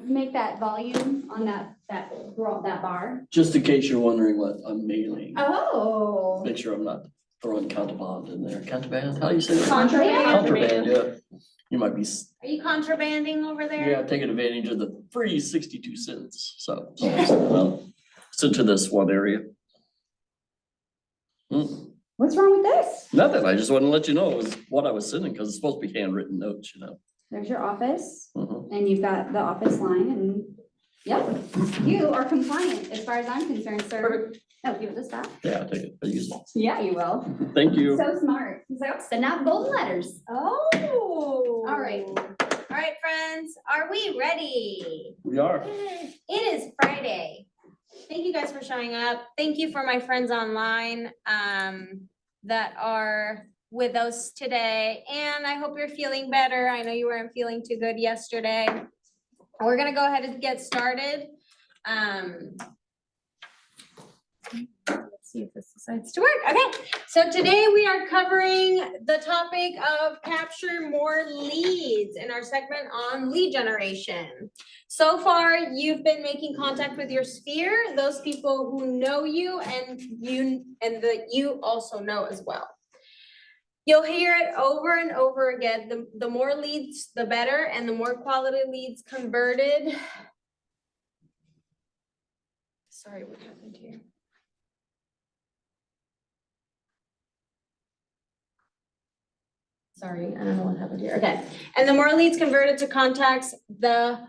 make that volume on that bar? Just in case you're wondering what I'm mailing. Oh. Make sure I'm not throwing contraband in there. Contraband, how do you say that? Contraband. Contraband, yeah. You might be, Are you contrabanding over there? yeah, taking advantage of the free 62 cents. So, well, sent to this one area. What's wrong with this? Nothing. I just wanted to let you know it was what I was sending because it's supposed to be handwritten notes, you know. There's your office, Mhm. and you've got the office line, and yep, you are compliant as far as I'm concerned, sir. Oh, give it this back. Yeah, I'll take it. I'll use it. Yeah, you will. Thank you. So smart. He's like, I'm sending out golden letters. Oh. All right. All right, friends, are we ready? We are. It is Friday. Thank you guys for showing up. Thank you for my friends online that are with us today. And I hope you're feeling better. I know you weren't feeling too good yesterday. We're gonna go ahead and get started. Let's see if this decides to work. Okay, so today we are covering the topic of capture more leads in our segment on lead generation. So far, you've been making contact with your sphere, those people who know you and you also know as well. You'll hear it over and over again. The more leads, the better, and the more quality leads converted. Sorry, what happened here? Sorry, I don't know what happened here. Okay, and the more leads converted to contacts, the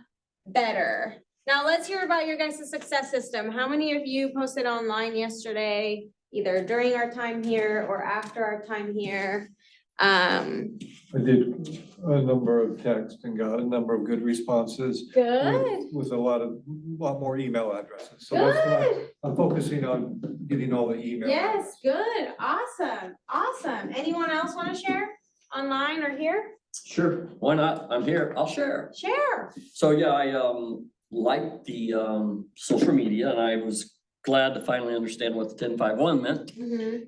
better. Now let's hear about your guys' success system. How many of you posted online yesterday, either during our time here or after our time here? I did a number of texts and got a number of good responses. Good. With a lot more email addresses. So that's what I'm focusing on, getting all the email. Yes, good, awesome, awesome. Anyone else want to share online or here? Sure. Why not? I'm here. I'll share. Share. So yeah, I liked the social media and I was glad to finally understand what the 1051 meant.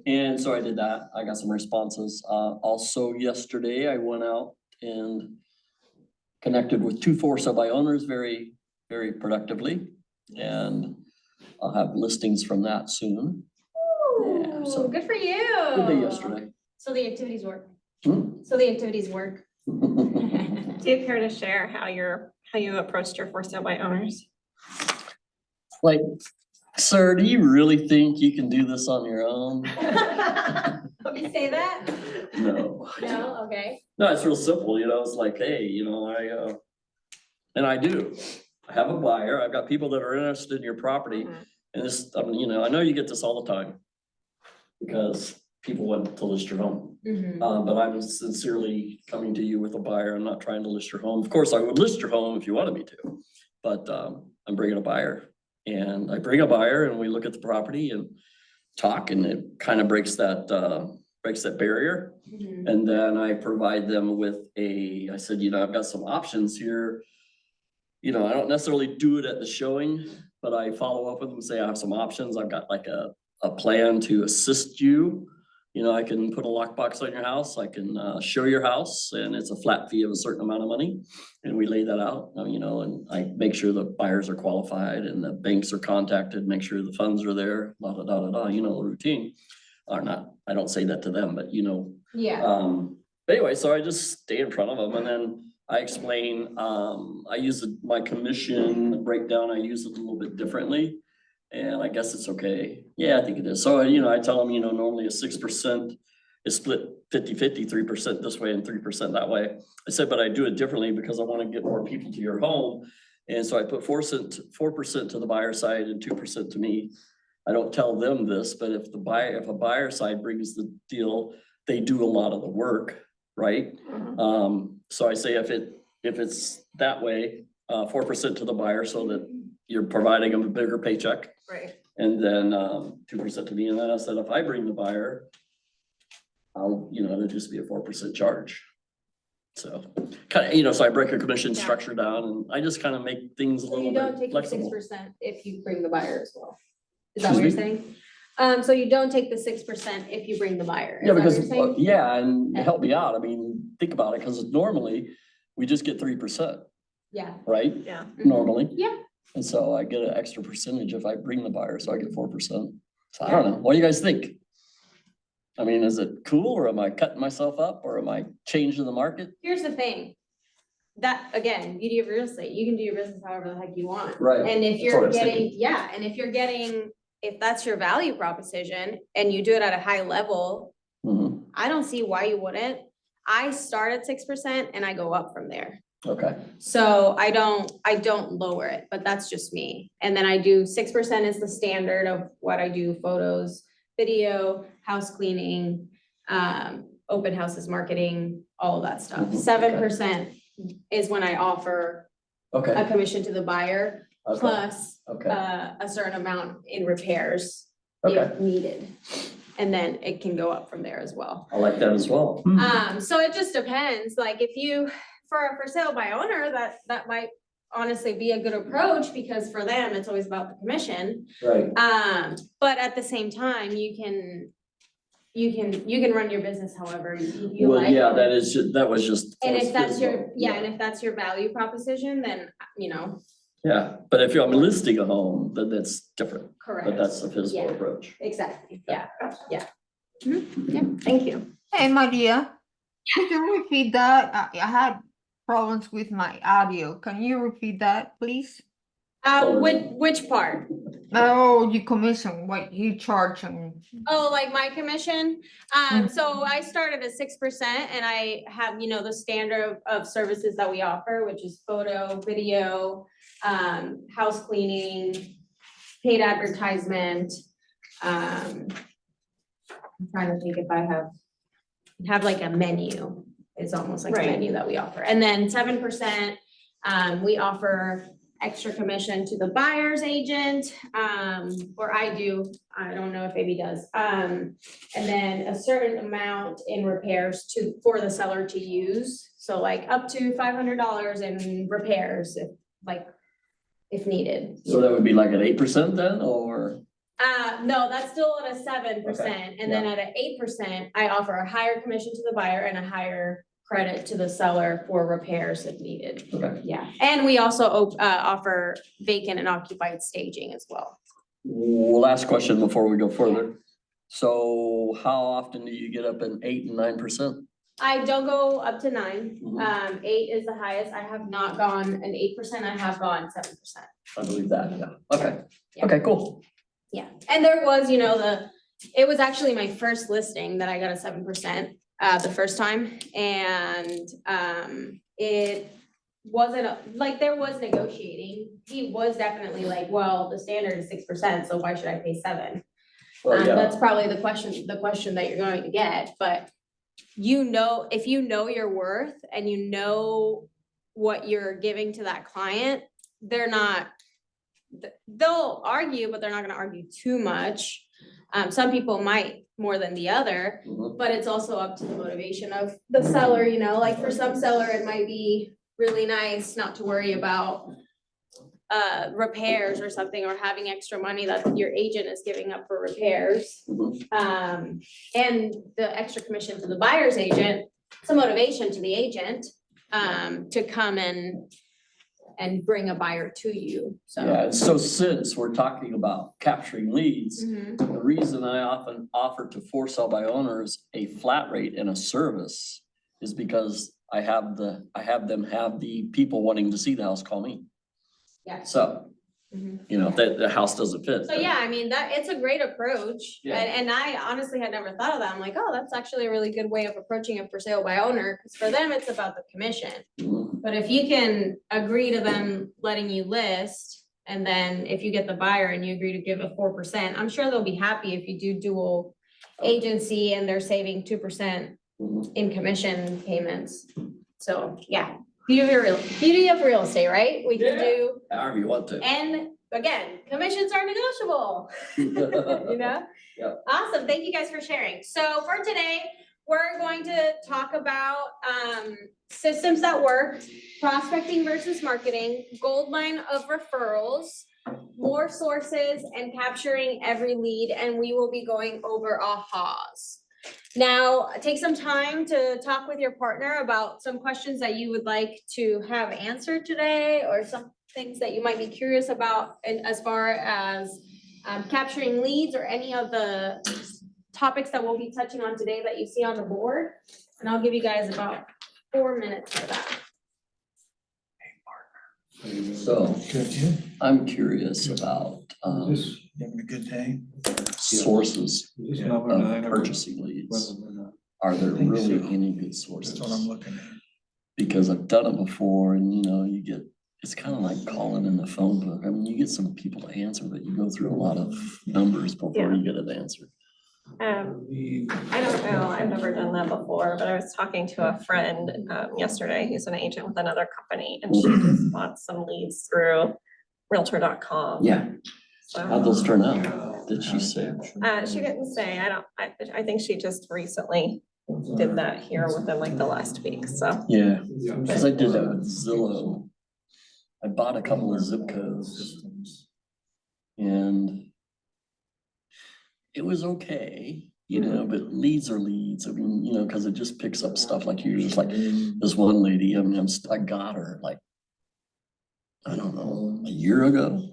And so I did that. I got some responses. Also yesterday, I went out and connected with 2 for-sale-by owners very, very productively. And I'll have listings from that soon. Yeah, so Good for you. good day yesterday. So the activities work. Hmm? So the activities work. Do you care to share how you approached your for sale by owners? Like, sir, do you really think you can do this on your own? Let me say that. No. No, okay. No, it's real simple, you know, it's like, hey, you know, and I do. I have a buyer, I've got people that are interested in your property. And this, I mean, you know, I know you get this all the time. Because people want to list your home. But I'm sincerely coming to you with a buyer. I'm not trying to list your home. Of course, I would list your home if you wanted me to. But I'm bringing a buyer. And I bring a buyer and we look at the property and talk and it kind of breaks that barrier. And then I provide them with I said, you know, I've got some options here. You know, I don't necessarily do it at the showing, but I follow up with them and say, I have some options. I've got like a plan to assist you. You know, I can put a lockbox on your house. I can show your house and it's a flat fee of a certain amount of money. And we lay that out, you know, and I make sure the buyers are qualified and the banks are contacted, make sure the funds are there, you know, the routine. Or not, I don't say that to them, but you know. Yeah. But anyway, so I just stay in front of them and then I explain, I use my commission breakdown, I use it a little bit differently. And I guess it's okay. Yeah, I think it is. So, you know, I tell them, you know, normally a 6% is split 50-50, 3% this way and 3% that way. I said, but I do it differently because I want to get more people to your home. And so I put 4% to the buyer side and 2% to me. I don't tell them this, but if a buyer side brings the deal, they do a lot of the work, right? So I say if it's that way, 4% to the buyer so that you're providing them a bigger paycheck. Right. And then 2% to me. And then I said, if I bring the buyer, it'll just be a 4% charge. So kind of, you know, so I break a commission structure down and I just kind of make things a So little you don't bit take the flexible. 6% if you bring the buyer as well? Is that what you're Excuse saying? So you don't take the 6% if you bring the buyer? Is Yeah, that what because, you're saying? yeah, and Okay. help me out. I mean, think about it, because normally we just get 3%. Yeah. right? Yeah. Normally. Yeah. And so I get an extra percentage if I bring the buyer, so I get 4%. So I don't know, what do you guys think? I mean, is it cool, or am I cutting myself up, or am I changing the market? Here's the thing. That, again, beauty of real estate, you can do your business however the heck you want. Right. And if That's what I you're was getting, thinking. yeah, and if that's your value proposition and you do it at a high level, Mhm. I don't see why you wouldn't. I start at 6% and I go up from there. Okay, So I don't lower it, but that's just me. And then I do 6% is the standard of what I do: photos, video, house cleaning, open houses, marketing, all of that stuff. Mhm, okay. 7% is when I offer a okay, commission to the buyer, okay, plus okay, a certain amount in repairs okay. if needed. And then it can go up from there as well. I like that as well. So it just depends, like if you, for sale by owner, that might honestly be a good approach, because for them, it's always about the commission. Right, But at the same time, you can run your business however you well, like. yeah, that was just. And if that's your, physical, yeah, and if that's your value proposition, then, Yeah, but if I'm listing a home, then that's different, correct. but that's the physical Yeah. approach. Exactly, yeah. Thank you. Hey Maria, could you repeat that? I had problems with my audio. Can you repeat that, please? Which part? Oh, you commission, what you charge and Oh, like my commission? So I started at 6% and I have, the standard of services that we offer, which is photo, video, house cleaning, paid advertisement. I'm trying to think if I have like a menu. It's almost like a Right. menu that we offer. And then 7%, we offer extra commission to the buyer's agent, or I do, I don't know if Amy does. And then a certain amount in repairs for the seller to use. So like up to $500 in repairs if needed. So that would be like an 8% then, or? No, that's still at a 7%. And then at an 8%, I offer a higher commission to the buyer and a higher credit to the seller for repairs if needed. Okay. Yeah, and we also offer vacant and occupied staging as well. Last question before we go further. So how often do you get up in 8 and 9%? I don't go up to 9. Mhm. 8 is the highest. I have not gone an 8%. I have gone 7%. I believe that, yeah. Okay, Yeah. okay, cool. Yeah, and there was, it was actually my first listing that I got a 7% the first time. And it wasn't, there was negotiating. He was definitely like, well, the standard is 6%, so why should I pay 7? Well, yeah, That's probably the question that you're going to get, but if you know your worth and you know what you're giving to that client, they'll argue, but they're not gonna argue too much. Some people might more than the other, Mhm. but it's also up to the motivation of the seller, like for some seller, it might be really nice not to worry about repairs or something, or having extra money that your agent is giving up for repairs. Mhm. And the extra commission to the buyer's agent, it's a motivation to the agent to come and bring a buyer to you, so. Yeah, and so since we're talking about capturing leads, Mhm. the reason I often offer to for sale by owners a flat rate and a service is because I have them have the people wanting to see the house call me. Yeah. So, Mhm. if the house doesn't fit. So yeah, I mean, it's a great approach, Yeah. and I honestly had never thought of that. I'm like, oh, that's actually a really good way of approaching it for sale by owner, because for them, it's about the commission. Mhm. But if you can agree to them letting you list, and then if you get the buyer and you agree to give a 4%, I'm sure they'll be happy if you do dual agency and they're saving 2% Mhm. in commission payments. So, yeah, beauty of real estate, right? We can Yeah. do, However you want to. and again, commissions are negotiable. Yep. Awesome, thank you guys for sharing. So for today, we're going to talk about systems that work, prospecting versus marketing, gold mine of referrals, more sources, and capturing every lead, and we will be going over AHAs. Now, take some time to talk with your partner about some questions that you would like to have answered today, or some things that you might be curious about, and as far as capturing leads or any of the topics that we'll be touching on today that you see on the board. And I'll give you guys about 4 minutes for that. So I'm curious about This, Having a good day? sources this Yeah. number nine. of purchasing leads. Whether or not- Are there think really so. any good That's sources? what I'm looking at. Because I've done it before and you get, it's kind of like calling in the phone book. I mean, you get some people to answer, but you go through a lot of numbers before you get an answer. I don't know, I've never done that before, but I was talking to a friend yesterday, who's an agent with another company, and she just bought some leads through Realtor.com. Yeah, So, how'd those turn out? Did she say? she didn't say, I think she just recently did that here within like the last week, so. Yeah, Yeah. because I did that with Zillow. I bought a couple of zip codes and it was okay, but leads are leads. I mean, because it just picks up stuff like you're just like this one lady, I mean, I got her like, I don't know, a year ago.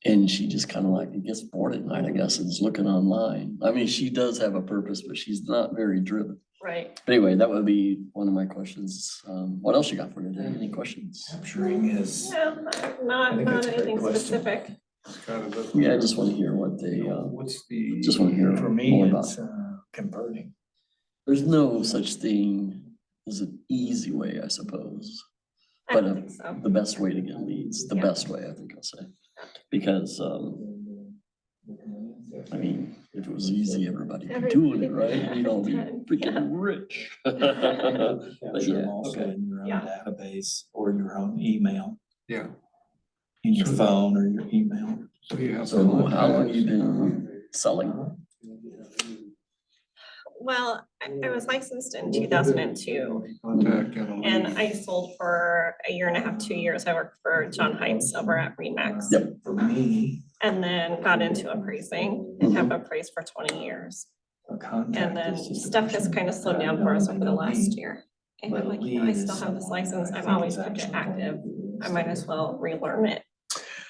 And she just kind of like, gets bored at night, I guess, and is looking online. I mean, she does have a purpose, but she's not very driven. Right. But anyway, that would be one of my questions. What else you got for today? Any questions? Capturing is, Yeah, not think that's a great anything question. specific. Kind of Yeah, I just want to hear what they, what's the? just wanna hear For me, more about it's converting. there's no such thing as an easy way, I suppose. I But don't think so. the best way to get leads, the Yeah. best way, I think I'll say. Because, I mean, if it was easy, everybody would be doing it, right? We'd all be freaking rich. But Capture them yeah, also okay. in your own Yeah. database or your own email, Yeah, in your phone or your email. so you have. So how long have you been selling? Well, I was licensed in 2002, Contact and I sold for a year and a half, 2 years. I worked for John Heights over at Remax. Yep. For me, And then got into appraising and have appraised for 20 years. a contact. And then is just a stuff has person kind of slowed that down you for us don't over the last need. year. And But I'm like, a I lead still is have this someone license. I I've think always is kept it actually active. going to I might as well relearn it.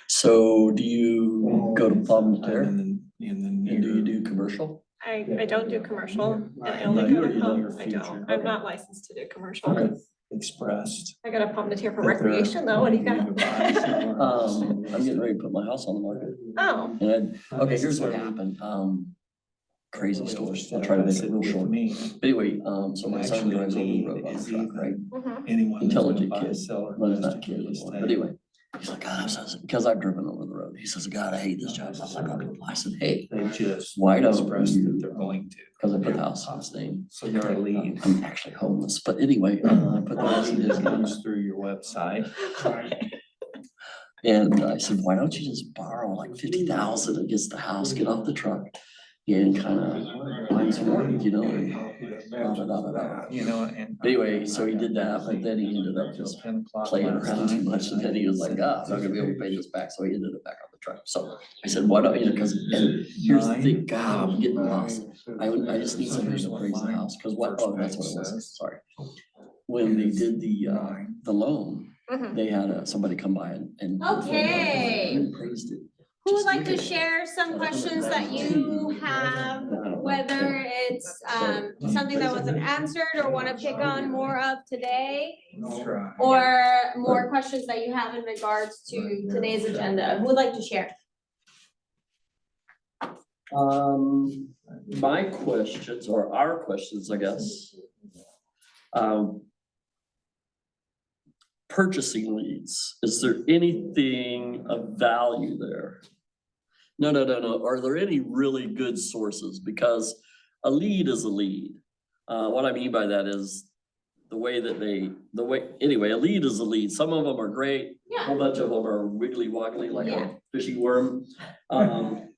So do you go to Palm And Terre? then, and then. And do you do commercial? I don't do commercial, and I No, only you go to already know Palm, your I future. don't, I'm Okay. not licensed to do commercial. Okay. Expressed. I got a Palm de Terre for that they're recreation though, what do you wanting to buy got? somewhere. I'm getting ready to put my house on the market. Oh, And okay, here's what happened. Crazy story. I'll try to make it real short. Me, But anyway, so my son actually, drives over the lead road on a is truck, right? mhm. anyone that's gonna Intelligent buy, kid. sell, or Well, he's invest not a in kid real anymore, estate. but anyway, he's like, God, because I've driven over the road. He says, God, I hate this job. I was like, I said, hey, They just why don't express that you? they're going to. Because I put the house on his name. So you're a lead. I'm actually homeless, but anyway, I put the house in his It name. comes through your website. And I said, why don't you just borrow like 50,000 against the house, get off the truck and kind of find some work, and da, da, da, da, da. You know, and. Anyway, so he did that, but then he ended up just 10 o'clock playing last around too night. much, and then he was like, I'm not gonna be able to pay this back, so he ended up back on the truck. So I said, why don't you, because, and here's the thing, God, I'm getting lost. I just need somebody to appraise the house, because what, oh, that's what it was, sorry. When they did the loan, Mhm. they had somebody come by and. Okay. and appraised it. Who would Just like look to at it. share some questions that you have, whether it's something that wasn't answered or want to pick on more of today? Try. Or more questions that you have in regards to today's agenda? Who would like to share? My questions, or our questions, I guess. Purchasing leads, is there anything of value there? No. Are there any really good sources? Because a lead is a lead. What I mean by that is the way, anyway, a lead is a lead. Some of them are great. A whole bunch of them are wiggly woggly like Yeah. a fishy worm. And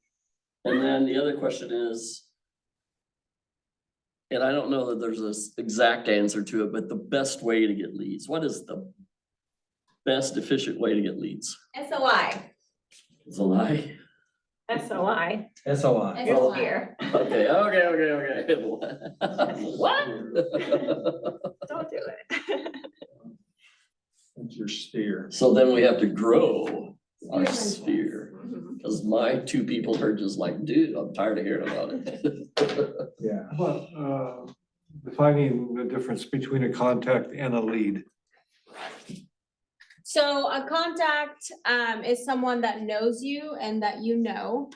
then the other question is, and I don't know that there's this exact answer to it, but the best way to get leads. What is the best efficient way to get leads? SOI. It's a lie. SOI. SOI. SOI. Here. Okay. What? Don't do it. That's your sphere. So then we have to grow our sphere, Mhm. because my two people are just like, dude, I'm tired of hearing about it. Yeah. Well, defining the difference between a contact and a lead. So a contact is someone that knows you and that you know.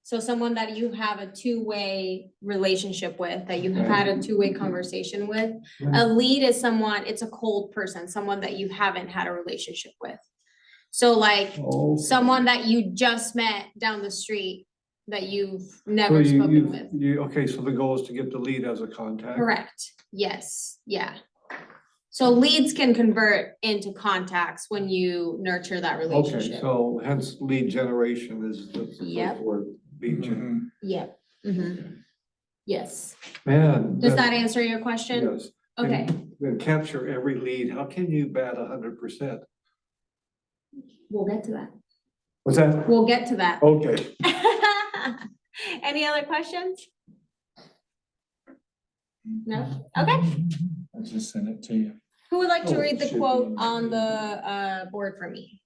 So someone that you have a two-way relationship with, that you have had a two-way conversation with. A lead is someone, it's a cold person, someone that you haven't had a relationship with. So like Oh. someone that you just met down the street that you've So never spoken with. okay, so the goal is to get the lead as a contact? Correct, yes, yeah. So leads can convert into contacts when you nurture that Okay, relationship. so hence lead generation is the Yep. first word, lead gen. Yep. Yes. Man. Does that answer your question? Yes. Okay, Then capture every lead. How can you bat 100%? we'll get to that. What's that? We'll get to that. Okay. Any other questions? No? Okay. I just sent it to you. Who would like to Oh, read the should quote be- on the board for me?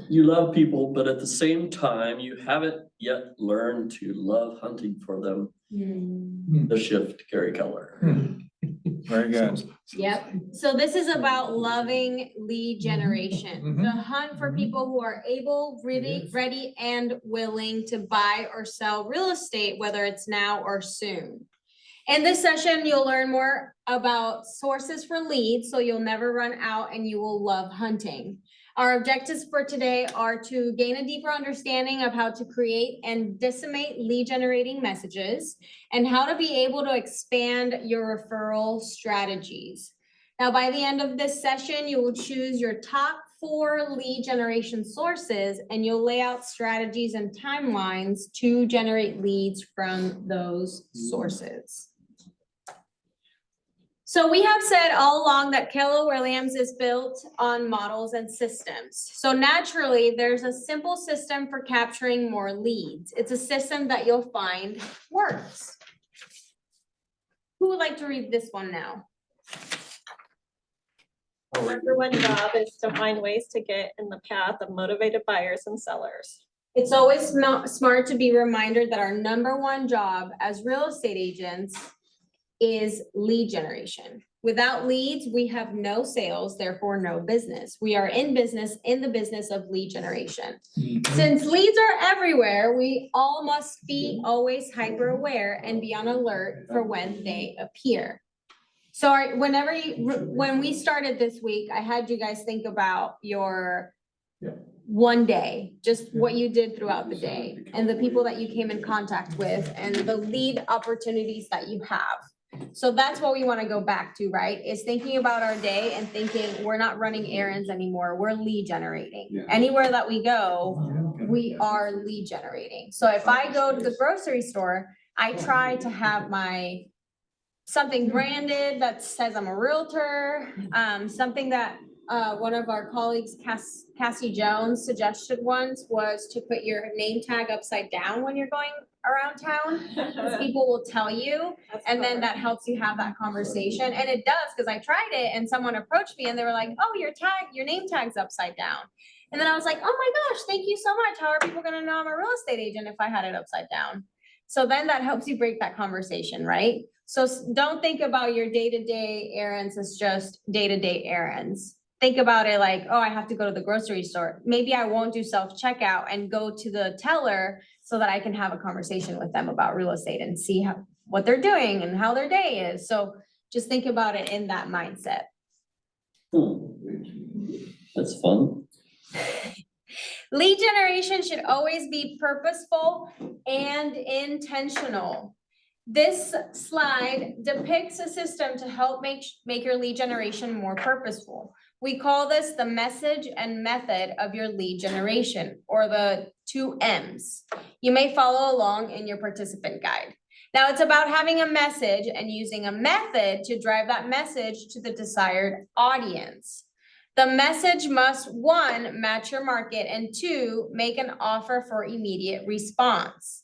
You love people, but at the same time, you haven't yet learned to love hunting for them. The shift, Gary Keller. Very good. Yep. So this is about loving lead generation. The hunt for people who are able, ready and willing to buy or sell real estate, whether it's now or soon. In this session, you'll learn more about sources for leads, so you'll never run out and you will love hunting. Our objectives for today are to gain a deeper understanding of how to create and disseminate lead generating messages and how to be able to expand your referral strategies. Now, by the end of this session, you will choose your top 4 lead generation sources and you'll lay out strategies and timelines to generate leads from those sources. So we have said all along that Keller Williams is built on models and systems. So naturally, there's a simple system for capturing more leads. It's a system that you'll find works. Who would like to read this one now? Number one job is to find ways to get in the path of motivated buyers and sellers. It's always smart to be reminded that our number one job as real estate agents is lead generation. Without leads, we have no sales, therefore no business. We are in the business of lead generation. Since leads are everywhere, we all must be always hyper aware and be on alert for when they appear. So when we started this week, I had you guys think about your one day, just what you did throughout the day and the people that you came in contact with and the lead opportunities that you have. So that's what we want to go back to, right? Is thinking about our day and thinking we're not running errands anymore. We're lead generating. Yeah. Anywhere that we go, we are lead generating. So if I go to the grocery store, I try to have something branded that says I'm a realtor, something that one of our colleagues, Cassie Jones, suggested once was to put your name tag upside down when you're going around town. Because people will tell you, and then that helps you have that conversation. And it does, because I tried it and someone approached me and they were like, oh, your name tag's upside down. And then I was like, oh my gosh, thank you so much. How are people gonna know I'm a real estate agent if I had it upside down? So then that helps you break that conversation, right? So don't think about your day-to-day errands as just day-to-day errands. Think about it like, oh, I have to go to the grocery store. Maybe I won't do self-checkout and go to the teller so that I can have a conversation with them about real estate and see what they're doing and how their day is. So just think about it in that mindset. That's fun. Lead generation should always be purposeful and intentional. This slide depicts a system to help make your lead generation more purposeful. We call this the message and method of your lead generation, or the 2 M's. You may follow along in your participant guide. Now it's about having a message and using a method to drive that message to the desired audience. The message must, 1, match your market, and 2, make an offer for immediate response.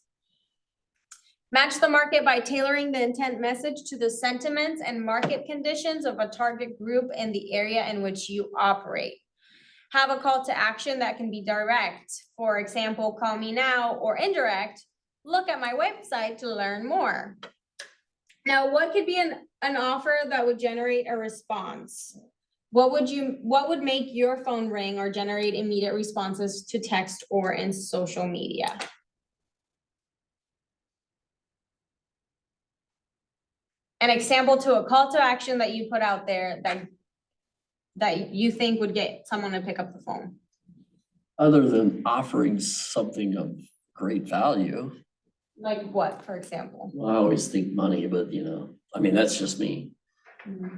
Match the market by tailoring the intent message to the sentiments and market conditions of a target group in the area in which you operate. Have a call to action that can be direct. For example, call me now, or indirect, look at my website to learn more. Now, what could be an offer that would generate a response? What would make your phone ring or generate immediate responses to text or in social media? An example to a call to action that you put out there that you think would get someone to pick up the phone. Other than offering something of great value, Like what, for example? I always think money, but you know, I mean, that's just me.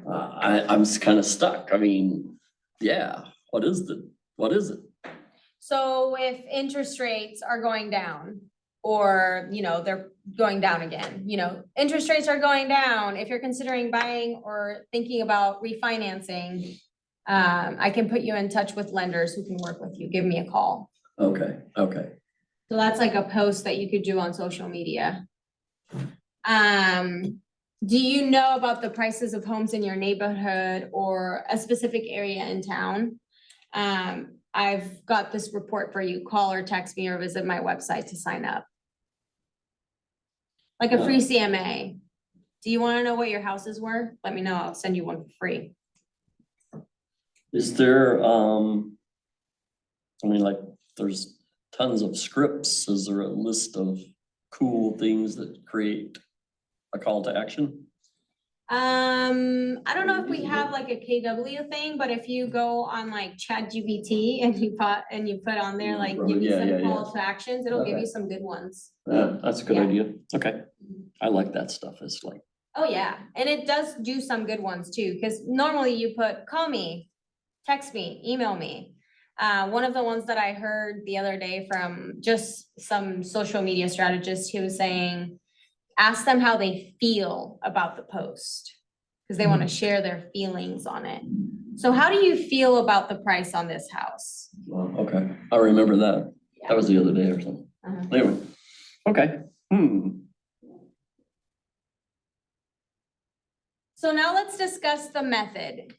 I'm kind of stuck. I mean, yeah, what is it? So if interest rates are going down, or, they're going down again, interest rates are going down, if you're considering buying or thinking about refinancing, I can put you in touch with lenders who can work with you. Give me a call. Okay. So that's like a post that you could do on social media. Do you know about the prices of homes in your neighborhood or a specific area in town? I've got this report for you. Call or text me or visit my website to sign up. Like a free CMA. Do you want to know what your houses were? Let me know. I'll send you one for free. Is there, like, there's tons of scripts. Is there a list of cool things that create a call to action? I don't know if we have like a KW thing, but if you go on like ChatGPT and you put on there, like, give me some call to actions, it'll give you some good ones. Yeah, that's a good Yeah. idea. Okay. I like that stuff. It's like, Oh, yeah, and it does do some good ones too, because normally you put, call me, text me, email me. One of the ones that I heard the other day from just some social media strategist, he was saying, ask them how they feel about the post, because they want to share their feelings on it. So how do you feel about the price on this house? well, okay, I remember that. That was the other day or something. Uh-huh. Anyway, okay. So now let's discuss the method.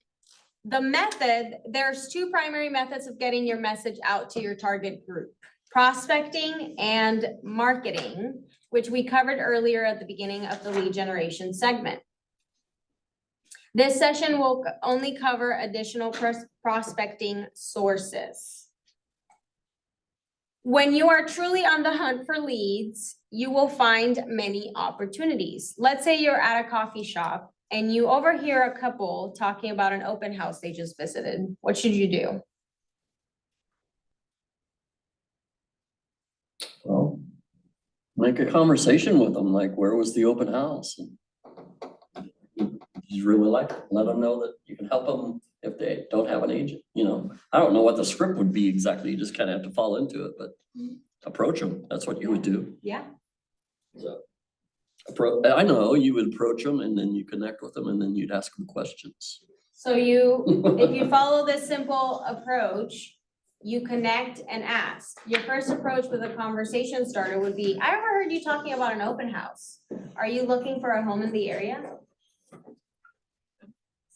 There's 2 primary methods of getting your message out to your target group: prospecting and marketing, which we covered earlier at the beginning of the lead generation segment. This session will only cover additional prospecting sources. When you are truly on the hunt for leads, you will find many opportunities. Let's say you're at a coffee shop and you overhear a couple talking about an open house they just visited. What should you do? Well, make a conversation with them, like, where was the open house? You really like it, let them know that you can help them if they don't have an agent, I don't know what the script would be exactly, you just kind of have to fall into it, but approach them, that's what you would do. Yeah. So, I know you would approach them and then you connect with them and then you'd ask them questions. So if you follow this simple approach, you connect and ask. Your first approach with a conversation starter would be, I overheard you talking about an open house. Are you looking for a home in the area?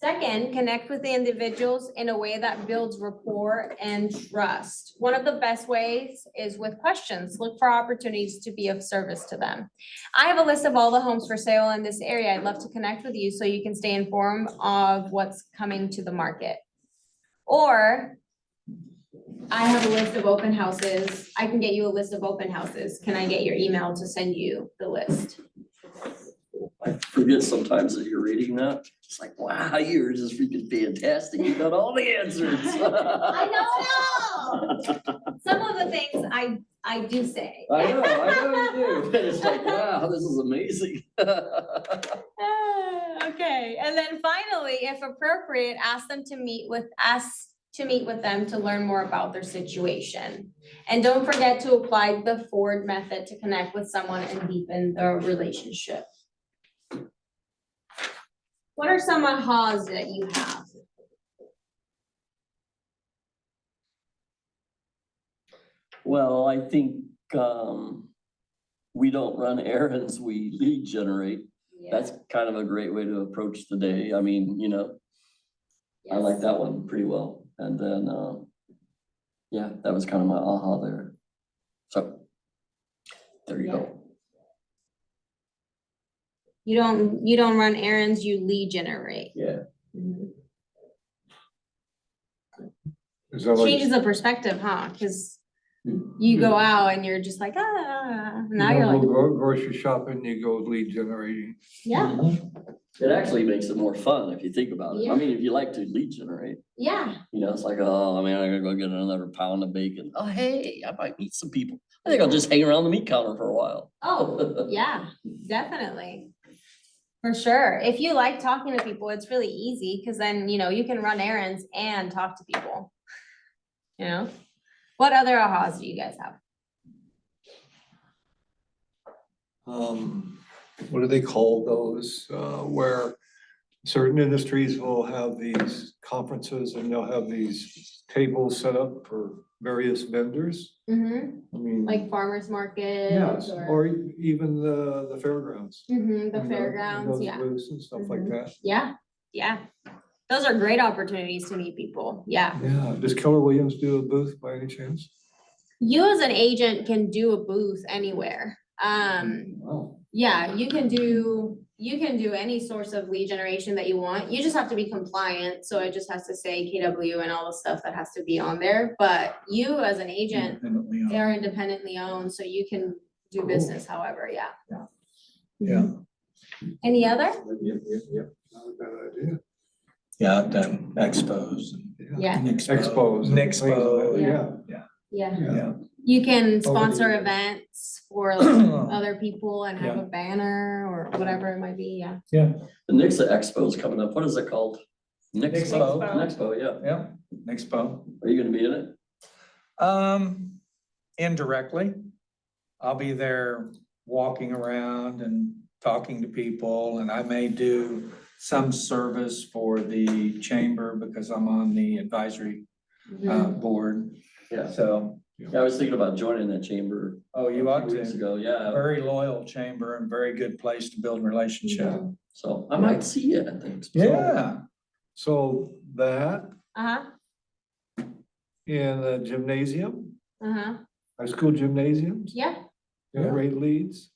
Second, connect with the individuals in a way that builds rapport and trust. One of the best ways is with questions. Look for opportunities to be of service to them. I have a list of all the homes for sale in this area. I'd love to connect with you so you can stay informed of what's coming to the market. Or I have a list of open houses. I can get you a list of open houses. Can I get your email to send you the list? I forget sometimes that you're reading that. It's like, wow, you're just freaking fantastic. You got all the answers. I know. Some of the things I do say. I know you do. It's like, wow, this is amazing. Okay, and then finally, if appropriate, ask to meet with them to learn more about their situation. And don't forget to apply the Ford method to connect with someone and deepen the relationship. What are some ahas that you have? Well, I think, we don't run errands, we lead generate. Yeah. That's kind of a great way to approach the day. I mean, you know, I like Yes. that one pretty well. And then, yeah, that was kind of my aha there. So, there you Yeah. go. You don't run errands, you lead generate. Yeah. Mhm. Is that like, Changes the perspective, huh? Cause you go out and you're just like, now you're go like, grocery shopping, you go lead generating? yeah, It actually makes it more fun if you think about it. Yeah. I mean, if you like to lead generate, yeah, you know, it's like, oh man, I'm gonna go get another pound of bacon. Oh, hey, I might meet some people. I think I'll just hang around the meat counter for a while. oh, yeah, definitely. For sure. If you like talking to people, it's really easy, cause then, you know, you can run errands and talk to people. You know? What other ahas do you guys have? What do they call those, where certain industries will have these conferences and they'll have these tables set up for various vendors? Mm-hmm, I mean. like farmers markets Yes, or, or even the fairgrounds. the you know, fairgrounds, those yeah. booths and stuff like Mhm. that. Yeah, yeah. Those are great opportunities to meet people. Yeah. Yeah, does Keller Williams do a booth by any chance? You as an agent can do a booth anywhere. Wow. Yeah, you can do any source of lead generation that you want. You just have to be compliant. So it just has to say KW and all the stuff that has to be on there. But you as an agent, Independently owned. they are independently owned, so you can do business however, yeah. Yeah. Any other? Yep. Not a bad idea. Yeah, I've done expos. Yeah, Expos. and things like Expo, that, yeah. Yeah. yeah. You can the sponsor years. events for like other people and have Yeah. a banner or whatever it might be, yeah. Yeah, The Nixa Expo is coming up. What is it called? Nixpo. Nixpo, yeah. yeah, expo. Are you gonna be in it? Indirectly, I'll be there walking around and talking to people, and I may do some service for the chamber because I'm on the advisory board. Yeah. So, Yeah, I was thinking about joining that chamber. oh, you a ought few weeks to. ago, yeah. Very loyal chamber and very good place to build relationship. So I might see you at the expo. Yeah, So that Uh-huh, in the gymnasium, uh-huh, high school gymnasiums, yeah. generate leads.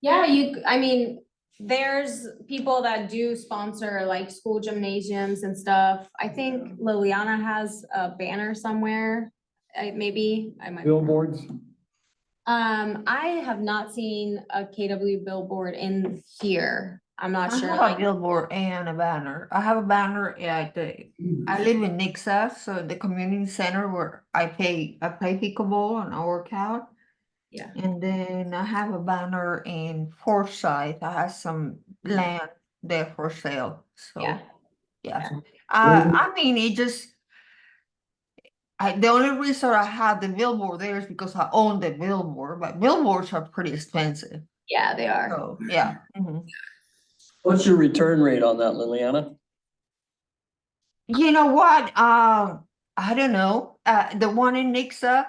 Yeah, I mean, there's people that do sponsor like school gymnasiums and stuff. I think Liliana has a banner somewhere. Maybe, I might. be wrong. Billboards, I have not seen a KW billboard in here. I'm not I sure. have a like- billboard and a banner. I have a banner at I live in Nixa, so the community center where I play pickleball and I work out. Yeah. And then I have a banner in Forsyth. I have some land there for sale, so. Yeah. Yeah, I mean, it just. The only reason I have the billboard there is because I own the billboard, but billboards are pretty expensive, Yeah, they are. so, yeah. Mhm. What's your return rate on that, Liliana? You know what, I don't know, the one in Nixa,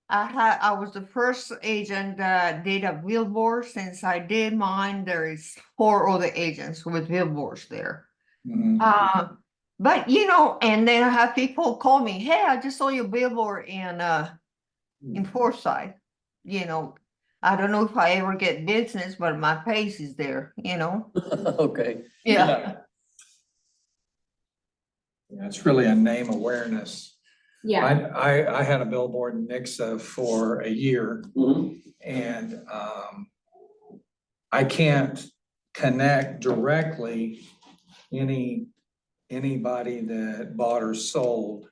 I was the first agent that did a billboard. Since I did mine, there is 4 other agents with billboards there. mhm. But you know, and then I have people call me, hey, I just saw your billboard in Forsyth, you know. I don't know if I ever get business, but my face is there, you know, Okay. yeah. Yeah, it's really a name awareness. Yeah, I had a billboard in Nixa for a year. Mhm. And I can't connect directly anybody that bought or sold.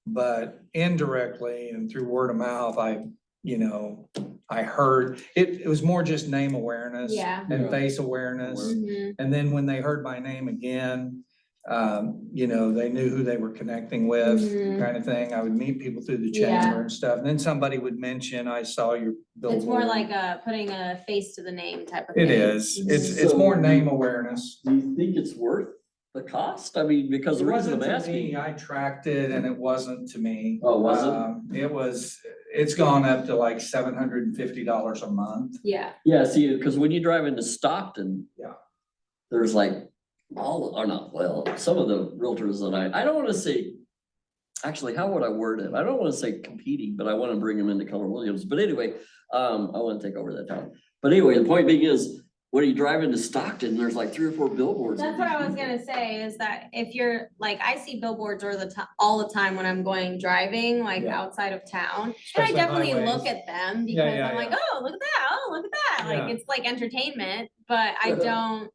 But indirectly and through word of mouth, I heard, it was more just name awareness. Yeah. And Yeah. face awareness. Mhm. And then when they heard my name again, they knew who they were connecting with, Mhm. kind of thing. I would meet people through the Yeah. chamber and stuff. And then somebody would mention, I saw your billboard. It's more like putting a face to the name type of It thing. is. It's more name awareness. Do you think it's worth The cost, I mean, because It the reason I'm wasn't to me, asking. I tracked it and it wasn't to me. Oh, was it? It's gone up to like $750 a month. Yeah. Yeah, see, because when you drive into Stockton. Yeah. There's like or not, well, some of the realtors that I don't wanna say. Actually, how would I word it? I don't wanna say competing, but I wanna bring them into Keller Williams. But anyway, I wanna take over that town. But anyway, the point being is, when you drive into Stockton, there's like 3 or 4 billboards. That's what I was gonna say, is that if you're, like, I see billboards all the time when I'm going driving, like Yeah. outside of town. And I Especially definitely highways. look at them Yeah, because yeah, I'm like, yeah. oh, look at that, oh, look at that, like, Yeah. it's like entertainment, but I don't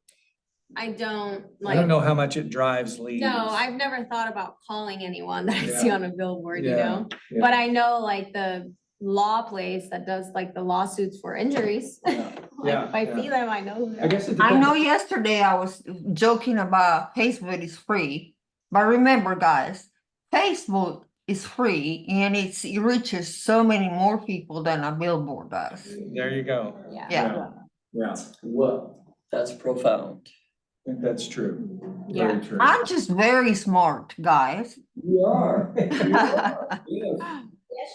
I like. don't know how much it drives leads. No, I've never thought about calling anyone that I see Yeah. on a billboard, you Yeah, know? yeah. But I know like the law place that does like the lawsuits for injuries. Like Yeah, if I see yeah. them, I know who they I are. guess it I depends. know yesterday I was joking about Facebook is free, but remember, guys, Facebook is free and it reaches so many more people than a billboard does. There you go. Yeah. Yeah. Yeah, Well, that's profound. I think that's true. Yeah. Very true. I'm just very smart, guys. You are. Yeah. Yeah,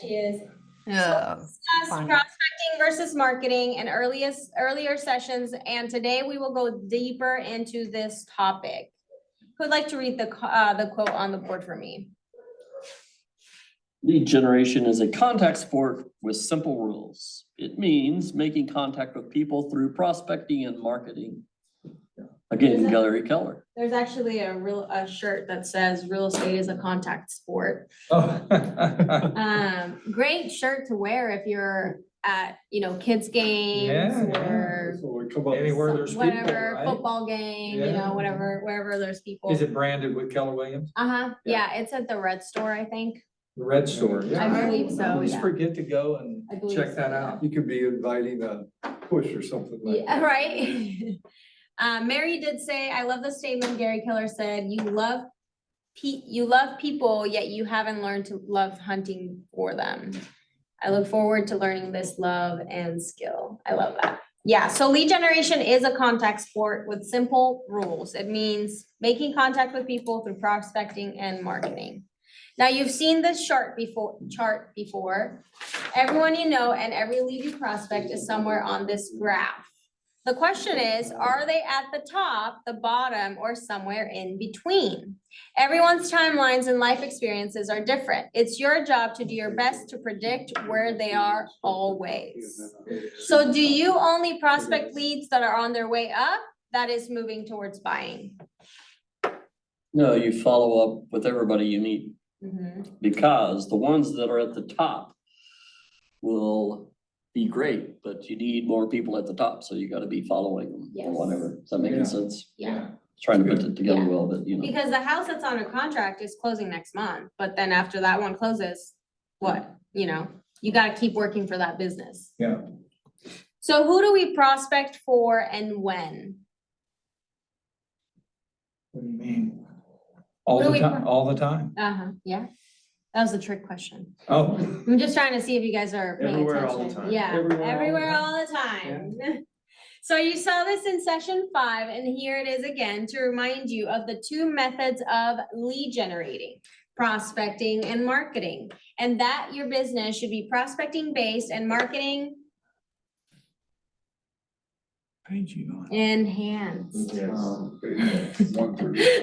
she is. Discuss Fine. prospecting versus marketing in earlier sessions, and today we will go deeper into this topic. Who'd like to read the quote on the board for me? Lead generation is a contact sport with simple rules. It means making contact with people through prospecting and marketing. Again, Gary Keller. There's actually a shirt that says real estate is a contact sport. Oh. Great shirt to wear if you're at, kids games Yeah, yeah. or So we come up. Anywhere there's people, whatever, right? football game, Yeah. wherever there's people. Is it branded with Keller Williams? Uh-huh, yeah, it's at the Red Store, I think. The Red Store, yeah. I believe so, always yeah. forget to go and I believe check so, that yeah. out. You could be inviting a push or something like Yeah, that. right? Mary did say, I love the statement Gary Keller said, you love people, yet you haven't learned to love hunting for them. I look forward to learning this love and skill. I love that. Yeah, so lead generation is a contact sport with simple rules. It means making contact with people through prospecting and marketing. Now, you've seen this chart before. Everyone you know and every lead you prospect is somewhere on this graph. The question is, are they at the top, the bottom, or somewhere in between? Everyone's timelines and life experiences are different. It's your job to do your best to predict where they are always. So do you only prospect leads that are on their way up? That is moving towards buying. No, you follow up with everybody you meet, because the ones that are at the top will be great, but you need more people at the top, so you gotta be following them Yes. or whatever. Is that making Yeah. sense? Yeah, Trying to put it together Yeah. well, but because the house that's on a contract is closing next month, but then after that one closes, what, you gotta keep working for that business. Yeah. So who do we prospect for and when? What do you mean? All What do the we time, all the time. Uh-huh, yeah. That was a trick question. Oh, I'm just trying to see if you guys are paying attention. Everywhere all the time. Yeah, everywhere all the time. So you saw this in session 5, and here it is again to remind you of the 2 methods of lead generating, prospecting and marketing. And that your business should be prospecting based and marketing page you on. enhanced.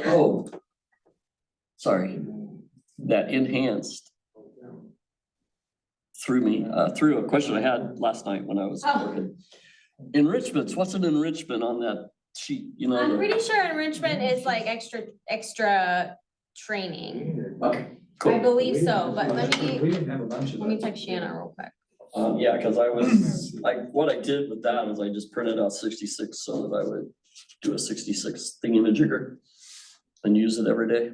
Oh. Sorry, that enhanced threw me, through a question I had last night when I was Oh. working. Enrichments, what's an enrichment on that sheet, I'm the- pretty sure enrichment is like extra training. Okay, I cool. believe so, but We didn't have a bunch of let me those. text Shannon real quick. Yeah, cause I was, like, what I did with that is I just printed out 66 so that I would do a 66 thingamajigger and use it every day.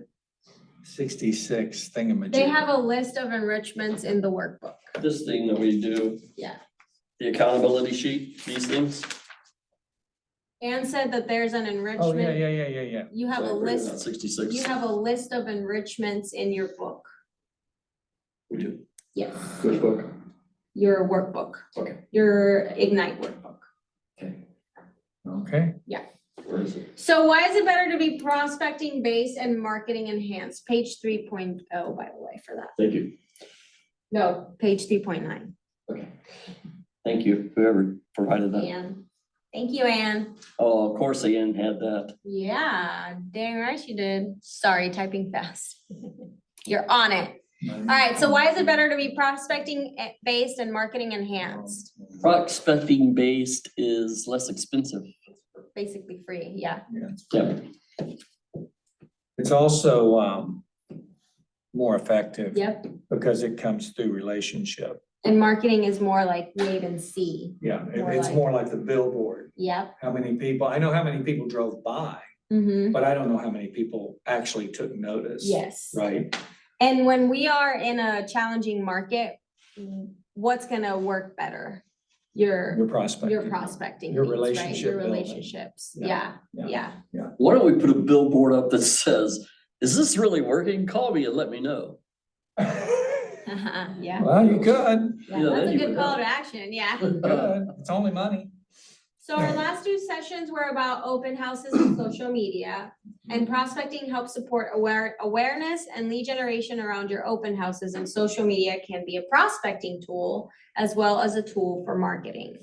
66 thingamajig. They have a list of enrichments in the workbook. This thing that we do. Yeah. The accountability sheet, these things. Ann said that there's an Oh, enrichment. yeah. You have a So I printed out list, 66. you have a list of enrichments in your book. We do. Yes, Which book? your workbook, Okay. your Ignite workbook. Okay. Okay. Where is it? So why is it better to be prospecting based and marketing enhanced? Page 3.0, by the way, for that. Thank you. No, page 3.9. Okay. Thank you, whoever provided that. Anne. Thank you, Anne. Oh, of course, Ian had that. Yeah, dang right you did. Sorry, typing fast. You're on it. All right, so why is it better to be prospecting based and marketing enhanced? Prospecting based is less expensive. Basically free, yeah. Yeah, It's also more effective. Yep. Because it comes through relationship. And marketing is more like wait and see. Yeah, More it's like- more like the billboard. Yep. How many people, I know how many people drove by, Mm-hmm. but I don't know how many people actually took notice. Yes. Right? And when we are in a challenging market, what's gonna work better? Your prospecting. Your prospecting Your leads, right? relationship Your building. relationships. Yeah, Yeah, yeah. why don't we put a billboard up that says, is this really working? Call me and let me know. Yeah, Well, you could, yeah, Yeah, that's then a you good would call know. to action, yeah. good. It's only money. So our last two sessions were about open houses and social media. And prospecting helps support awareness and lead generation around your open houses, and social media can be a prospecting tool as well as a tool for marketing.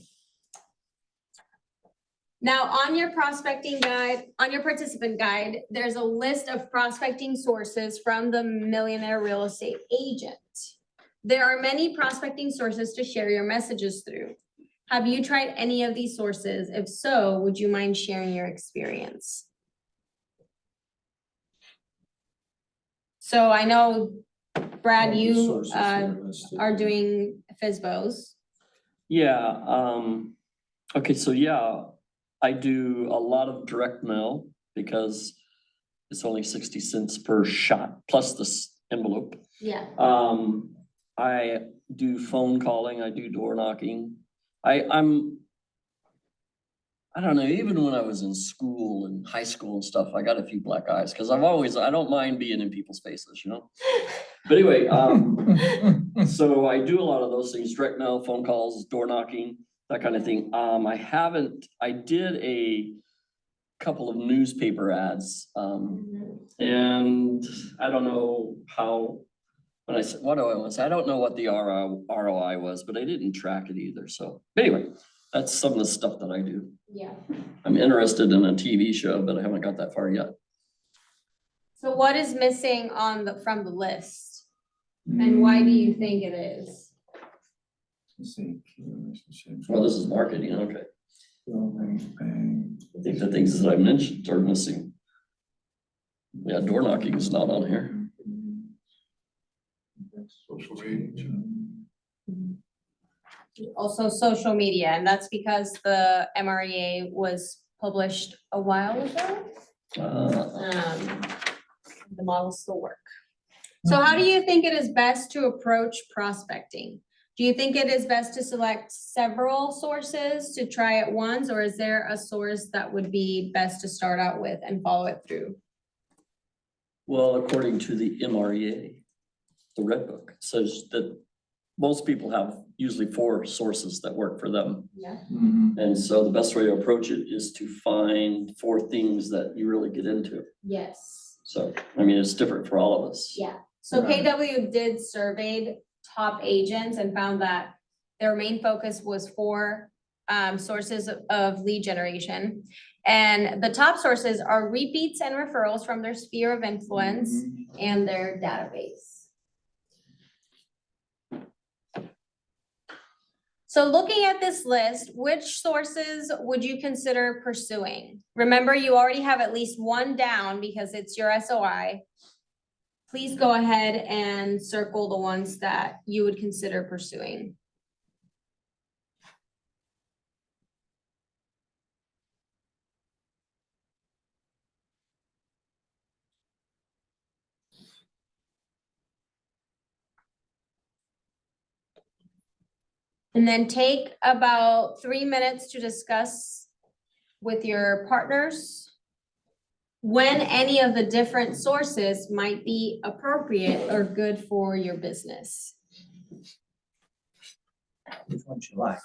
Now, on your prospecting guide, on your participant guide, there's a list of prospecting sources from the Millionaire Real Estate Agent. There are many prospecting sources to share your messages through. Have you tried any of these sources? If so, would you mind sharing your experience? So I know, Brad, you Sources here listed. are doing FSBOs. Yeah, okay, so yeah, I do a lot of direct mail because it's only 60 cents per shot plus this envelope. Yeah. I do phone calling, I do door knocking. I don't know, even when I was in school and high school and stuff, I got a few black eyes, cause I don't mind being in people's faces, you know? But anyway, so I do a lot of those things, direct mail, phone calls, door knocking, that kind of thing. I did a couple of newspaper ads, and I don't know how, when I said, what do I want to say? I don't know what the ROI was, but I didn't track it either, so, anyway, that's some of the stuff that I do. Yeah. I'm interested in a TV show, but I haven't got that far yet. So what is missing from the list? And why do you think it is? Let's see, key relationships. Well, this is marketing, okay. Building, I think the things that I mentioned are missing. Yeah, door knocking is not on here. Social media. Also social media, and that's because the MREA was published a while ago. The models still work. So how do you think it is best to approach prospecting? Do you think it is best to select several sources to try at once, or is there a source that would be best to start out with and follow it through? Well, according to the MREA, the Red Book says that most people have usually 4 sources that work for them. Yeah. And so the best way to approach it is to find 4 things that you really get into. Yes. So, I mean, it's different for all of us. Yeah. So Right. KW did surveyed top agents and found that their main focus was 4 sources of lead generation. And the top sources are repeats and referrals from their sphere of influence and their database. So looking at this list, which sources would you consider pursuing? Remember, you already have at least one down because it's your SOI. Please go ahead and circle the ones that you would consider pursuing. And then take about 3 minutes to discuss with your partners when any of the different sources might be appropriate or good for your business. Which ones you like?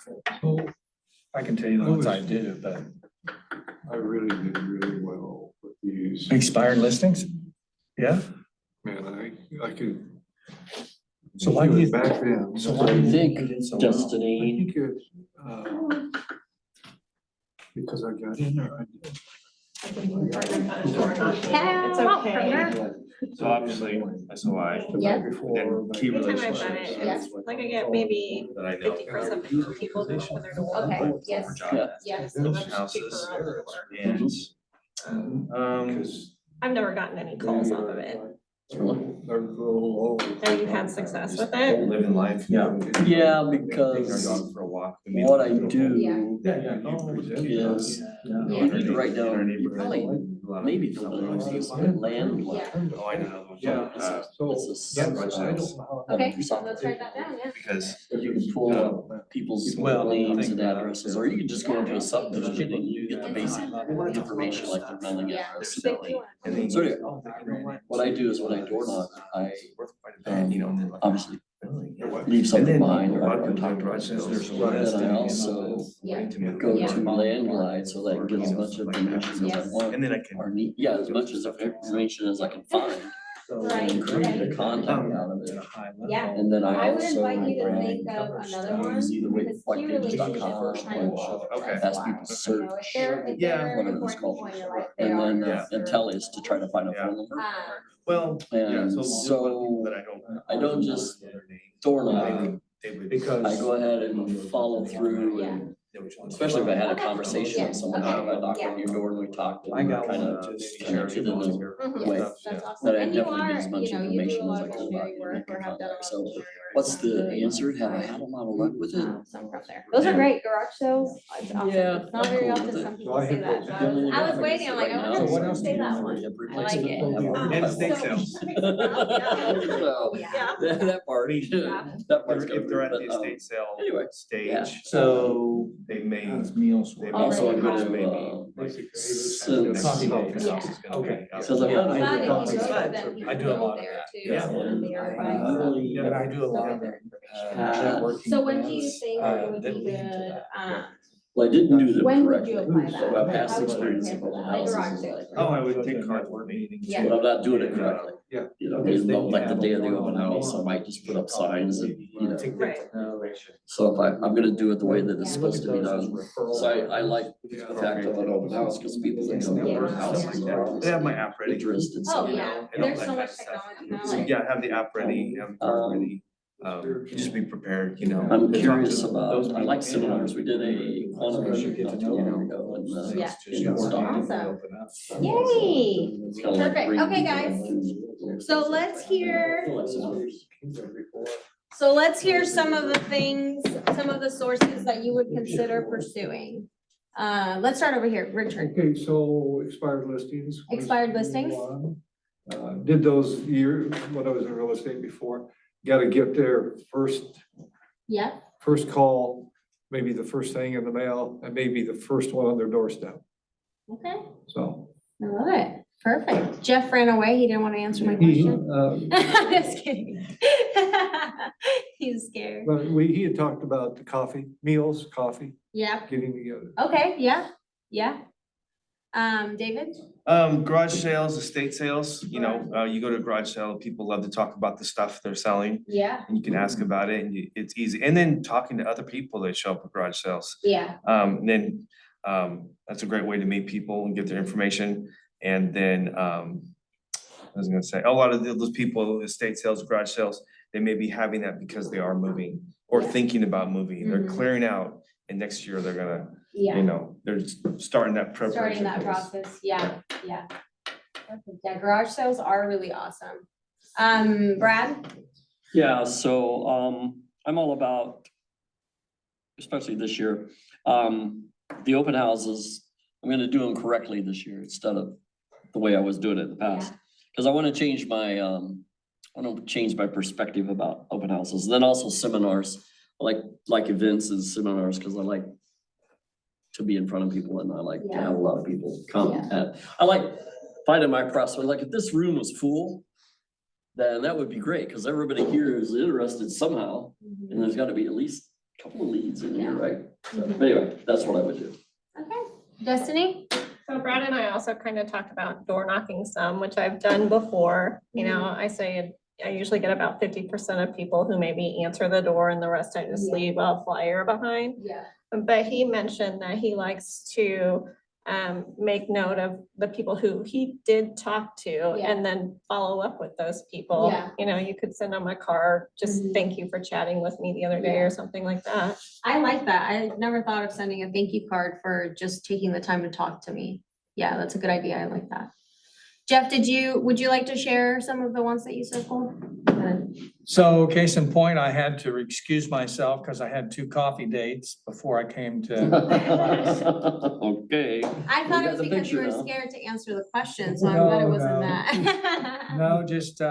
I can tell you the ones I do, but I really did really well with these. Expired listings? Yeah. Man, I could. So why do you- Back then. so What do you think, I did so well. I Destiny? think it, because I got in there. It's okay. So obviously, SOI, Yeah. then key Anytime I've done relationships. it, Yes. it's like I get maybe That I know. 50% of people who open their door. Okay, yes, For job. Yeah. yes. And Open that's houses. cheaper around the And, Because I've never gotten any calls off of it. they're a little old. Have you had success with it? living life. Yeah. Yeah, Taking our because dog for a walk. We meet what I other people. do Yeah. is, Yeah. you need to write In our down, neighborhood. probably, A lot of maybe people for the know houses, these. land. Yeah. Oh, I know. Yeah. So it's a Yeah, separate I don't house. know how- Okay, so let's write that down, yeah. Because You can pull up people's Well, names think and about it. addresses, or you can just go into a subdivision and you get the basic information like their mailing Yeah. address. and everything. and then. So anyway, what I do is when I door knock, I You know, and then like. obviously Really? leave And something then behind a or lot of I people talk have to garage sales, there's a lot of Then I stuff. also Yeah. go Yeah. to Landglide so that gives as much information as I Yes. want. And then I can. Or need, yeah, as much as information as I can find. Right, And create a right. contact out of it. Yeah. And then I I would also. invite you to think of another one, use either way, because like key pages.com relationships are kind of or Okay. ask people to search. if they're Yeah. an Whatever it's important called. people in your life, they And are. then, Yeah. and tell is to try to find a Yeah. phone number. Well, yeah, And so. there's a lot of people so that I don't. I don't just know their name. door They knock. would- they would- Because. I go ahead and follow through and especially if I had a conversation with someone, like if I knocked on your door and we talked and I we got kind one of just connected in a Mhm. way. Yes, that's awesome. That I And you definitely get are, as much you know, you do information a as lot I of can about missionary you work and or have done a lot contact. of So missionary work. what's the Really answer? Have I awesome. had a lot of luck with it? Some from there. Those are great garage sales. It's awesome. Yeah, It's not I'm very cool often with it. some So people I say hit that. those So down. I was waiting, I'm like, I wonder So if what someone else say do you that do? one. Every I place like that it. I have a- And estate sales. So, Yeah. that part, that part's If they're at covered, the but, estate sale anyway, yeah. stage, So they may. it's meals. They may- Also, I'm Already going have- to, Next Coffee open dates. house is gonna be Okay. out. Since I've Yeah, done but it, if you go, But then people I do a go lot of there that. too, Yeah. so then they are I buying really- But I do a lot of networking. So when do you events, think uh, it would that be lead to good, that. well, I didn't do them when would correctly. you apply that? So my past How would you experience prepare in for open that? Like garage houses is sales. like, Oh, I would take cardboard meetings. Yeah. but I'm not doing it correctly. Yeah. You know, because like the day of the open house, I might just put up signs and, you know. Right. So if I'm gonna do it the way that it's supposed to be done. So I like the fact of an open house, because people that come to open houses are They have my app ready. interested. Oh, so, yeah, and all there's that so kind much of stuff. technology now. So, like- yeah, have the app ready, have the card ready, just be prepared, you know. I'm to talk curious to about, those I like people. seminars. We did a quantum not too long ago in Yeah. in Woodstock. Awesome. Yay. It's kinda like Perfect. bringing Okay, people guys. into- So let's hear, Like seminars. So let's hear some of the things, some of the sources that you would consider pursuing. Let's start over here, Richard. Okay, so expired listings. was Expired listings? one. Did those years, when I was in real estate before, gotta get their yeah, first call, maybe the first thing in the mail, and maybe the first one on their doorstep, okay, so. I love it. Perfect. Jeff ran away. He didn't want to answer my He, question. Just kidding. He's scared. but he had talked about the coffee, meals, coffee, Yeah, getting together. okay, yeah, yeah. David? Garage sales, estate sales, you know, you go to a garage sale, people love to talk about the stuff they're selling. Yeah, And you can ask about it and it's easy. And then talking to other people that show up at garage sales. yeah, And then, that's a great way to meet people and get their information. And then, I was gonna say, a lot of those people, estate sales, garage sales, they may be having that because they are moving or Yeah. thinking about moving. They're Mhm. clearing out and next year they're gonna, yeah. you know, they're starting that preparation. Starting that phase. process, yeah, yeah. Perfect. Yeah, garage sales are really awesome. Brad? Yeah, so, I'm all about, especially this year, the open houses, I'm gonna do them correctly this year instead of the way I was doing it in the past. Cause I wanna change my, I wanna change my perspective about open houses, then also seminars. I like events and seminars, cause I like to be in front of people and I like to Yeah. have a lot of people come. Yeah. And I like finding my prospect, like if this room was full, then that would be great, cause everybody here is interested somehow. And there's gotta be at least a couple of leads in here, right? So, Mhm. but anyway, that's what I would do. Okay, Destiny? So Brad and I also kind of talked about door knocking some, which I've done before. You know, I say I usually get about 50% of people who maybe answer the door and the rest I just Yeah. leave a flyer behind. Yeah. But he mentioned that he likes to make note of the people who he did talk to Yeah. and then follow up with those people. Yeah. You know, you could send them a card, just Mhm. thank you for chatting with me the other day Yeah. or something like that. I like that. I never thought of sending a thank you card for just taking the time to talk to me. Yeah, that's a good idea. I like that. Jeff, would you like to share some of the ones that you circled? So case in point, I had to excuse myself because I had 2 coffee dates before I came to. Okay. I We thought it got was the because you picture were now. scared to answer the question, so I'm glad it No, wasn't no. that. No, just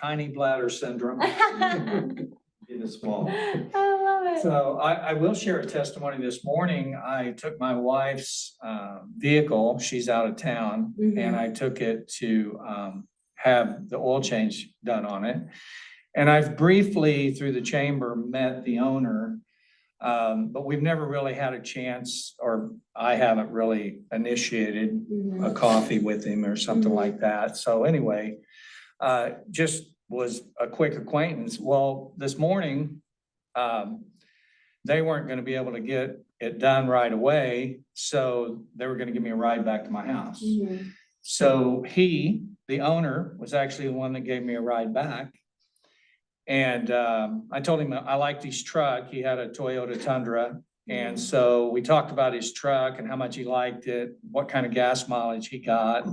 tiny bladder syndrome. I It is small. love it. So I will share a testimony this morning. I took my wife's vehicle, she's out of town, Mhm. and I took it to have the oil change done on it. And I've briefly, through the chamber, met the owner, but we've never really had a chance, or I haven't really initiated Mhm. a coffee with him or something Mhm. like that. So anyway, just was a quick acquaintance. Well, this morning, they weren't gonna be able to get it done right away, so they were gonna give me a ride back to my house. Mhm. So he, the owner, was actually the one that gave me a ride back. And I told him I liked his truck. He had a Toyota Tundra. And so we talked about his truck and how much he liked it, what kind of gas mileage he got.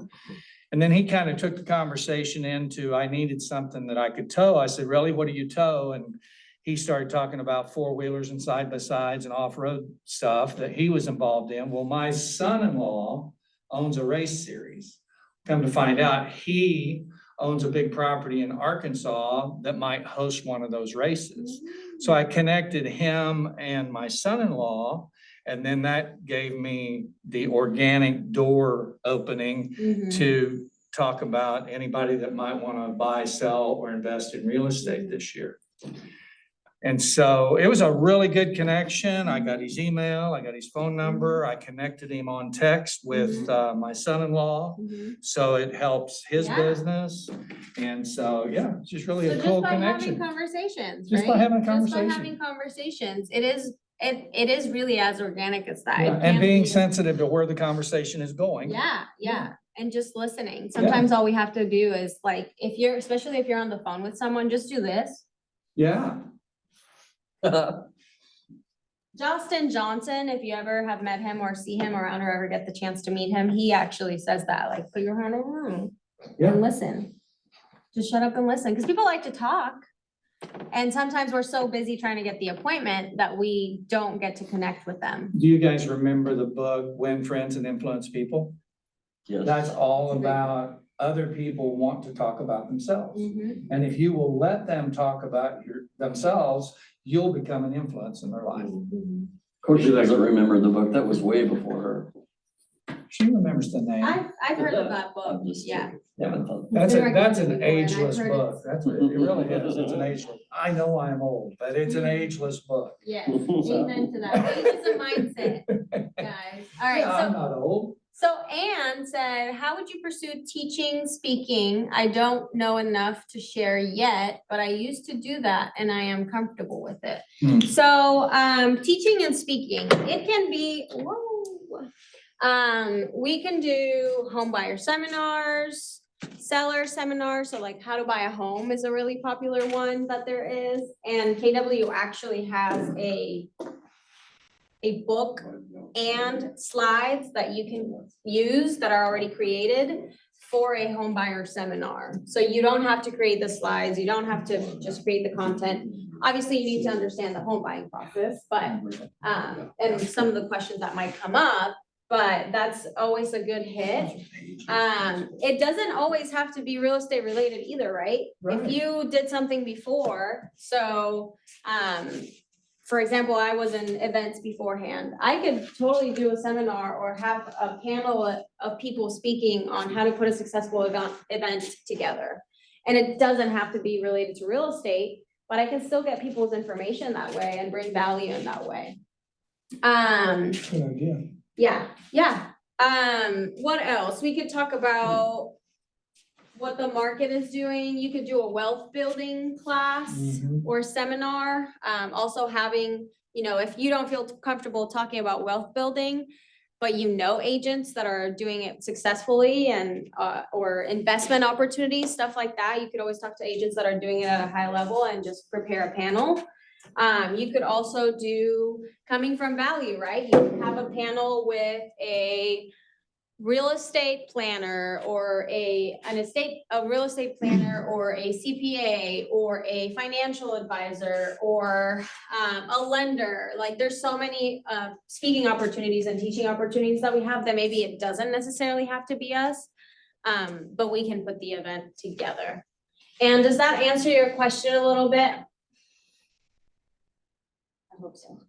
And then he kind of took the conversation into, I needed something that I could tow. I said, really, what do you tow? And he started talking about 4-wheelers and side-by-sides and off-road stuff that he was involved in. Well, my son-in-law owns a race series. Come to find out, he owns a big property in Arkansas that might host one of those races. So I connected him and my son-in-law, and then that gave me the organic door opening Mhm. to talk about anybody that might want to buy, sell, or invest in real estate this year. And so it was a really good connection. I got his email, I got his phone number, I connected him on text with my son-in-law. Mhm. So it helps his Yeah. business. And so, yeah, it's just really So a just cool by having connection. conversations, Just by right? having a Just by conversation. having conversations, it is really as organic as that. It Yeah, and can being be. sensitive to where the conversation is going. Yeah, and just listening. Sometimes all we have to do is like, especially if you're on the phone with someone, just do this. Yeah. Justin Johnson, if you ever have met him or see him around or ever get the chance to meet him, he actually says that, like, put your hand on the room Yeah. and listen. Just shut up and listen, because people like to talk. And sometimes we're so busy trying to get the appointment that we don't get to connect with them. Do you guys remember the book, Win Friends and Influence People? Yes. That's all about other people want to talk about themselves. And if you will let them talk about themselves, you'll become an influence in their life. Courtney doesn't remember the book. That was way before her. She remembers the name. I've heard of that book, I'm just yeah. kidding. Yeah, I thought- That's It's been an recommended before, and I've ageless heard book. it's- That's what it really is. It's an ageless. I know I'm old, but it's an ageless book. Yes, amen to that. Age is a mindset, guys. All right, Yeah, I'm so. not old. So Anne said, how would you pursue teaching, speaking? I don't know enough to share yet, but I used to do that and I am comfortable with it. So, teaching and speaking, it can be, we can do home buyer seminars, seller seminars. So like how to buy a home is a really popular one that there is. And KW actually has a book and slides that you can use that are already created for a home buyer seminar. So you don't have to create the slides, you don't have to just create the content. Obviously, you need to understand the home buying process, but, and some of the questions that might come up, but that's always a good hit. It doesn't always have to be real estate related either, right? Right. If you did something before, so, for example, I was in events beforehand. I could totally do a seminar or have a panel of people speaking on how to put a successful event together. And it doesn't have to be related to real estate, but I can still get people's information that way and bring value in that way. Good idea. Yeah, What else? We could talk about what the market is doing. You could do a wealth building class Mhm. or seminar. Also having, you know, if you don't feel comfortable talking about wealth building, but you know agents that are doing it successfully and, or investment opportunities, stuff like that, you could always talk to agents that are doing it at a high level and just prepare a panel. You could also do coming from value, right? You can have a panel with a real estate planner or a real estate planner or a CPA or a financial advisor or a lender. Like there's so many speaking opportunities and teaching opportunities that we have that maybe it doesn't necessarily have to be us. But we can put the event together. And does that answer your question a little bit? I hope so.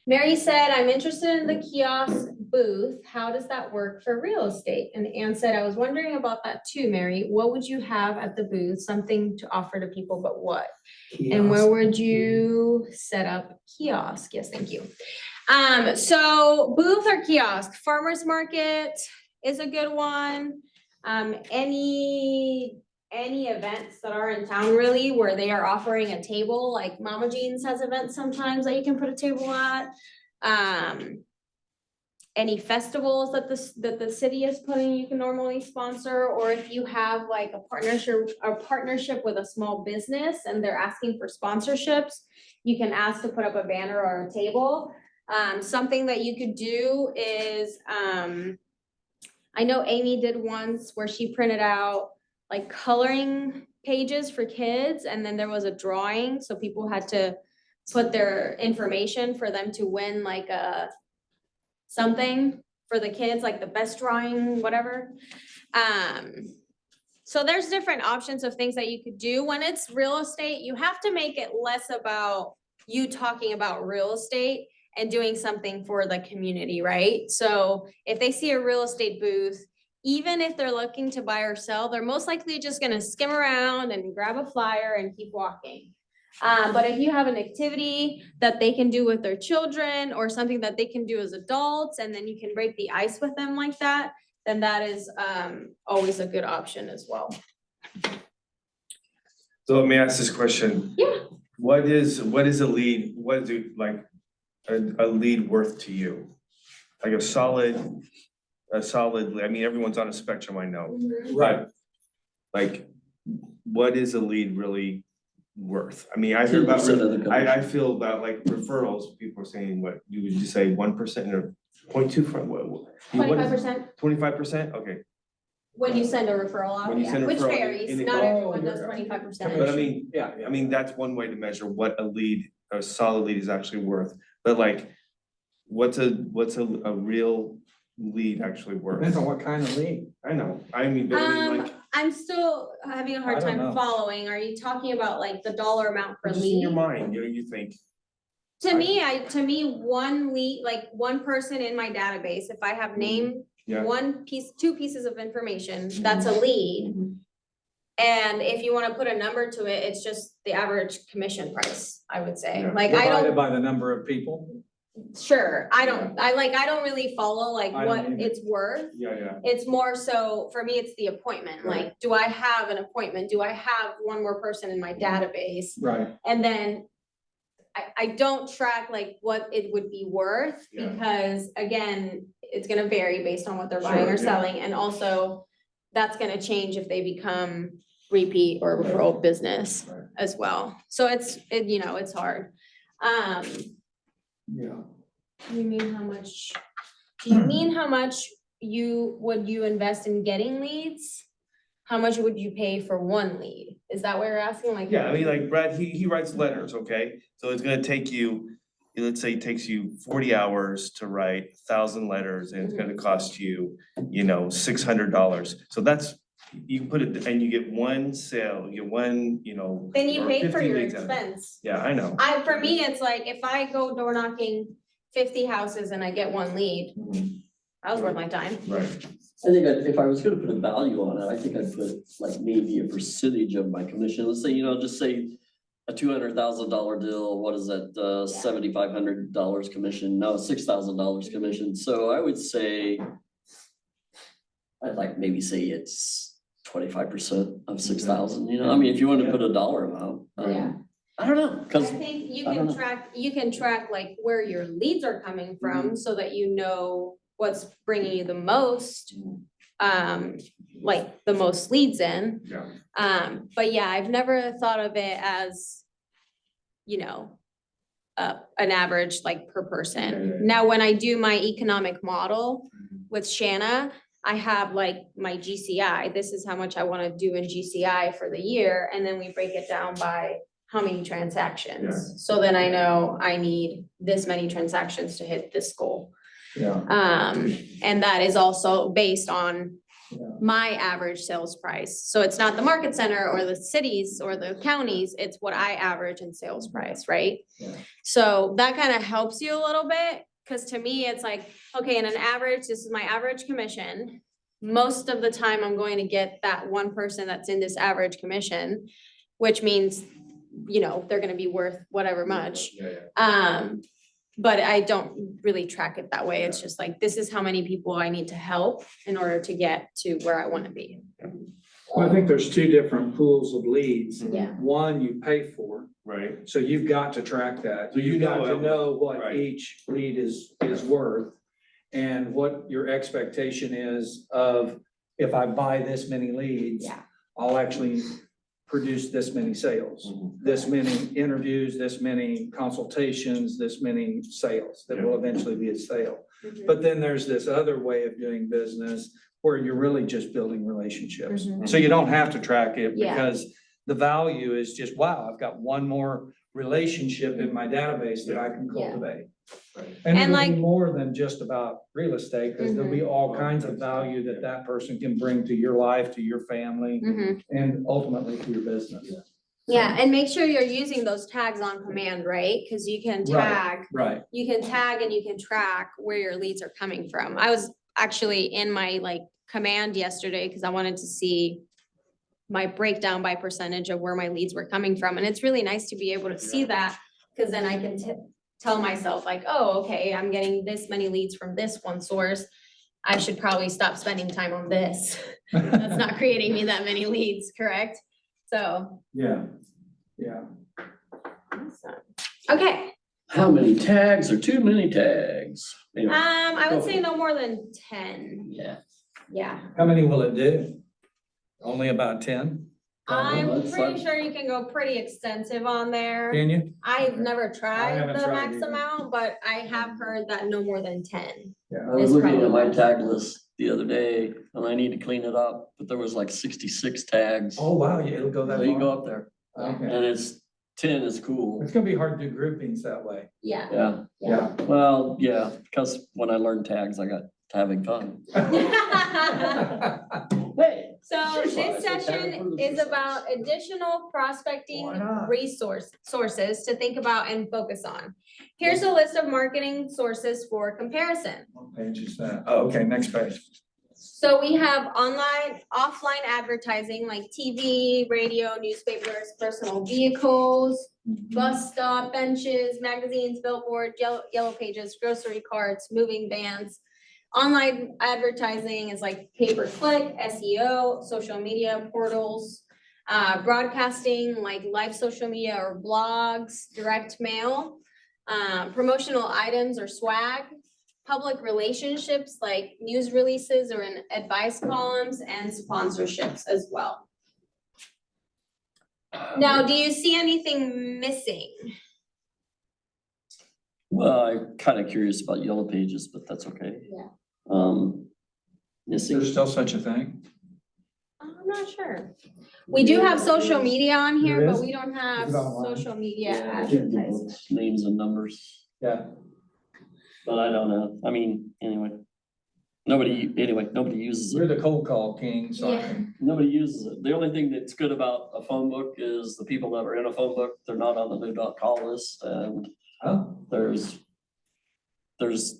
Mary said, I'm interested in the kiosk booth. How does that work for real estate? And Anne said, I was wondering about that too, Mary. What would you have at the booth? Something to offer to people, but what? And where would you set up kiosk? Yes, thank you. So booth or kiosk, farmer's market is a good one. Any events that are in town really where they are offering a table, like Mama Jean's has events sometimes that you can put a table at. Any festivals that the city is putting, you can normally sponsor, or if you have like a partnership with a small business and they're asking for sponsorships, you can ask to put up a banner or a table. Something that you could do is, I know Amy did once where she printed out like coloring pages for kids, and then there was a drawing, so people had to put their information for them to win like a something for the kids, like the best drawing, whatever. So there's different options of things that you could do. When it's real estate, you have to make it less about you talking about real estate and doing something for the community, right? So if they see a real estate booth, even if they're looking to buy or sell, they're most likely just gonna skim around and grab a flyer and keep walking. But if you have an activity that they can do with their children or something that they can do as adults, and then you can break the ice with them like that, then that is always a good option as well. So let me ask this question. Yeah. What is a lead, what is it like a lead worth to you? Like a solid, I mean, everyone's on a spectrum, I know. Right. Like, what is a lead really worth? I mean, I hear about, 10% of the commission. I feel about like referrals, people are saying, what, you would just say 1% or 0.2 from what? 25% 25%, okay. when you send a referral out, When you yeah, send a which referral, varies, and it- not Oh, everyone does you're right. 25%. But I mean, Yeah. I mean, that's one way to measure what a lead, a solid lead is actually worth. But like, what's a real lead actually worth? Depends on what kind of lead. I know, I mean, but I mean, like, I'm still having a hard I don't time know. following. Are you talking about like the dollar amount per just in your lead? mind, you think, To me, one lead, like one person in my database, if I have name, yeah. two pieces of information, that's a lead. And if you wanna put a number to it, it's just the average commission price, I would say. Yeah. Like, I Divided don't, by the number of people. sure, I don't really follow like I don't what either. it's worth. Yeah. It's more so, for me, it's the appointment, Right. like, do I have an appointment? Do I have one more person in my database? Right. And then I don't track like what it would be worth, Yeah. because again, it's gonna vary based on what they're buying Sure, or yeah. selling, and also that's gonna change if they become repeat or referral business Right. as well. So it's hard. Yeah. Do you mean how much would you invest in getting leads? How much would you pay for one lead? Is that what you're asking? Like. Yeah, I mean, like Brad, he writes letters, okay? So it's gonna take you, let's say it takes you 40 hours to write 1,000 letters, and it's gonna cost you, $600. So that's, you put it, and you get one sale, you get one, Then you or pay for 50 your leads out of it. expense. Yeah, I know. For me, it's like, if I go door knocking 50 houses and I get one lead, that was worth my time. Right. I think if I was gonna put a value on it, I think I'd put like maybe a percentage of my commission. Let's say, just say a $200,000 deal, what is that, $7,500 commission, no, $6,000 commission, so I would say. I'd like maybe say it's 25% of 6,000, you know, I mean, if you want to put a dollar amount. Yeah. I don't know, I cause think you I don't can know. you can track like where your leads are coming from so that you know what's bringing you the most. Like the most leads in. Yeah. But yeah, I've never thought of it as, you know, an average like per person. Now, when I do my economic model with Shanna, I have like my GCI, this is how much I wanna do in GCI for the year, and then we break it down by how many transactions. So then I know I need this many transactions to hit this goal. Yeah. And that is also based on Yeah. my average sales price. So it's not the market center or the cities or the counties, it's what I average in sales price, right? Yeah. So that kind of helps you a little bit, because to me, it's like, okay, in an average, this is my average commission. Most of the time, I'm going to get that one person that's in this average commission, which means, you know, they're gonna be worth whatever much. But I don't really track it that way. It's just like, this is how many people I need to help in order to get to where I wanna be. Well, I think there's two different pools of leads. Yeah. One you pay for, Right. so you've got to track that. So you You've got know to it. know what Right. each lead is worth. And what your expectation is of, if I buy this many leads, Yeah. I'll actually produce this many sales, this many interviews, this many consultations, this many sales that will eventually be a sale. Mhm. But then there's this other way of doing business where you're really just building relationships. Mhm. So you don't have to track it Yeah. because the value is just, wow, I've got one more relationship in my database that I can Yeah. cultivate. Right. And And it'll be like- more than just about real estate, because there'll be all kinds of value that that person can bring to your life, to your family, Mhm. and ultimately to your business. Yeah, and make sure you're using those tags on command, right? Cause you can tag, Right, you can tag and you can track where your leads are coming from. I was actually in my like command yesterday, cause I wanted to see my breakdown by percentage of where my leads were coming from. And it's really nice to be able to see that, cause then I can tell myself like, oh, okay, I'm getting this many leads from this one source. I should probably stop spending time on this. That's not creating me that many leads, correct? So, yeah, yeah. awesome. Okay, How many tags are too many tags? Anyway, I would say no more than 10, yeah. yeah. How many will it do? Only about 10? I'm that's pretty fine. sure you can go pretty extensive on there. Can you? I've Okay. never tried haven't the tried max either. amount, but I have heard that no more than 10. I was looking at my tag list the other day and I need to clean it up, but there was like 66 tags. Oh, wow, yeah, it'll go that So you go far. up there Okay. and it's 10 is cool. It's gonna be hard to do groupings that way. Yeah. Yeah, Yeah. well, yeah, because when I learned tags, I got to having fun. Hey. So Sure, this I said session tag for the is success. about additional prospecting Why not? sources to think about and focus on. Here's a list of marketing sources for comparison. What page is that? Oh, okay, next page. So we have online, offline advertising like TV, radio, newspapers, personal vehicles, bus stop benches, magazines, billboard, yellow pages, grocery carts, moving vans. Online advertising is like pay-per-click, SEO, social media portals, broadcasting like live social media or blogs, direct mail, promotional items or swag, public relationships like news releases or in advice columns, and sponsorships as well. Now, do you see anything missing? Well, I'm kind of curious about yellow pages, but that's okay. Yeah. Missing. There's still such a thing? I'm not sure. We do have social media on here, There but is? we don't have Is it online? social media Yeah, I think the advertising. books, names and numbers, Yeah. but I don't know. I mean, anyway. Nobody uses You're it. the cold call king, so. Yeah. Nobody uses it. The only thing that's good about a phone book is the people that are in a phone book, they're not on the do not call list, and Oh,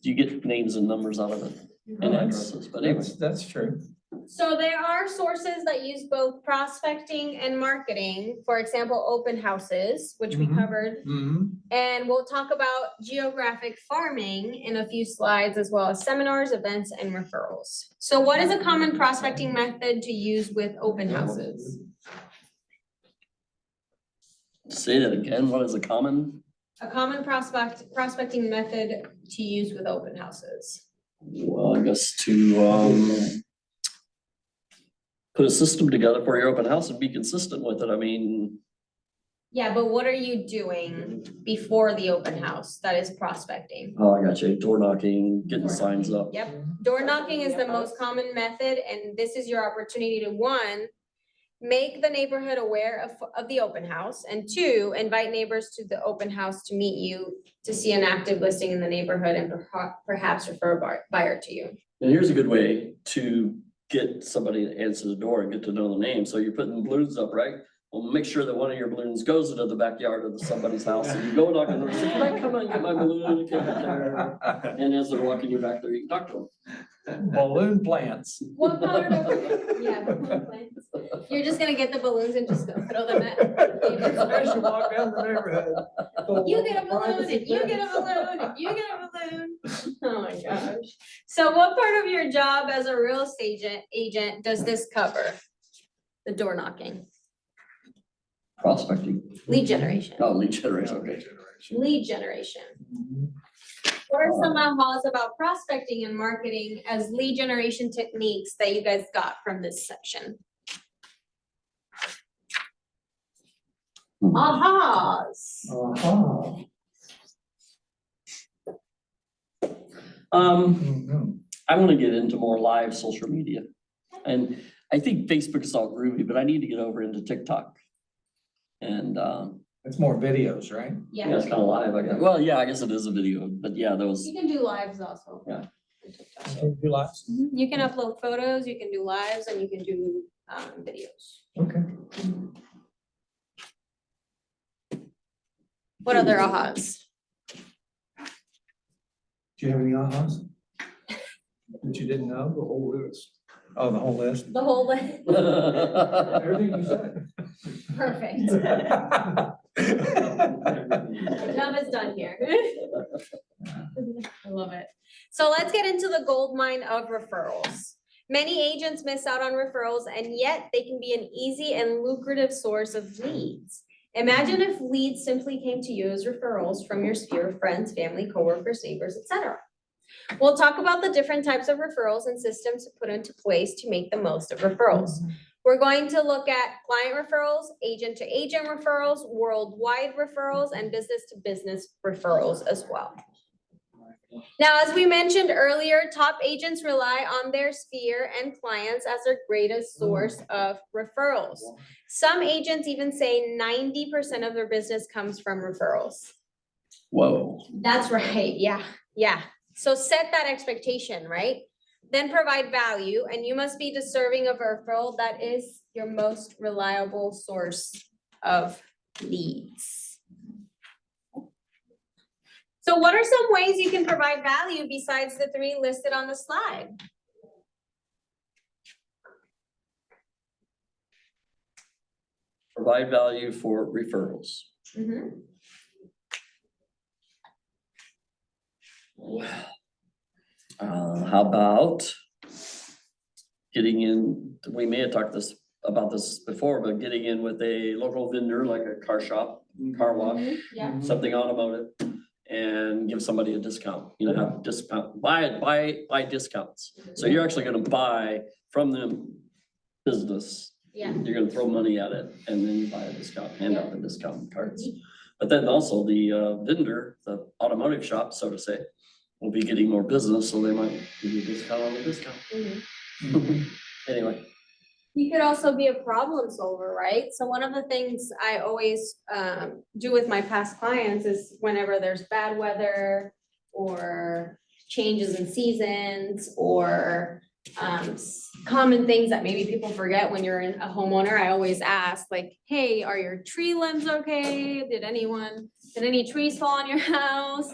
you get names and numbers out of it and addresses, but anyway. that's true. So there are sources that use both prospecting and marketing, for example, open houses, which we Mhm. covered. And we'll talk about geographic farming in a few slides, as well as seminars, events, and referrals. So what is a common prospecting method to use with open houses? Say that again, what is a common? A common prospecting method to use with open houses. Well, I guess to, put a system together for your open house and be consistent with it. I mean, Yeah, but what are you doing before the open house that is prospecting? oh, I got you, door knocking, getting signs up. Yep, door knocking is the most common method, and this is your opportunity to, one, make the neighborhood aware of the open house, and two, invite neighbors to the open house to meet you, to see an active listing in the neighborhood and perhaps refer a buyer to you. And here's a good way to get somebody to answer the door and get to know the name. So you're putting balloons up, right? Well, make sure that one of your balloons goes into the backyard of somebody's house and you go knock on the door, say, can I come and get my balloon? Get back there. And as they're walking you back there, you can talk to them. Balloon plants. What part of, yeah, balloon plants. You're just gonna get the balloons and just go throw them at neighbors. As you walk down the neighborhood. You get a balloon, and you get a balloon, and you get a balloon. Oh my gosh. So what part of your job as a real estate agent does this cover? The door knocking, Prospecting. lead generation, Oh, lead generation, okay. lead generation. What are some ahas about prospecting and marketing as lead generation techniques that you guys got from this section? Ahas. I wanna get into more live social media. And I think Facebook is all groovy, but I need to get over into TikTok. And, It's more videos, right? yeah, Yeah, it's kinda live, I guess. Well, yeah, I guess it is a video, but yeah, those, you can do lives also. Yeah. You lots. You can upload photos, you can do lives, and you can do videos. Okay. What other ahas? Do you have any ahas? That you didn't know? The whole list. Oh, the whole list? The whole list. Everything you said. Perfect. Job is done here. I love it. So let's get into the gold mine of referrals. Many agents miss out on referrals, and yet they can be an easy and lucrative source of leads. Imagine if leads simply came to you as referrals from your sphere of friends, family, coworkers, neighbors, etc. We'll talk about the different types of referrals and systems to put into place to make the most of referrals. We're going to look at client referrals, agent to agent referrals, worldwide referrals, and business to business referrals as well. Now, as we mentioned earlier, top agents rely on their sphere and clients as their greatest source of referrals. Some agents even say 90% of their business comes from referrals. whoa. That's right, yeah. So set that expectation, right? Then provide value, and you must be deserving of a referral that is your most reliable source of leads. So what are some ways you can provide value besides the three listed on the slide? Provide value for referrals. How about getting in, we may have talked about this before, but getting in with a local vendor like a car shop, car wash, Yeah. something automotive, and give somebody a discount, you know, have discount, buy discounts. So you're actually gonna buy from the business. Yeah. You're gonna throw money at it and then you buy a discount, hand out the discount cards. But then also the vendor, the automotive shop, so to say, will be getting more business, so they might give you a discount on the discount. Anyway, You could also be a problem solver, right? So one of the things I always do with my past clients is whenever there's bad weather or changes in seasons or common things that maybe people forget when you're a homeowner, I always ask like, hey, are your tree limbs okay? Did any trees fall on your house?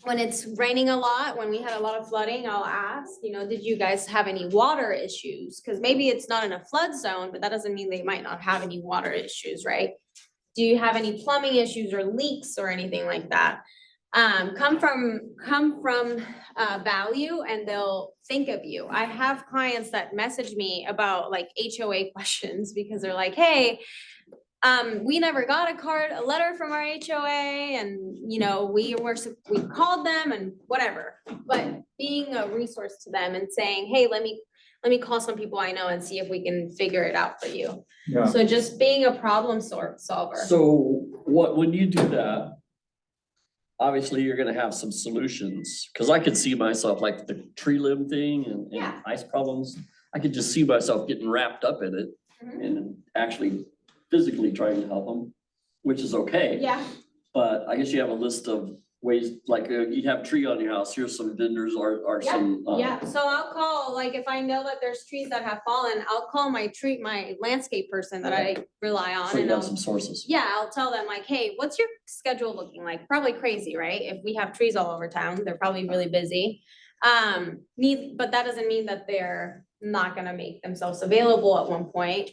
when it's raining a lot, when we had a lot of flooding, I'll ask, did you guys have any water issues? Cause maybe it's not in a flood zone, but that doesn't mean they might not have any water issues, right? Do you have any plumbing issues or leaks or anything like that? Come from value and they'll think of you. I have clients that message me about like HOA questions because they're like, hey, we never got a letter from our HOA and, we called them and whatever. But being a resource to them and saying, hey, let me call some people I know and see if we can figure it out for you. Yeah. So just being a problem solver. So when you do that, obviously you're gonna have some solutions, cause I could see myself like the tree limb thing and Yeah. ice problems. I could just see myself getting wrapped up in it Mhm. and actually physically trying to help them, which is okay. Yeah, But I guess you have a list of ways, like you have a tree on your house, here's some vendors or Yeah, some. yeah, so I'll call, like, if I know that there's trees that have fallen, I'll call my landscape person that I rely on So you and have I'll, some sources. yeah, I'll tell them like, hey, what's your schedule looking like? Probably crazy, right? If we have trees all over town, they're probably really busy. But that doesn't mean that they're not gonna make themselves available at one point.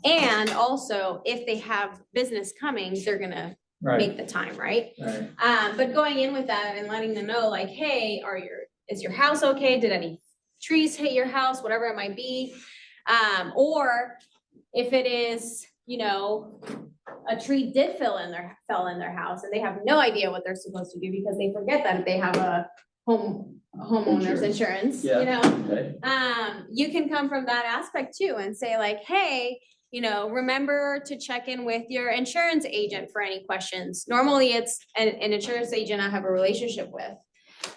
And also, if they have business coming, they're gonna Right, make the time, right? right. But going in with that and letting them know like, hey, is your house okay? Did any trees hit your house, whatever it might be? Or if it is, a tree did fell in their house and they have no idea what they're supposed to do because they forget that they have a homeowner's insurance, Yeah. Okay. you can come from that aspect too and say like, hey, remember to check in with your insurance agent for any questions. Normally it's an insurance agent I have a relationship with.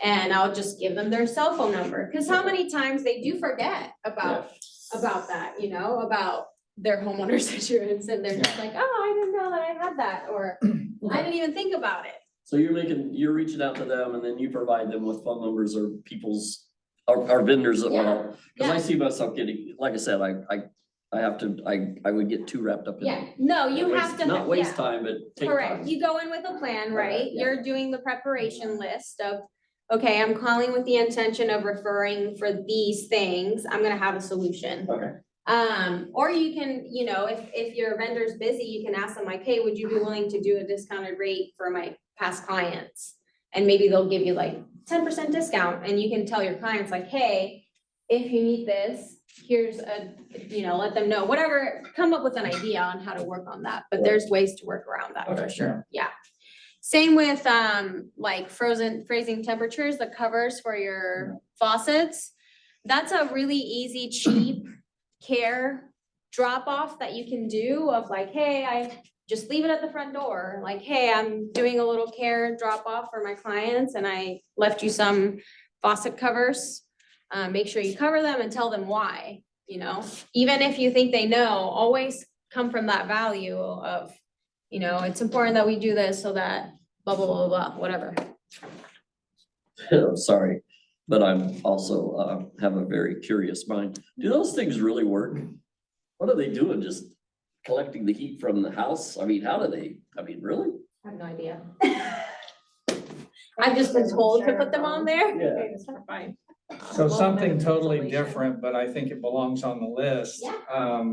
And I'll just give them their cell phone number, because how many times they do forget about that, about their homeowner's insurance and they're just like, oh, I didn't know that I had that, or I didn't even think about it. So you're reaching out to them and then you provide them with phone numbers or our vendors that will. Cause I Yeah. see myself getting, like I said, I would get too wrapped up in. Yeah, no, you Waste- have to. Not waste yeah. time, but take Correct, time. you go in with a plan, right? yeah. You're doing the preparation list of, okay, I'm calling with the intention of referring for these things, I'm gonna have a solution. Okay. Or you can, if your vendor's busy, you can ask them like, hey, would you be willing to do a discounted rate for my past clients? And maybe they'll give you like 10% discount, and you can tell your clients like, hey, if you need this, here's let them know, whatever, come up with an idea on how to work on that, but there's ways to work around that for Okay. sure, yeah. Same with like freezing temperatures, the covers for your faucets. That's a really easy, cheap care drop off that you can do of like, hey, I just leave it at the front door. Like, hey, I'm doing a little care drop off for my clients and I left you some faucet covers. Make sure you cover them and tell them why, even if you think they know, always come from that value of, it's important that we do this so that blah, blah, blah, blah, whatever. I'm sorry, but I'm also, have a very curious mind. Do those things really work? What are they doing? Just collecting the heat from the house? I mean, really? I have no idea. I've just been told to put them on there. Yeah. So something totally different, but I think it belongs on the list. Yeah.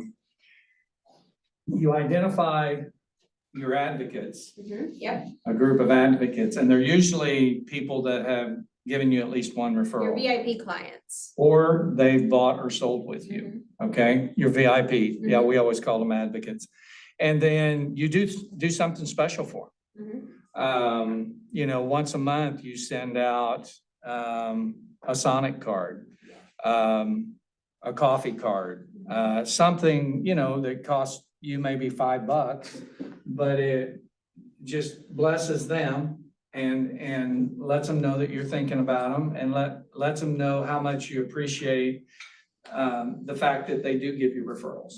You identify your advocates, Yep, a group of advocates, and they're usually people that have given you at least one your referral. VIP clients. Or they've bought or sold with you, okay? Your VIP, yeah, we always call them advocates. And then you do something special for them. Once a month you send out a Sonic card, a coffee card, something, that costs you maybe $5, but it just blesses them and lets them know that you're thinking about them and lets them know how much you appreciate the fact that they do give you referrals.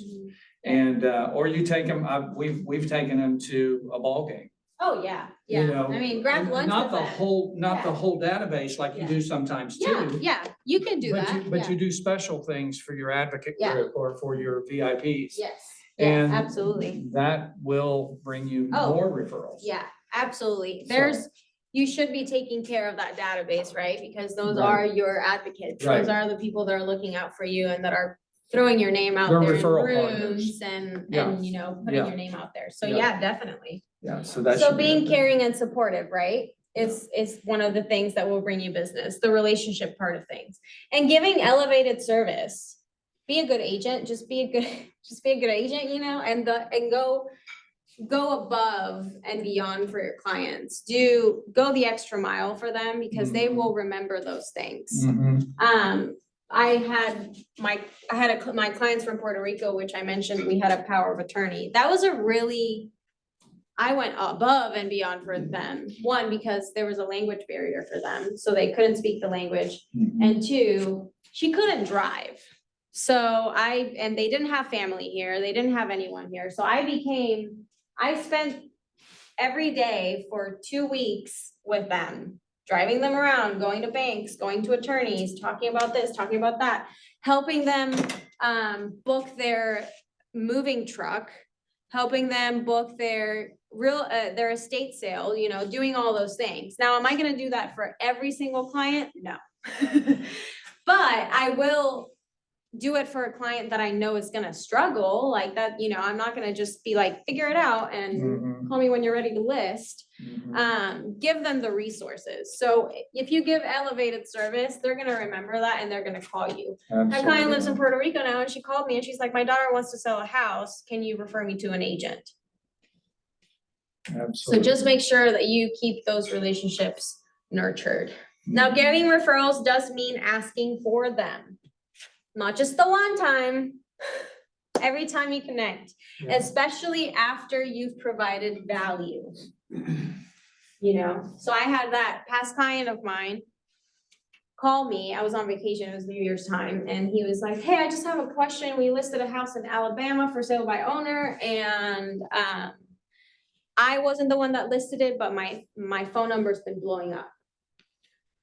And, or you take them, we've taken them to a ball game. Oh, yeah, You yeah. know, I mean, grab lunch Not with the them. whole, not the Yeah. whole database like you Yeah. do sometimes Yeah, too. yeah, you can do But that. But you do special things for your advocate Yeah. group or for your VIPs. Yes, yeah, And absolutely. that will bring you Oh, more referrals. Yeah, absolutely. So- There's you should be taking care of that database, right? Because those Right. are your advocates. Right. Those are the people that are looking out for you and that are throwing your name out They're there in referral rooms partners. and, Yeah. you know, putting Yeah. your name out there. So Yeah. yeah, definitely. Yeah, so that So should be. being a thing. caring and supportive, right? Is one of the things that will bring you business, the relationship part of things. And giving elevated service. Be a good agent, just be a good agent, you know, and go above and beyond for your clients. Go the extra mile for them because they will remember those things. Mhm. I had my clients from Puerto Rico, which I mentioned, we had a power of attorney. That was I went above and beyond for them. One, because there was a language barrier for them, so they couldn't speak the language. Mhm. And two, she couldn't drive. And they didn't have family here, they didn't have anyone here, so I spent every day for 2 weeks with them, driving them around, going to banks, going to attorneys, talking about this, talking about that, helping them book their moving truck, helping them book their estate sale, you know, doing all those things. Now, am I gonna do that for every single client? No. But I will do it for a client that I know is gonna struggle, like that, you know, I'm not gonna just be like, figure it out and Mhm. call me when you're ready to list. Mhm. Give them the resources. So if you give elevated service, they're gonna remember that and they're gonna call you. My client lives in Absolutely. Puerto Rico now and she called me and she's like, my daughter wants to sell a house. Can you refer me to an agent? So Absolutely. just make sure that you keep those relationships nurtured. Now, getting referrals does mean asking for them. Not just the one time, every time you connect, Yeah. especially after you've provided value. You know, so I had that past client of mine call me, I was on vacation, it was New Year's time, and he was like, hey, I just have a question, we listed a house in Alabama for sale by owner, and I wasn't the one that listed it, but my phone number's been blowing up.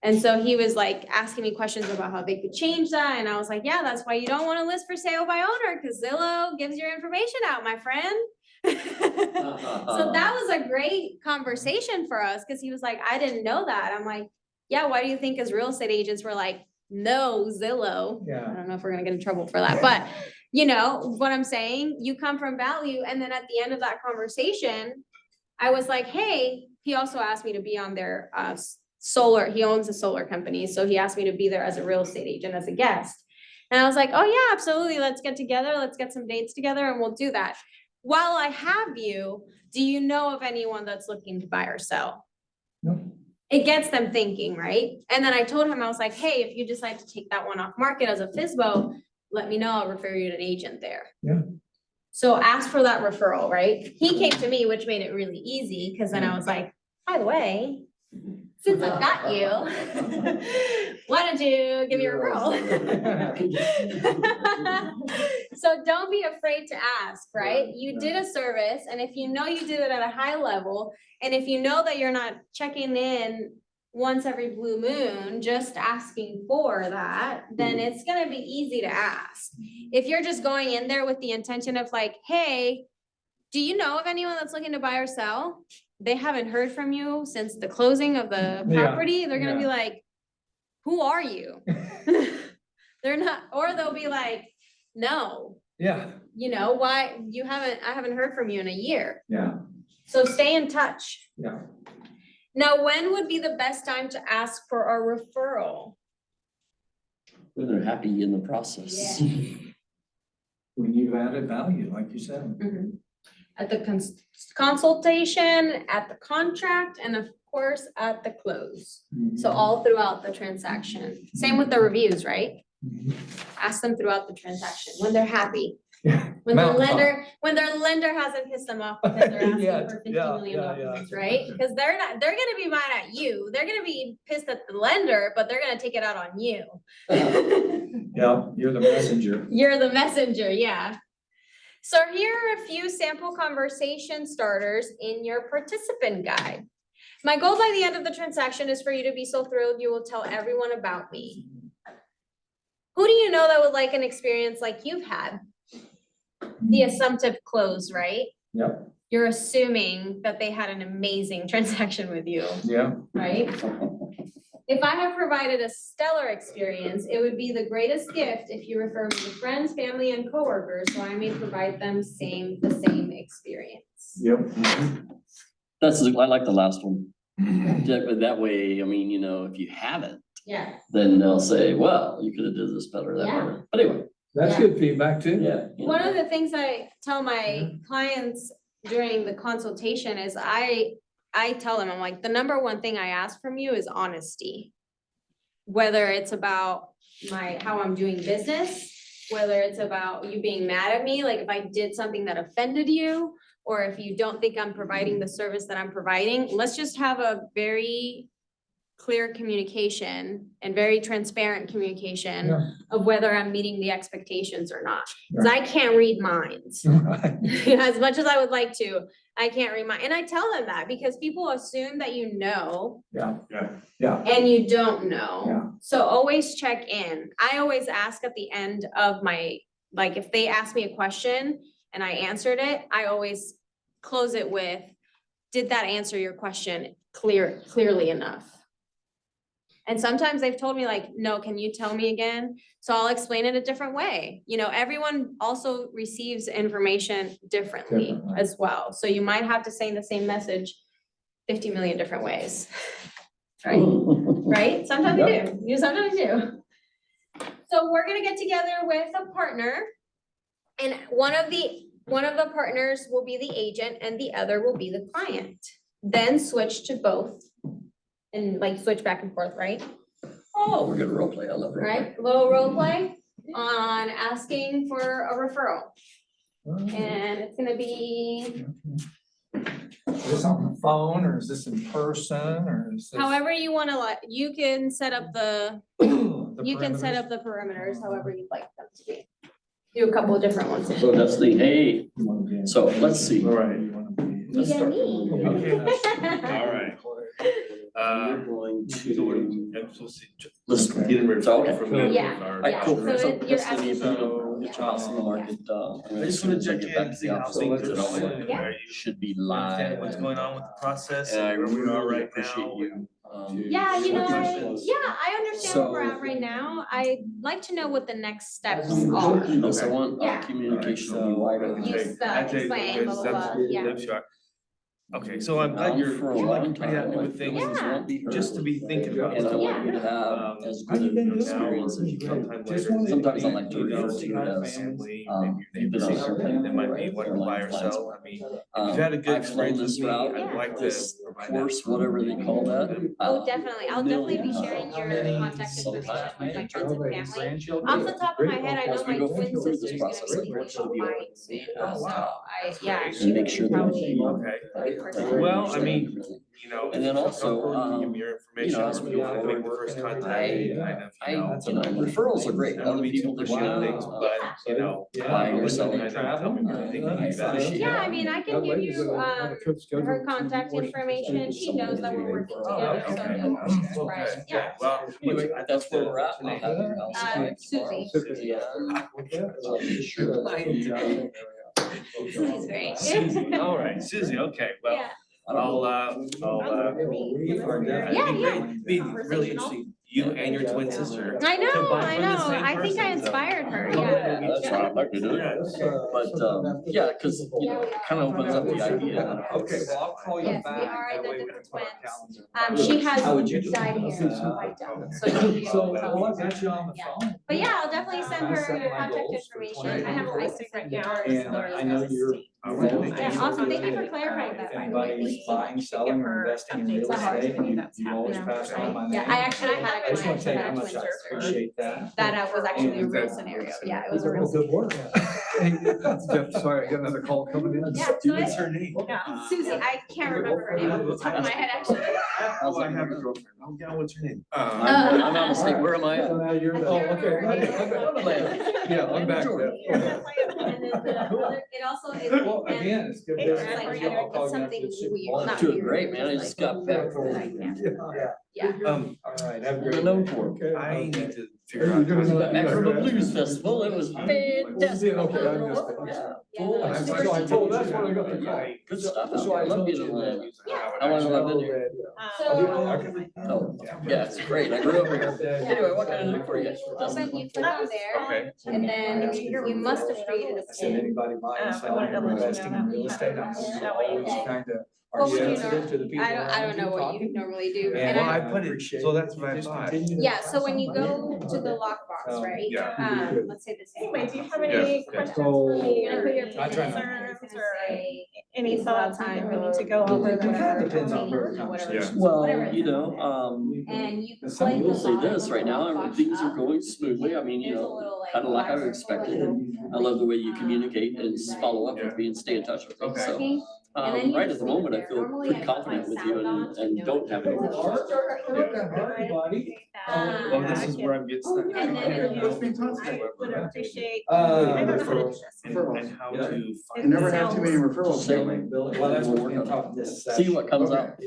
And so he was like asking me questions about how they could change that, and I was like, yeah, that's why you don't wanna list for sale by owner, cause Zillow gives your information out, my friend. So that was a great conversation for us, cause he was like, I didn't know that. I'm like, yeah, why do you think as real estate agents, we're like, no Zillow? I Yeah. don't know if we're gonna get in trouble for that, but you know what I'm saying? You come from value, and then at the end of that conversation, I was like, hey, he also asked me to be on their solar, he owns a solar company, so he asked me to be there as a real estate agent, as a guest. And I was like, oh yeah, absolutely, let's get together, let's get some dates together and we'll do that. While I have you, do you know of anyone that's looking to buy or sell? No. It gets them thinking, right? And then I told him, I was like, hey, if you decide to take that one off market as a FSBO, let me know, I'll refer you to an agent there. Yeah. So ask for that referral, right? He came to me, which made it really easy, because then I was like, by the way, since I've got you, why don't you give me a referral? So don't be afraid to ask, right? You did a service, and if you know you did it at a high level, and if you know that you're not checking in once every blue moon, just asking for that, then it's gonna be easy to ask. If you're just going in there with the intention of like, hey, do you know of anyone that's looking to buy or sell? They haven't heard from you since the closing of the Yeah, property, they're gonna be yeah. like, who are you? They're not, or they'll be like, no, Yeah, you know, why, I haven't heard from you in a year. yeah, So stay in touch. yeah. Now, when would be the best time to ask for a referral? When they're happy in the process. When you've added value, like you said. At the consultation, at the contract, and of course, at the close. So all throughout the transaction. Same with the reviews, right? Mhm. Ask them throughout the transaction, when they're happy. Yeah. When their Mountaintop. lender hasn't pissed them off because they're asking Yeah, for $50 yeah, million, yeah. right? Because they're gonna be mad at you. They're gonna be pissed at the lender, but they're gonna take it out on you. Yeah, you're the messenger. You're the messenger, yeah. So here are a few sample conversation starters in your participant guide. My goal by the end of the transaction is for you to be so thrilled you will tell everyone about me. Who do you know that would like an experience like you've had? The assumptive close, right? Yep. you're assuming that they had an amazing transaction with you, Yeah. right? If I have provided a stellar experience, it would be the greatest gift if you refer me to friends, family, and coworkers, so I may provide them the same experience. Yep. That's, I like the last one. Yeah, but that way, I mean, you know, if you haven't, Yeah. then they'll say, well, you could have did this better, that Yeah. better. But anyway, That's Yeah. good feedback too. yeah. you One know. of the things I tell my clients during the consultation is I tell them, I'm like, the number one thing I ask from you is honesty. Whether it's about how I'm doing business, whether it's about you being mad at me, like if I did something that offended you, or if you don't think I'm providing the service that I'm providing, let's just have a very clear communication and very transparent communication Yeah. of whether I'm meeting the expectations or not. Cause I can't read minds. As much as I would like to, I can't read mine. And I tell them that because people assume that you know Yeah. Yeah. Yeah. and you don't know. Yeah. So always check in. I always ask at the end of my, like, if they ask me a question and I answered it, I always close it with, did that answer your question clearly enough? And sometimes they've told me like, no, can you tell me again? So I'll explain it a different way. You know, everyone also receives information differently Differently. as well. So you might have to say the same message 50 million different ways. Right? Right? Sometimes we do. You sometimes do. So we're gonna get together with a partner. And one of the partners will be the agent and the other will be the client. Then switch to both. And like switch back and forth, right? Oh, we're gonna role play, I love it. Right? Little role play on asking for a referral. And it's gonna be Is this on the phone or is this in person or is this? however you wanna you can set up the you can set parameters? up the parameters however you'd like them to be. Do a couple of different ones. So Destiny, hey, You wanna be in- so let's see. All right. You wanna be- You Let's get start me. from the beginning. All right. We're going to, let's, Okay. Yeah, Alright, yeah, cool. so So you're Destiny, asking. you get your house on the market, I just wanna check in, see how things are going. Yeah. Are you should be understand live. what's going on with the process And I and where we are really right appreciate now? you. Yeah, you know, Questions? I understand where we're at right now. I'd like to know what the next steps are. Yes, I want Yeah. our communication to be wider. You explain, blah, blah, blah, yeah. Okay, so I'm glad you're For a like long pretty time, happy like with things, things won't be heard. just to be thinking about And I stuff. want you to have as good of an experience as you can. Sometimes I like to refer to it as, you've been on an airplane They might before, be right? wonderful by Airline flights. yourself, I mean, if you've had a good I've flown experience with this me, route, I'd like to this provide course, that. whatever they call that. Oh, definitely. I'll definitely be sharing your How contact information with my friends and family. Grandchildren? Off the top of my head, I know As we my go twin through this sister's process, gonna be unfortunately, leaving Hawaii soon, Oh, so wow. yeah, Great. she And make would sure that probably we. Okay. be the person. Well, I mean, you know. And then if you feel also, comfortable, give me your information, as we go I'll make forward, the first contact, I- kind of, I, you know. you know, referrals are great. I don't wanna be too People that pushy on you things, know, but, you know. buying or just selling. kind of tell me what you think would be best. Yeah, I mean, I can give you, her contact information. She knows that we're working together, so Okay. no issues, Well, right? good. Yeah. Well, Anyway, that's where we're at. I'll have your house by Susie. tomorrow. Yeah. I'll be sure to- Susie's great. Susie, all right, Susie, okay, well, Yeah. I'll, Yeah, yeah. Be really interesting, you and your twin sister. I know, combined I from the know. same I think I person, so- inspired her, Yeah, yeah. that's right. I'd like to do it. But, yeah, cause, you know, it kind of opens up the idea. Okay, well, I'll call you Yes, back. we are That way we identical can put our twins. calendars. She has How would you do it? dyed hair, so I don't, so you'll be So, able to tell well, I me. got you on the Yeah. phone. But yeah, I'll definitely send I her set your my contact goals for information. I have a license right now. And I know you're. Yeah, awesome. Thank you for clarifying that, by the way. Anybody's buying, selling, or investing in real estate, you always pass on my name. Yeah, I actually had I a just wanna client tell you that how had a much twin I sister. appreciate that. That was actually a real scenario. Yeah, it was a real. Good work. Hey, Jeff, sorry, I got another call coming in. Yeah, so What's I, her name? yeah, Susie, I can't remember her name off the top of my head, actually. Oh, I have a girlfriend, oh, yeah, what's her name? I'm out of state. Where am I at? So now you're, oh, okay. Yeah, I'm back. And then the other, it also, it. Well, and again, it's good. It's business. like, I'll call it's you after something the Super weird, Bowl. not Doing weird, great, man. I just just like- got back from. Yeah. All right, have a We're great. known for. Okay. I need to Hey, figure you're out. doing that. Back from the blues festival. It was Okay, fantastic. I missed it. Yeah. full. And super so I cheap. told that's where I got the Yeah, call. good stuff. So I I love told being in you Atlanta. Yeah. How long have I been here? Oh, yeah, it's great. I grew up here. Anyway, what can I do for you? Well, but you put on there, Okay. and then you must have created a I said, pin. anybody buying, I selling, wanted to or let you investing know in that real we estate, have I'm it. just always kind of What would you sensitive to the people I don't around know you what you talking. normally do. And And Well, I, I put it, so that's what I thought. yeah, so when you go to the lockbox, right? Yeah. Let's say this. Anyway, do you have Yeah. any Yeah. questions for me? You're gonna put your Any pin I in, try and not it's concerns gonna or say, any thoughts we need to go It over? It kind of that- depends on where the Whatever. conversation. Well, Whatever you is know, and you But click some I the will say bottom this of right the now, lockbox things are up. going smoothly. I mean, you There's a know, little, like, kind of like I black circle expected. that And I love the way you communicate and follow up Yeah. with me and stay in touch with me. Okay. So, Okay. And then you right at just the leave it moment, I there. feel Normally, pretty I put confident my with you sound on to and know don't if have it's any. a short Well, this is where I'm getting stuck. And then- I would appreciate, I don't know how to do this. And how to It find. never have too many referrals. Well, that's what's being talked this session. See what comes out.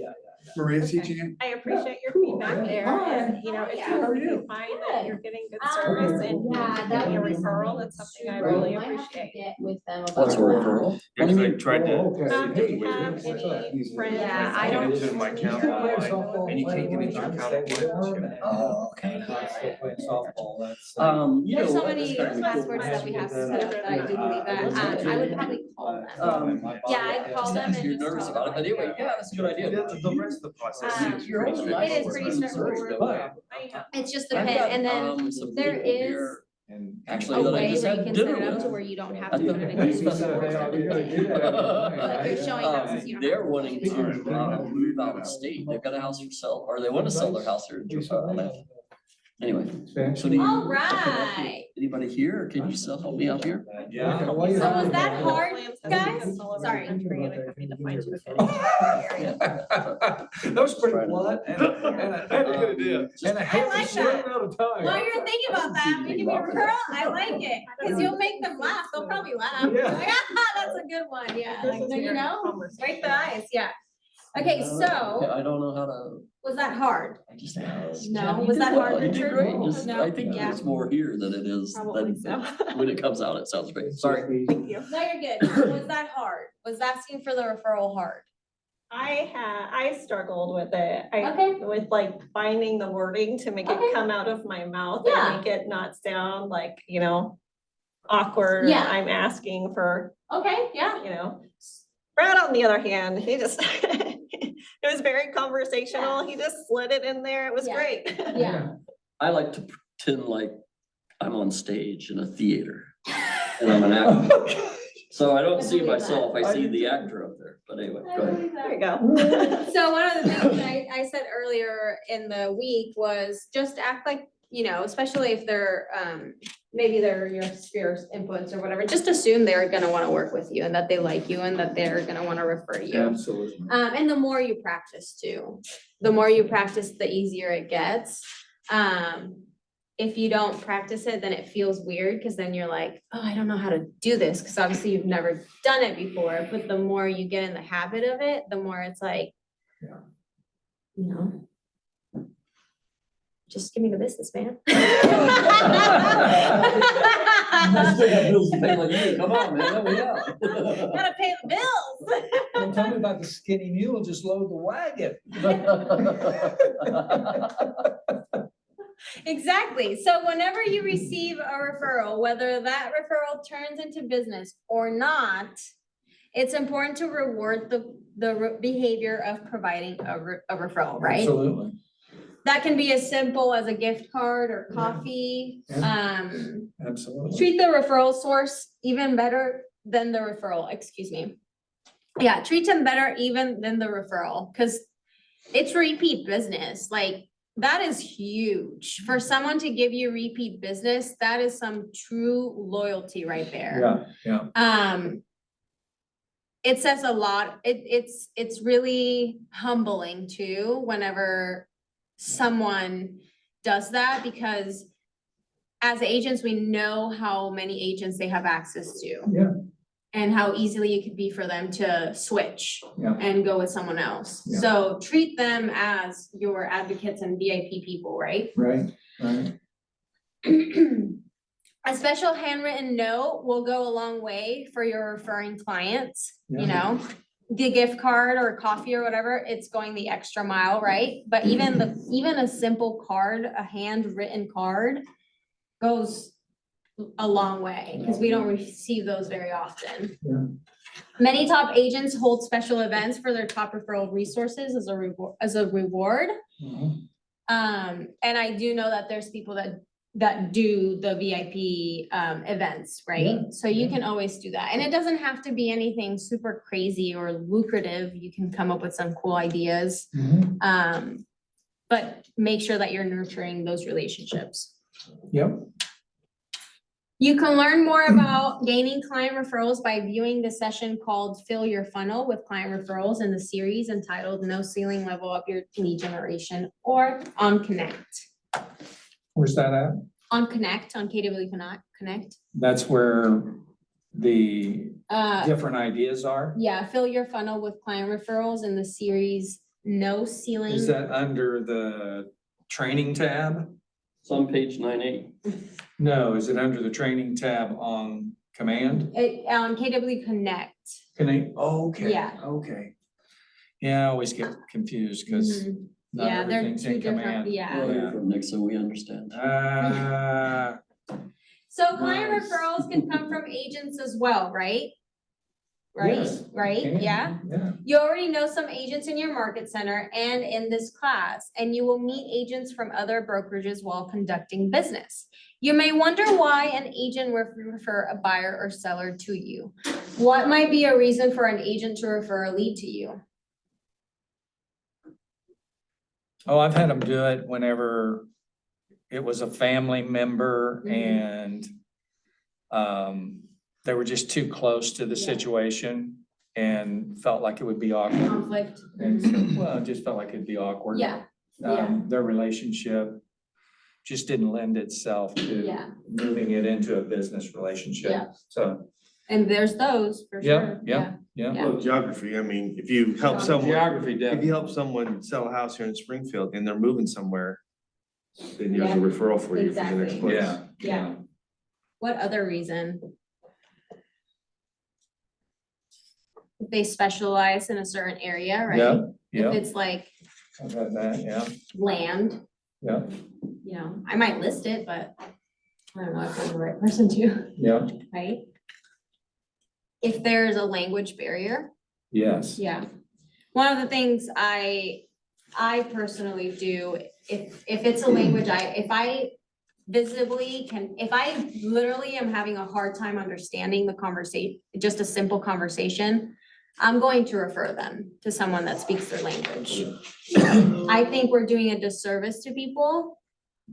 Maria Okay. teaching. I appreciate your feedback there, and, you know, if Hi, how are you you? find that you're getting good service and Yeah, that getting a would be referral, that's something I really Might have to appreciate. get with them about What's a that. referral? Yeah, 'cause I tried to. Oh, okay. Do Hey, you have what's up? any friends? Yeah, I or don't- Get into my account online, and you can't get into your account online. Oh, okay. I'm still playing softball, that's. You There's know so what, many that's kind of cool. passwords that we have to set up that I do believe that, I would probably call them. Yeah, I'd call them and You're just nervous tell about it, but them. anyway, yeah, that's a good idea. The rest of the process Um, is pretty it is straightforward. pretty straightforward. I know. It's just the I've pin, got, and then some there people is here, And. actually, a that I way just where you had can set dinner it up with. to where you don't have at to the put it in. police the special system. Like you're showing us, you don't have They're to wanting put it in. to move out of state. They've got a house for sale, or they want to sell their house here in Atlanta. Anyway, so do you? All right. Anybody here? Can you still help me out here? Yeah. So was that hard, guys? Sorry. That was pretty blunt and a and a hell of a like short that. amount of time. While you're thinking about that, we give you a referral, I like it, cause you'll make them laugh, they'll probably laugh. Yeah. Like, "Ah, that's a good one, yeah, like, you know, break the ice, yeah. Okay, so, I don't know how to, was that hard? I just asked. No, Yeah, you was did that well. hard, You did Richard? great. Just, No? I think Yeah. there's more here than it is, Probably than so. when it comes out, it sounds great. Sorry. Thank you. No, you're good, was that hard? Was asking for the referral hard? I struggled with it. Okay. With like finding the wording to make Okay. it come out of my mouth Yeah. and make it not sound like, you know, awkward. or Yeah. I'm asking for, Okay, yeah. you know. Brad, on the other hand, he just, it was very conversational. He just slid it in there. It was Yeah. great. Yeah. I like to pretend like I'm on stage in a theater and I'm an actor. So I don't I see believe myself, that. I see the actor up there, but anyway, go ahead. There you go. So one of the things I said earlier in the week was just act like, you know, especially if they're, maybe they're your sphere inputs or whatever, just assume they're gonna wanna work with you and that they like you and that they're gonna wanna refer you. Absolutely. And the more you practice too, the more you practice, the easier it gets. If you don't practice it, then it feels weird, because then you're like, oh, I don't know how to do this, because obviously you've never done it before, but the more you get in the habit of it, the more it's like, Yeah. you know, just give me the business, man. I still got bills to pay like you, come on, man, let me out. Gotta pay the bills. Don't tell me about the skinny mule, just load the wagon. Exactly. So whenever you receive a referral, whether that referral turns into business or not, it's important to reward the behavior of providing a referral, right? Absolutely. That can be as simple as a gift card or coffee. Absolutely. Treat the referral source even better than the referral, excuse me. Yeah, treat them better even than the referral, because it's repeat business. Like, that is huge. For someone to give you repeat business, that is some true loyalty right there. Yeah. It says a lot. It's really humbling too, whenever someone does that, because as agents, we know how many agents they have access to. Yeah. And how easily it could be for them to switch Yeah. and go with someone else. Yeah. So treat them as your advocates and VIP people, right? Right, right. A special handwritten note will go a long way for your referring clients, you know? The gift card or coffee or whatever, it's going the extra mile, right? But even a simple card, a handwritten card goes a long way, because we don't receive those very often. Yeah. Many top agents hold special events for their top referral resources as a reward. Mhm. And I do know that there's people that do the VIP events, right? Yeah, So you yeah. can always do that. And it doesn't have to be anything super crazy or lucrative. You can come up with some cool ideas. Mhm. But make sure that you're nurturing those relationships. Yep. You can learn more about gaining client referrals by viewing the session called Fill Your Funnel with Client Referrals in the series entitled No Ceiling Level Up Your Lead Generation, or on Connect. Where's that at? On Connect, on KW Connect. That's where the Uh, different ideas are? yeah, Fill Your Funnel with Client Referrals in the series No Ceiling. Is that under the training tab? It's on page 9A. No, is it under the training tab on command? On KW Connect. Can I, oh, okay. Yeah. Okay. Yeah, I always get confused because Mhm. not Yeah, they're everything's two in different, command. yeah. Well, you're from Nixa, we understand. So client Nice. referrals can come from agents as well, right? Right, Yes, right, can, yeah. Yeah. You already know some agents in your market center and in this class, and you will meet agents from other brokerages while conducting business. You may wonder why an agent would refer a buyer or seller to you. What might be a reason for an agent to refer a lead to you? Oh, I've had them do it whenever it was a family member Mhm. and they were just too close to the Yeah. situation and felt like it would be awkward. Conflict? And so, well, it just felt like it'd be awkward. Yeah, yeah. Their relationship just didn't lend itself to Yeah. moving it into a business relationship. Yeah. So, And there's those for yeah, sure. yeah, yeah. Yeah. Well, geography, I mean, if you help someone, Geography if definitely. you help someone sell a house here in Springfield and they're moving somewhere, then there's a Yeah, referral for you for the next exactly. place. Yeah, Yeah. What other reason? If they specialize in a certain area, right? Yeah, If yeah. it's like How about that? Yeah, land, yeah, you know, I might list it, but I don't know if I'm the right person to, yeah, right? If there's a language barrier, yes. yeah. One of the things I personally do, if it's a language, if I visibly if I literally am having a hard time understanding the conversation, just a simple conversation, I'm going to refer them to someone that speaks their language. I think we're doing a disservice to people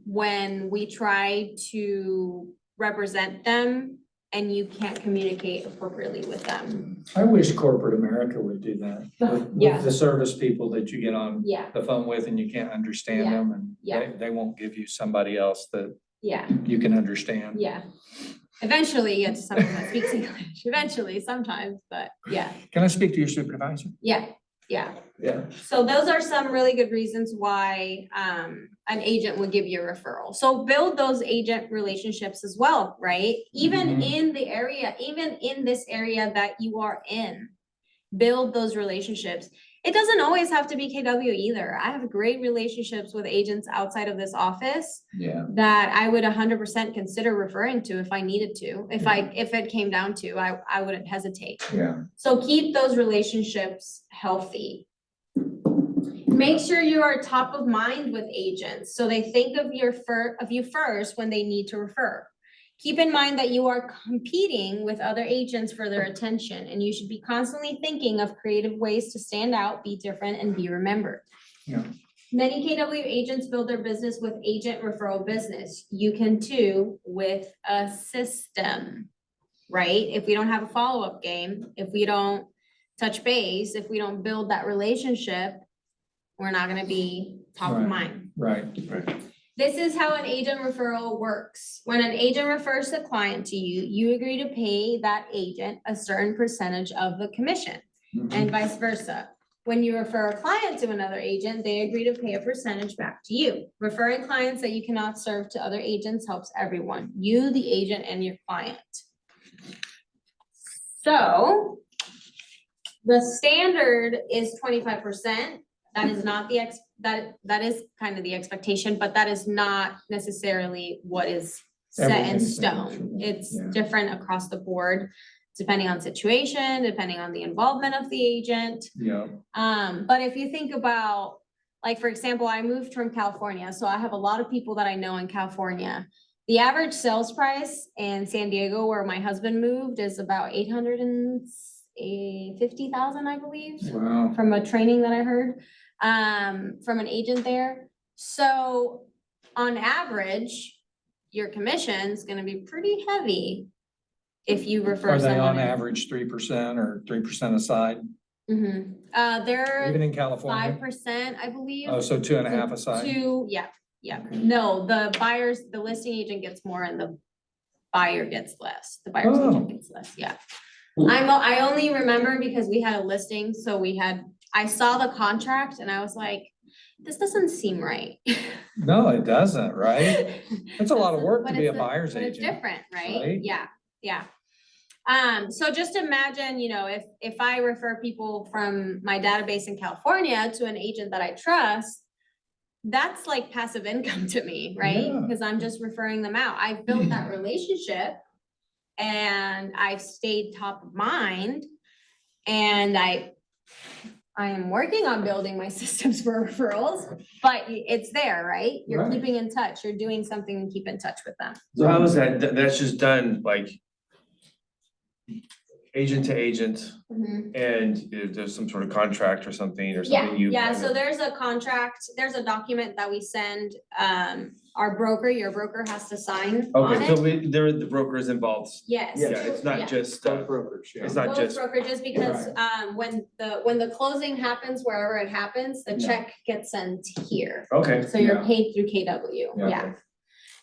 when we try to represent them and you can't communicate appropriately with them. I wish corporate America would do that. With Yeah. the service people that you get on Yeah, the phone with and you can't understand Yeah, them and yeah. they won't give you somebody else that yeah, you can understand. yeah. Eventually you get to someone that speaks English, eventually, sometimes, but yeah, Can I speak to your supervisor? yeah, yeah. Yeah. So those are some really good reasons why an agent would give you a referral. So build those agent relationships as well, right? Even Mhm. in the area, even in this area that you are in, build those relationships. It doesn't always have to be KW either. I have great relationships with agents outside of this office Yeah. that I would 100% consider referring to if I needed to. If it came down to, I wouldn't hesitate. Yeah. So keep those relationships healthy. Make sure you are top of mind with agents, so they think of you first when they need to refer. Keep in mind that you are competing with other agents for their attention, and you should be constantly thinking of creative ways to stand out, be different, and be remembered. Yeah. Many KW agents build their business with agent referral business. You can too with a system, right? If we don't have a follow-up game, if we don't touch base, if we don't build that relationship, we're not gonna be top of Right. mind. Right. This is how an agent referral works. When an agent refers a client to you, you agree to pay that agent a certain percentage of the commission Mhm. and vice versa. When you refer a client to another agent, they agree to pay a percentage back to you. Referring clients that you cannot serve to other agents helps everyone, you, the agent, and your client. So the standard is 25%. That is not the that is kind of the expectation, but that is not necessarily what is set in Everything's stone. different, It's yeah. different across the board, depending on situation, depending on the involvement of the agent. Yeah, But if you think about, like, for example, I moved from California, so I have a lot of people that I know in California. The average sales price in San Diego, where my husband moved, is about 850,000, I believe, wow. from a training that I heard, from an agent there. So on average, your commission's gonna be pretty heavy if you refer Are they someone on in. average 3% or 3% aside, Mhm. They're even in California? 5%, I believe. Oh, so 2.5 aside? Yeah. No, the buyers, the listing agent gets more and the buyer gets less. The buyer's Oh. agent gets less, yeah. I only remember because we had a listing, so I saw the contract and I was like, this doesn't seem right. No, it doesn't, right? That's a lot of work to But be a it's buyer's But it's agent, different, right? right? Yeah. So just imagine, if I refer people from my database in California to an agent that I trust, that's like passive income to me, right? Yeah. Because I'm just referring them out. I've built that relationship and I've stayed top of mind. And I am working on building my systems for referrals, but it's there, right? You're Right. keeping in touch. You're doing something to keep in touch with them. So how is that? That's just done like agent to agent and there's some sort of contract or something or Yeah, something you. yeah, kind so of- there's a contract, there's a document that we send, our broker, your broker has to sign on Okay, so it. the broker is involved. Yes. Yeah, it's Yeah. not just, Brokerage, yeah. it's not Both just, brokerages, because, when the closing happens, wherever it happens, the Yeah. check gets sent here. okay. So you're Yeah. paid through KW, Yeah.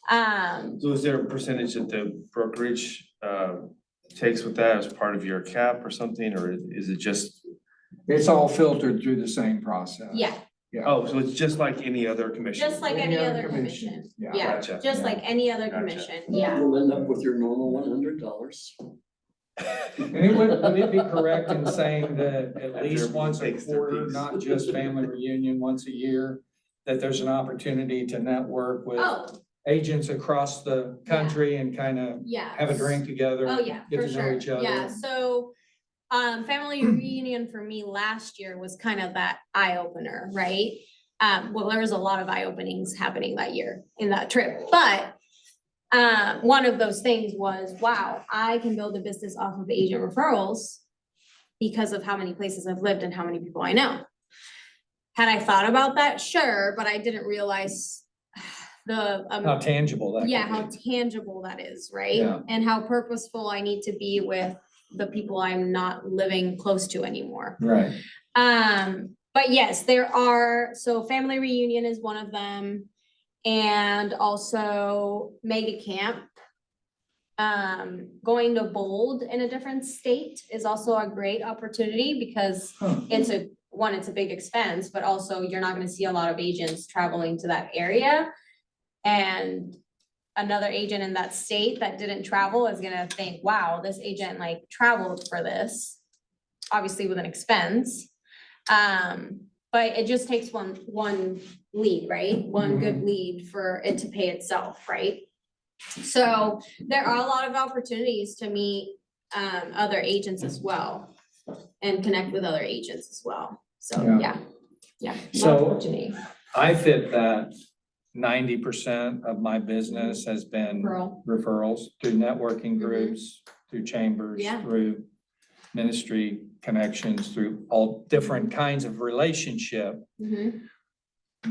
yeah. So is there a percentage that the brokerage takes with that as part of your cap or something, or is it just? It's all filtered through the same process. Yeah, Oh, so it's just like any other commission? just like any other commission, Yeah. yeah, Gotcha. just like any other Gotcha. commission, yeah. You'll end up with your normal $100. And would it be correct in saying that at least everyone once a takes their quarter, piece. not just family reunion, once a year, that there's an opportunity to network with Oh, agents across the country and kind of yeah. have a drink together? Oh, yeah, get for to know sure. each other. Yeah, so, family reunion for me last year was kind of that eye opener, right? Well, there was a lot of eye openings happening that year in that trip, but one of those things was, wow, I can build a business off of agent referrals because of how many places I've lived and how many people I know. Had I thought about that? Sure, but I didn't realize the How tangible that. yeah, could how be. tangible that is, right? Yeah. And how purposeful I need to be with the people I'm not living close to anymore. Right. But yes, there are, so family reunion is one of them. And also mega camp. Going to Bold in a different state is also a great opportunity because Huh. it's a big expense, but also you're not gonna see a lot of agents traveling to that area. And another agent in that state that didn't travel is gonna think, wow, this agent like traveled for this, obviously with an expense. But it just takes one lead, right? One good lead for it to pay itself, right? So there are a lot of opportunities to meet, other agents as well and connect with other agents as well. So, Yeah. yeah, lot of So- opportunity. I fit that 90% of my business has been Referral. referrals through networking Mhm. groups, through chambers, Yeah. through ministry connections, through all different kinds of relationship. Mhm.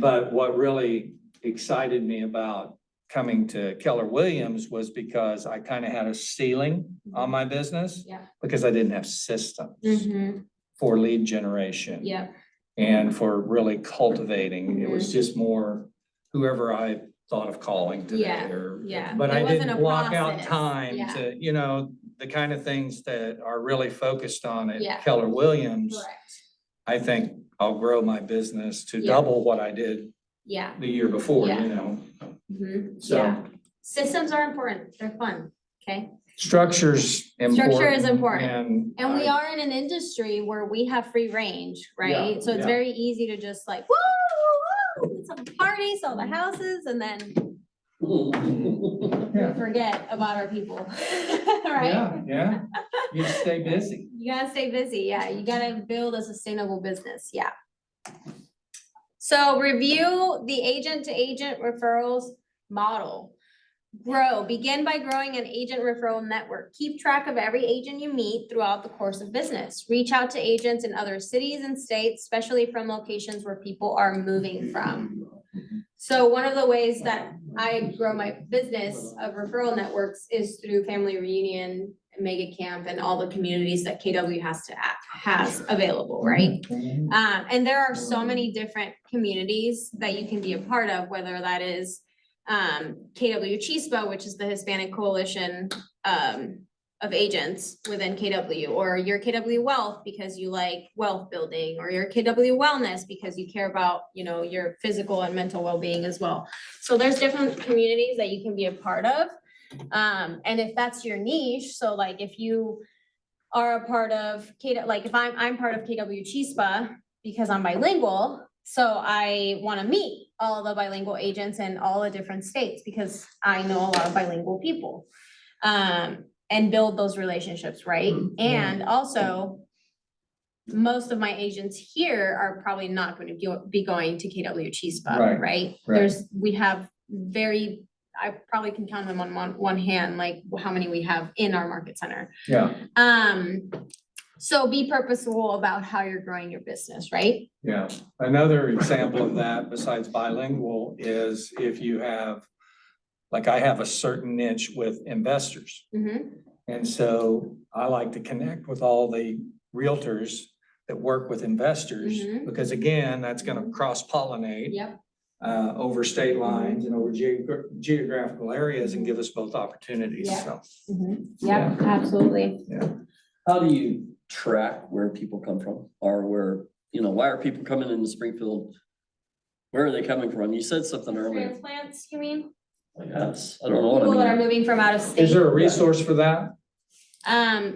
But what really excited me about coming to Keller Williams was because I kind of had a ceiling on my business. Yeah. Because I didn't have systems Mhm. for lead generation. Yeah, And for really cultivating, it Mm-hmm. was just more whoever I thought of calling today Yeah, or. yeah. But It I wasn't didn't a block out process, time yeah. to, the kind of things that are really focused on Yeah. at Keller Williams. correct. I think I'll grow my business to Yeah. double what I did Yeah. the year before, Yeah. you know? Mhm. So- Yeah. Systems are important. They're fun, okay? Structure's important. Structure is important. And we I- are in an industry where we have free range, right? So it's yeah. very easy to just like, woo, woo, woo, let's have a party, sell the houses, and then Yeah. forget about our people, right? Yeah, yeah. You stay busy. You gotta stay busy, yeah, you gotta build a sustainable business, yeah. So review the agent to agent referrals model. Grow, begin by growing an agent referral network. Keep track of every agent you meet throughout the course of business. Reach out to agents in other cities and states, especially from locations where people are moving from. So one of the ways that I grow my business of referral networks is through family reunion, mega camp, and all the communities that KW has available, right? And there are so many different communities that you can be a part of, whether that is KW Chispa, which is the Hispanic Coalition of agents within KW, or your KW Wealth because you like wealth building, or your KW Wellness because you care about, you know, your physical and mental well-being as well. So there's different communities that you can be a part of. And if that's your niche, so like if you are a part of like if I'm part of KW Chispa because I'm bilingual, so I want to meet all the bilingual agents in all the different states because I know a lot of bilingual people. And build those relationships, right? And also, most of my agents here are probably not going to be going to KW Chispa, Right, right? right. We have I probably can count them on one hand, like how many we have in our market center. Yeah, So be purposeful about how you're growing your business, right? yeah. Another example of that besides bilingual is if you have, like I have a certain niche with investors. Mm-hmm. And so I like to connect with all the realtors that work with investors, Mhm. because again, that's gonna cross-pollinate Yep. over state lines and over geographical areas and give us both opportunities, Yeah. so. Yeah, absolutely. How do you track where people come from or where, you know, why are people coming into Springfield? Where are they coming from? You said something earlier. Transplants, you mean? I guess, I don't know what People that I are mean. moving from out of Is state? there a resource for that?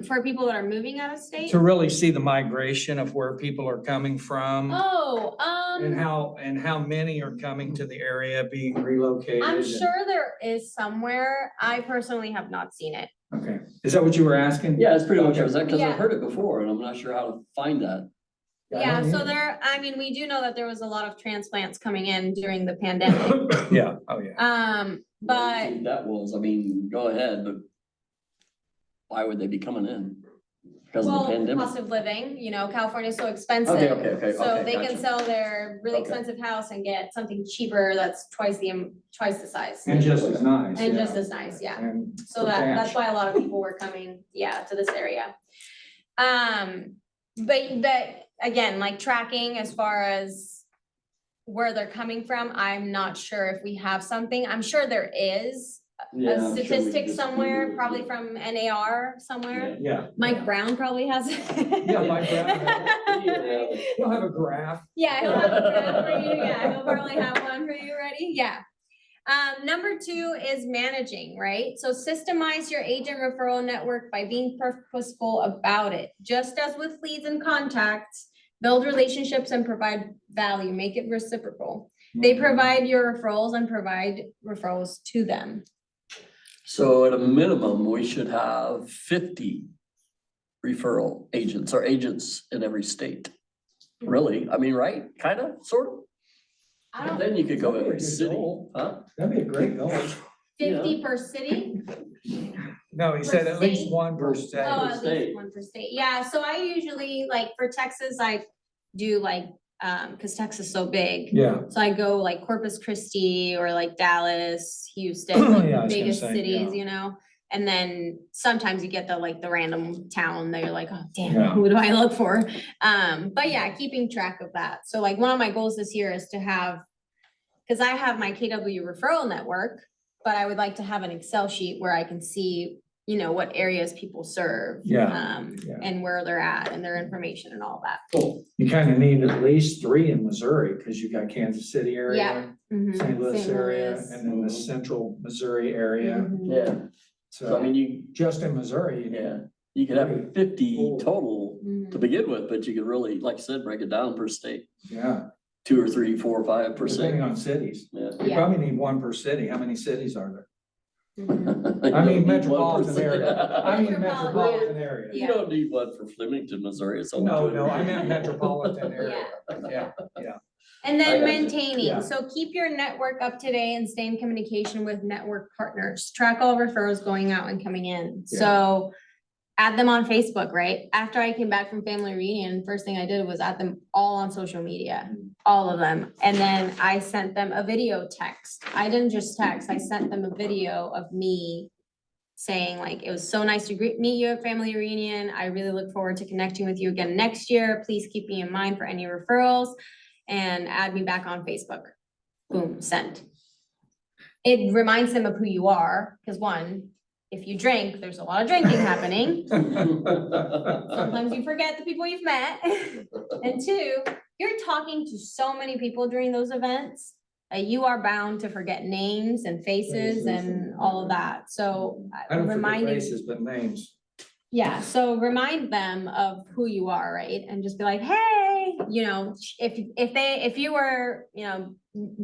For people that are moving out of state? To really see the migration of where people are coming from? Oh, And how many are coming to the area being relocated? I'm and- sure there is somewhere. I personally have not seen it. Okay, is that what you were asking? Yeah, it's pretty much, because Yeah. I've heard it before and I'm not sure how to find that. Yeah, so we do know that there was a lot of transplants coming in during the pandemic. Yeah, oh, yeah. But That was, I mean, go ahead, but why would they be coming in? Because of the well, pandemic? cost of living, you know, California's so expensive. Okay, So they can gotcha. sell their really Okay. expensive house and get something cheaper that's twice the size. And just as nice. And yeah. just as nice, yeah. And So for that's cash. why a lot of people were coming, yeah, to this area. But again, like tracking as far as where they're coming from, I'm not sure if we have something. I'm sure there is Yeah, I'm a sure we statistic just somewhere, Google it. probably from NAR somewhere. Yeah. Mike Brown probably has it. Yeah, Mike Brown. You'll have a graph. Yeah, he'll have a graph for you, yeah, he'll probably have one for you ready, yeah. Number 2 is managing, right? So systemize your agent referral network by being purposeful about it. Just as with leads and contacts, build relationships and provide value, make it reciprocal. They provide your referrals and provide referrals to them. So at a minimum, we should have 50 referral agents or agents in every state. Really? I mean, right? Kind of, sort of? I don't, Then you could go That'd be a every good city, goal. huh? That'd be a great goal. 50 per city? No, he Per said at least state? one per state. Oh, per at state. least one per state. Yeah, so I usually, like, for Texas, I do like, cause Texas is so big. Yeah, So I go like Corpus Christi or like Dallas, Houston, Yeah, I like was gonna biggest say, cities, yeah. you know? And then sometimes you get the random town that you're like, oh Yeah. damn, who do I look for? But yeah, keeping track of that. So like one of my goals this year is to have, cause I have my KW referral network, but I would like to have an Excel sheet where I can see you know, what areas people serve. Yeah, yeah. And where they're at and their information and all that. Cool. You kind of need at least 3 in Missouri, because you got Kansas City area, Mhm, St. Louis St. area, Louis. and then the central Missouri area. Mhm. Yeah, so I So mean, you, just in Missouri, you yeah, need, you could have 50 total Mhm. to begin with, but you could really, like I said, break it down per state. yeah, 2 or 3, 4 or 5 per depending state. on cities. Yeah. You Yeah. probably need 1 per city. How many cities are there? Mhm. You I mean don't need one per metropolitan city. area. I mean Metropolitan, metropolitan area. You don't need one for Flemington, Missouri, it's only. No, 200 I meant people. metropolitan area. Yeah. Yeah, And I then got you. maintaining, Yeah. so keep your network up to date and stay in communication with network partners. Track all referrals going out and coming in. Yeah. So add them on Facebook, right? After I came back from family reunion, first thing I did was add them all on social media, all of them. And then I sent them a video text. I didn't just text, I sent them a video of me saying like, it was so nice to meet you at family reunion. I really look forward to connecting with you again next year. Please keep me in mind for any referrals and add me back on Facebook. Boom, sent. It reminds them of who you are, because one, if you drink, there's a lot of drinking happening. Sometimes you forget the people you've met. And 2, you're talking to so many people during those events. You are bound to forget names and faces and all of that. So I don't forget reminding, faces, but names. yeah, so remind them of who you are, right? And just be like, hey, you know, if you were, you know,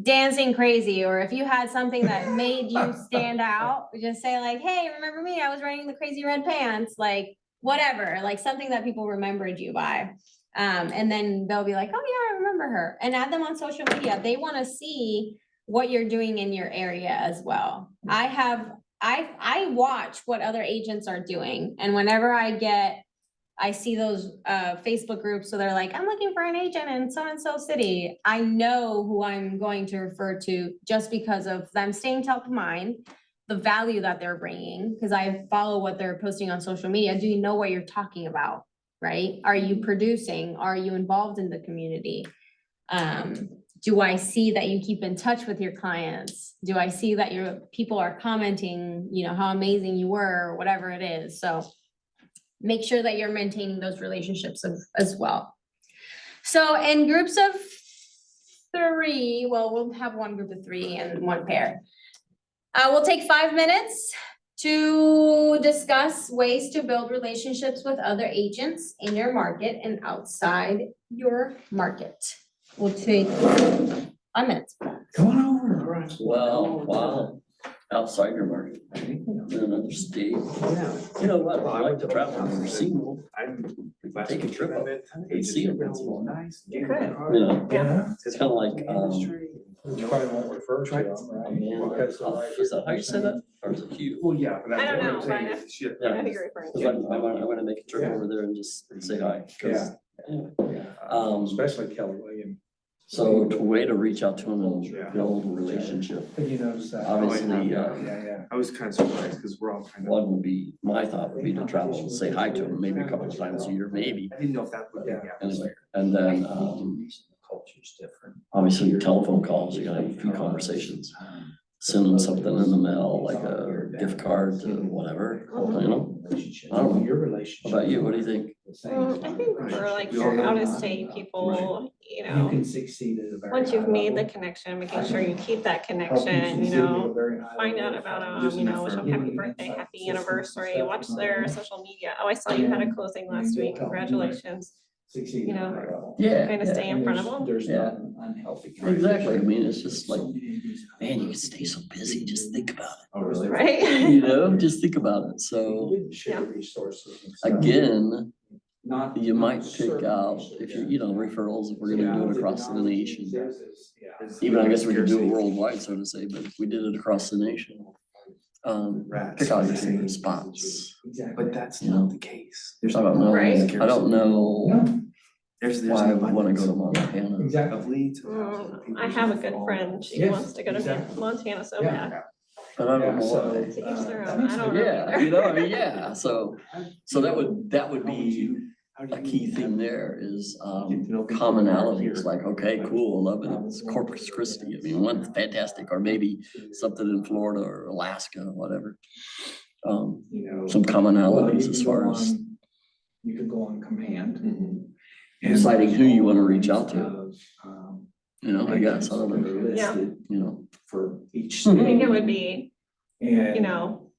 dancing crazy, or if you had something that made you stand out, just say like, hey, remember me? I was wearing the crazy red pants, like whatever, like something that people remembered you by. And then they'll be like, oh yeah, I remember her, and add them on social media. They want to see what you're doing in your area as well. I watch what other agents are doing, and whenever I see those Facebook groups, so they're like, I'm looking for an agent in so-and-so city. I know who I'm going to refer to just because of them staying top of mind, the value that they're bringing, because I follow what they're posting on social media. Do you know what you're talking about, right? Are you producing? Are you involved in the community? Do I see that you keep in touch with your clients? Do I see that your people are commenting, you know, how amazing you were, or whatever it is? So make sure that you're maintaining those relationships as well. So in groups of 3, well, we'll have one group of 3 and one pair. We'll take 5 minutes to discuss ways to build relationships with other agents in your market and outside your market. We'll take 5 minutes. Come on over. Well, wow, outside your market, in another state. You know what, I like to travel, I've never seen one. Take a trip up and see them. You know, Yeah. it's kind of like, You probably won't refer to them, right? Because they're like- is that how you say that, or is it Hugh? Well, yeah. but I don't know, what I'm saying Brian. is shit. Yeah. I think you're referring 'Cause to. I wanna make a trip over there and just say hi. 'cause, yeah. Especially Kelly Williams. So a way to reach out to them and build a relationship, But you notice that. obviously, Yeah. I was kind of surprised because we're all kind of. one would be, my thought would be to travel and say hi to them, maybe a couple of times a year, maybe. I didn't know if that would be. Yeah. Anyway, and then, Culture's different. obviously your telephone calls, you gotta have a few conversations. Send them something in the mail, like a gift card to whatever, you know? I don't know. Your relationship. How about you? What do you think? I think for like your out-of-state people, you You know, can succeed at a very once you've high made the level. connection, making sure you keep that Help connection, you succeed at a know, very high find level. out about them, you know, wish them happy birthday, happy anniversary, watch their social media. Oh, I saw you had a closing last week, congratulations. Succeed you at a know, high level. Yeah. Kind of stay in front of them. There's Yeah. not an unhealthy. Exactly, I mean, it's just like, man, you can stay so busy, just think about Oh, really? it, Right? you know, just think about it, so, Share resources and stuff. again, Not. you might not pick certain out, resources. if you're, you know, referrals, if we're gonna do it across the nation. Yeah. Even I guess we could do it worldwide, so to say, but if we did it across the nation, pick out your favorite spots. Exactly. But that's You know? not the case. I don't know, Right. I don't know No, There's why I an would wanna go to abundance Montana. exactly. of leads. I have a good friend, she Yes, wants to go to exactly. Montana so Yeah. bad. But I don't Yeah, know so, why. To each their that own. makes I don't sense. know Yeah, either. you know, I mean, yeah, so that would be a key thing there is, commonalities, like, okay, cool, I love it, it's Corpus Christi, I mean, one's fantastic, or maybe something in Florida or Alaska or whatever. you know. some Well, commonalities you as can go far as on- You can go on command. Mhm. and Deciding who you wanna reach out to. of, you know, I guess, I don't know, Yeah. you know. For each I state. think it would be, And you know,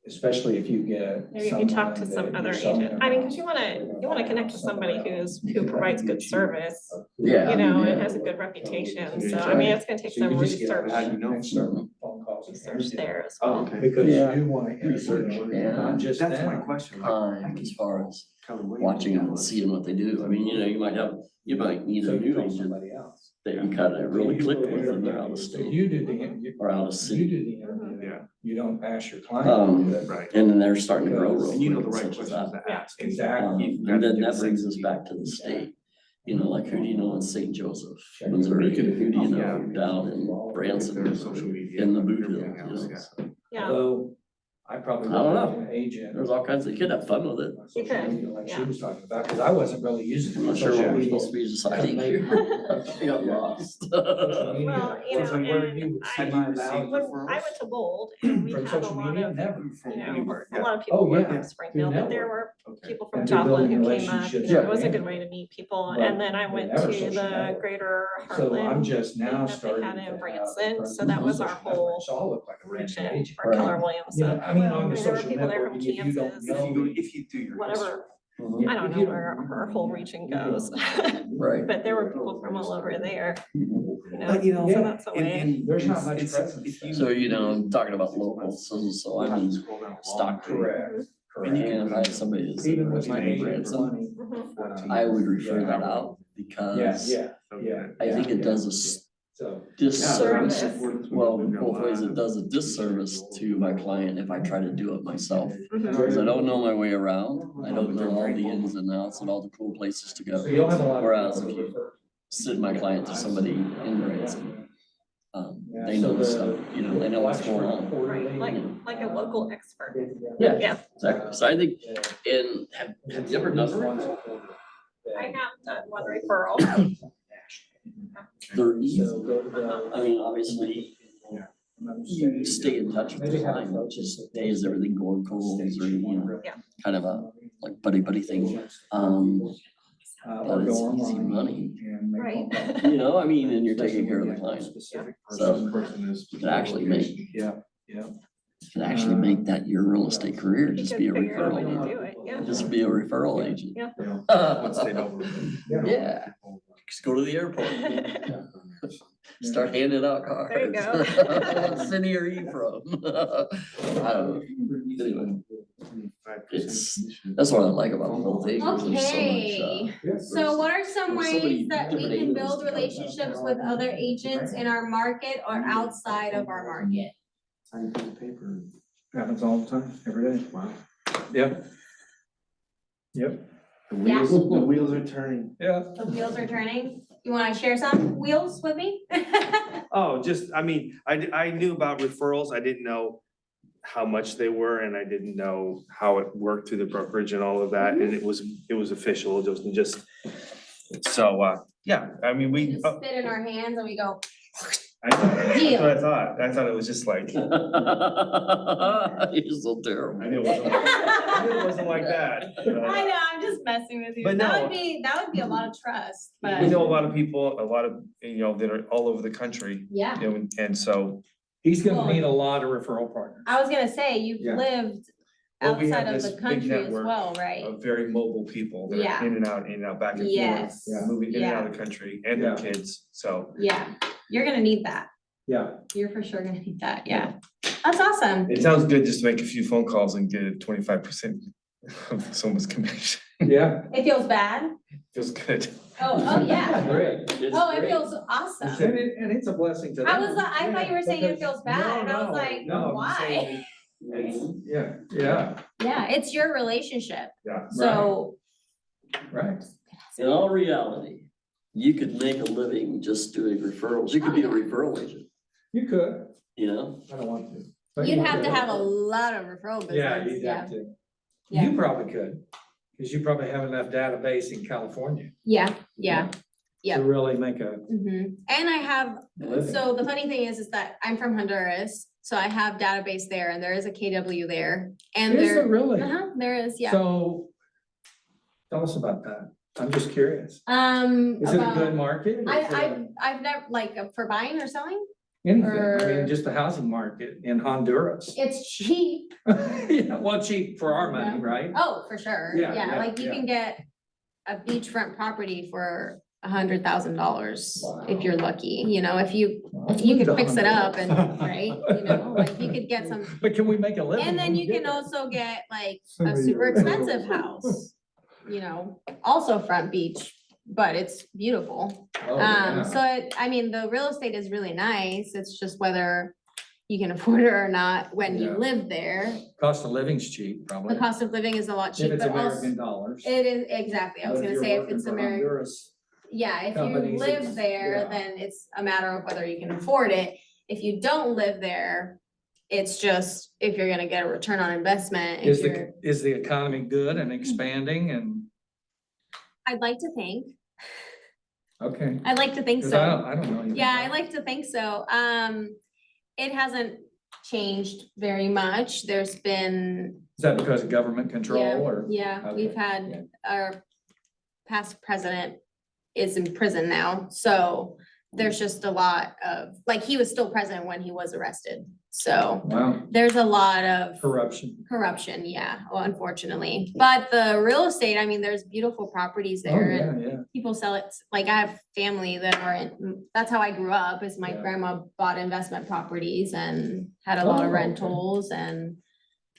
especially if you get. maybe if you talk to some someone other that you're selling agent, I mean, a cause you house, wanna, they're gonna you wanna buy a connect house with somebody somewhere else, who and provides good you service. Yeah. You know, and yeah. has a good reputation, so That's I mean, right. it's gonna take So you some can just get research, How do you know? certain phone calls and research there as Oh, well. okay. Because Yeah. you wanna Research, yeah. not just That's my them. question. Time as far as watching them and seeing what they do. I mean, you know, you might need So a you new call agent somebody else. that you kind of really clicked with and they're out of So state you do the, or out of you city. do the interview. Yeah. You don't ask your client. to do it. Right. And then they're starting to grow real And you know quick the and right such as questions that. to ask. Exactly. And then that brings us back to the state. You know, like who do you know in St. Joseph, Missouri? Who do you know down in Branson, Their social media. in the boot everything hill, you else, know? yeah. So Yeah, Although, I probably. I don't know. wouldn't be an agent. there's all kinds of, you could have fun with it. on social You could, media Like she yeah. was talking about, cause I wasn't really using. I'm not sure what we're supposed to be deciding here. I got lost. well, you know, It's like where and you I, see my value when I went to Bold and we from had a social lot media, of, never. you know, Anywhere, a yeah. lot of people Oh, work yeah. in Springfield, but there were Okay. people from And through Joplin who building came up, relationships you know, it with was a good them. way to meet people, But and then I they went never to social the network. greater So I'm Heartland just now that they starting. had to in have Branson, a so that was our social network. whole So I'll look like a brand new region agent. for Keller Williams, You know, so, I mean, on the there were social people there network, from if you don't Kansas, know. If you do your. whatever, Mhm. I don't If know you where don't- her whole region goes, Right. but there were people from all over there, you But you know, know, so that's a and- way. and There's not it's- much it's- presence if you- So, you know, talking about locals, so I'm in Scroll down a long Stockton. Correct. And you And if I had somebody that's Even with my in agent for Branson, money. Mhm. I would refer that out Yeah, because yeah. I think it yeah, does a So. disservice. Service. Well, both ways, it does a disservice to my client if I try to do it myself. Mhm. Because I don't know my way around, I don't know all the ins and outs and all the cool places to So you'll have a go. lot of. Whereas if you send my client to somebody in Branson, they know the stuff, you know, they know what's going on. Right, like a local expert. Yeah, Yeah. exactly. So I think, and have you ever done it? I have done one referral. They're easy. I mean, obviously, you stay in touch with the client, just, hey, is everything going cool? Is there, you know, Yeah. kind of a like buddy thing. But it's easy money, Right. you know, I mean, and you're taking care of the client. So you can actually make- Yeah, yeah. You can actually make that your real estate career, You just could be a figure out a way to referral, do it, yeah. just be a referral agent. Yeah. Once they know. Yeah, just go to the airport. Start handing out cards. There you go. What city are you from? I don't know. Anyway, that's what I like about the whole thing. is there's so much, Okay. So what are some There's so many ways that we different can angles build to come. relationships with other agents in our market or outside of our market? Happens all the time, every day. Wow. Yep. Yep. The Yeah. wheels are turning. Yeah. The wheels are turning. You wanna share some wheels with me? Oh, just, I mean, I knew about referrals, I didn't know how much they were, and I didn't know how it worked through the brokerage and all of that, and it was official, it wasn't just. So, yeah, I mean, We we. just spit in our hands and we go, That's what Deal. I thought it was just like, You're so terrible. I knew it wasn't like that. I know, I'm just messing with you. But That no. would be a lot of trust, but We know a lot of people, that are all over the country, yeah. and so. He's gonna need a lot of referral partners. I was gonna say, you've Yeah. lived Well, we have outside of this the big country as network well, right? Of very mobile people that Yeah. are in and out, back and forth. Yes. Yeah. Moving in and out of the country and their kids, so. Yeah, you're gonna need that. Yeah. You're for sure gonna need that, yeah. That's awesome. It sounds good just to make a few phone calls and get a 25% of someone's commission. Yeah. It feels bad. Feels good. Oh, yeah. Great. Oh, it feels awesome. And it's a blessing to them. I thought you were saying it Because- feels bad, and I was No, like, no, I'm why? saying it's- Yeah, yeah, Yeah, it's your relationship, Yeah. so. right. In all reality, you could make a living just doing referrals. You could be a referral agent, You could, you know? I don't want to. But You'd you have to could. have a lot of referral business. Yeah, you'd have to. Yeah. You probably could, because you probably have enough database in California. Yeah, yeah. Yeah. To really make a And I have, living. so the funny thing is that I'm from Honduras, so I have database there and there is a KW there. And Is there, it really? there is, yeah. So tell us about that. I'm just curious. Is it a about- good market? Is I've never, like, for buying or selling, Anything, I or- mean, just the housing market in Honduras. it's cheap. Yeah, well, cheap for our money, right? Oh, for sure. Yeah, Yeah, yeah, like you yeah. can get a beachfront property for $100,000 if you're lucky, you know, if you could fix it up and, right, you know, like you could get some. But can we make a living? And then when we you get can there? also get like Some a of super your- expensive house, you know, also front beach, but it's beautiful. Oh, yeah. So I mean, the real estate is really nice. It's just whether you can afford it or not when you Yeah. live there. Cost of living's cheap, The probably. cost of living is a lot If cheaper, it's but American also, dollars. it is, exactly, I was But gonna you're say if working it's for American. Honduras, Yeah, if you companies, live it's- there, yeah. then it's a matter of whether you can afford it. If you don't live there, it's just if you're gonna get a return on investment, if you're, Is the economy good and expanding and, I'd like to think, okay. I'd like to think 'Cause so. I don't know anything. Yeah, about I it. like to think so. It hasn't changed very much. There's been, Is that because of government control yeah, or? yeah, we've Okay, had our past president is in prison now, so there's just a lot of, like, he was still president when he was arrested. So Wow, there's a lot of corruption. corruption, yeah, well, unfortunately. But the real estate, I mean, there's beautiful properties Oh, there and yeah, yeah. people sell it, like I have family that are in, that's how I grew up, is my Yeah. grandma bought investment properties and had a lot Oh, of okay. rentals, and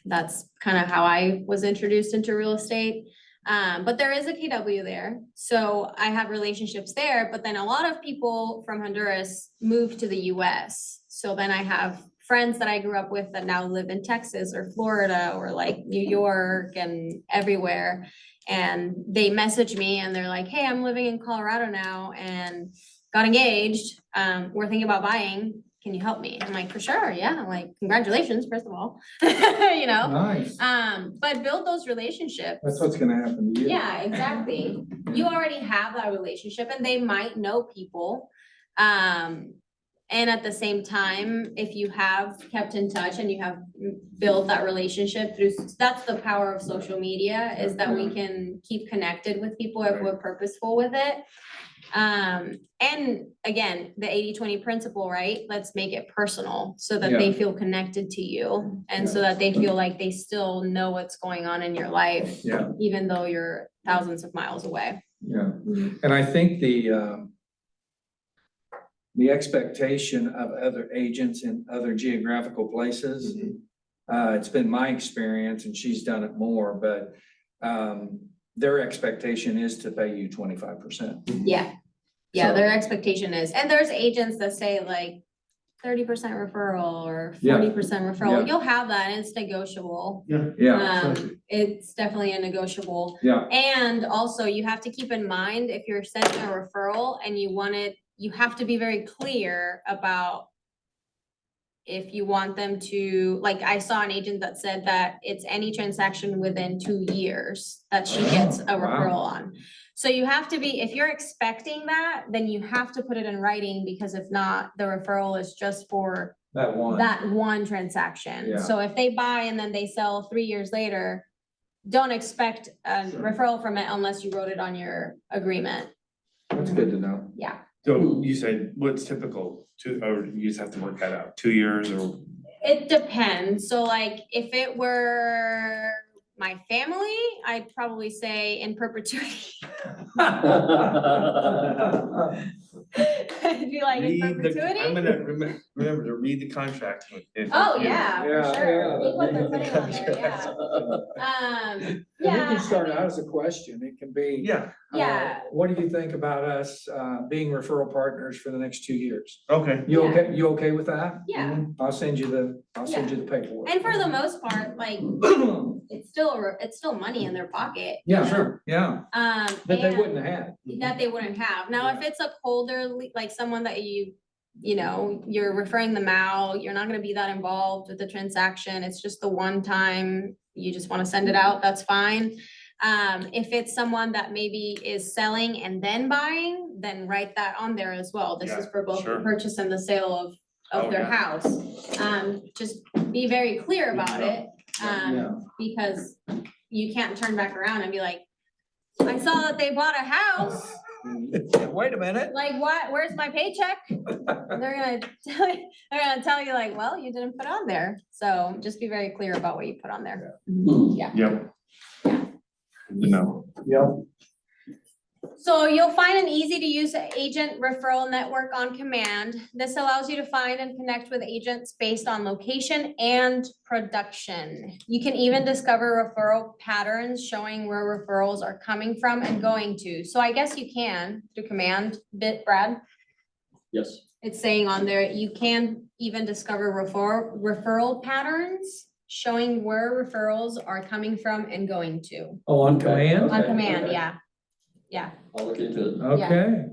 that's kind of how I was introduced into real estate. But there is a KW there, so I have relationships there, but then a lot of people from Honduras moved to the US. So then I have friends that I grew up with that now live in Texas or Florida or like New York and everywhere. And they message me and they're like, hey, I'm living in Colorado now and got engaged. We're thinking about buying. Can you help me? I'm like, for sure, yeah, like, congratulations, first of all, you know? Nice. But build those relationships. That's what's gonna happen to you. Yeah, exactly. You already have that relationship and they might know people. And at the same time, if you have kept in touch and you have built that relationship through, that's the power of social media, is that we can keep connected with people if we're purposeful with it. And again, the 80-20 principle, right? Let's make it personal so that they feel connected to you and so that they feel like they still know what's going on in your life, Yeah, even though you're thousands of miles away. yeah. And I think the expectation of other agents in other geographical places, it's been my experience, and she's done it more, but their expectation is to pay you 25%. Yeah. Yeah, So- their expectation is, and there's agents that say like 30% referral or Yeah. 40% referral. Yeah. You'll have that and it's negotiable. Yeah, It's definitely a negotiable. yeah, And also you have to keep in mind, if you're sending a referral and you want it, you have to be very clear about if you want them to, like, I saw an agent that said that it's any transaction within 2 years that she gets a Oh, wow. referral on. So you have to be, if you're expecting that, then you have to put it in writing, because if not, the referral is just for that one. that one transaction. Yeah. So if they buy and then they sell 3 years later, don't expect a Sure. referral from it unless you wrote it on your agreement. That's good to know. Yeah. So you said what's typical or you just have to work that out, 2 years or? It depends. So like if it were my family, I'd probably say in perpetuity. It'd be like in Read the- I'm perpetuity. gonna remember to read the contract. Oh, yeah, Yeah, for sure. yeah, Read what they're read the putting on there, yeah. And it Yeah, can I start mean, out as a question. It can be. Yeah, yeah. What do you think about us being referral partners for the next 2 years? okay. You Yeah. okay, you okay with that? Yeah. I'll send you the paperwork. And for the most part, like, it's still money in their pocket. you Yeah, know? sure, yeah, that they and- wouldn't have. that they wouldn't have. Now, if it's a colder, like someone that you know, you're referring them out, you're not gonna be that involved with the transaction, it's just the one time, you just wanna send it out, that's fine. If it's someone that maybe is selling and then buying, then write that on there as well. This is Yeah, for both the sure. purchase and the sale of Oh, their yeah. house. Just be very clear about it, Yeah. because you can't turn back around and be like, I saw that they bought a house, Wait a minute. like what, where's my paycheck? They're gonna tell you like, well, you didn't put on there, so just be very clear about what you put on there. Yep. You know, So you'll find an easy to use agent referral network on command. This allows you to find and connect with agents based on location and production. You can even discover referral patterns showing where referrals are coming from and going to. So I guess you can through command bit, Brad. Yes. It's saying on there, you can even discover referral patterns showing where referrals are coming from and going to. Oh, on Okay. command? On Okay, command, okay. yeah. Yeah. I'll look into it. Okay.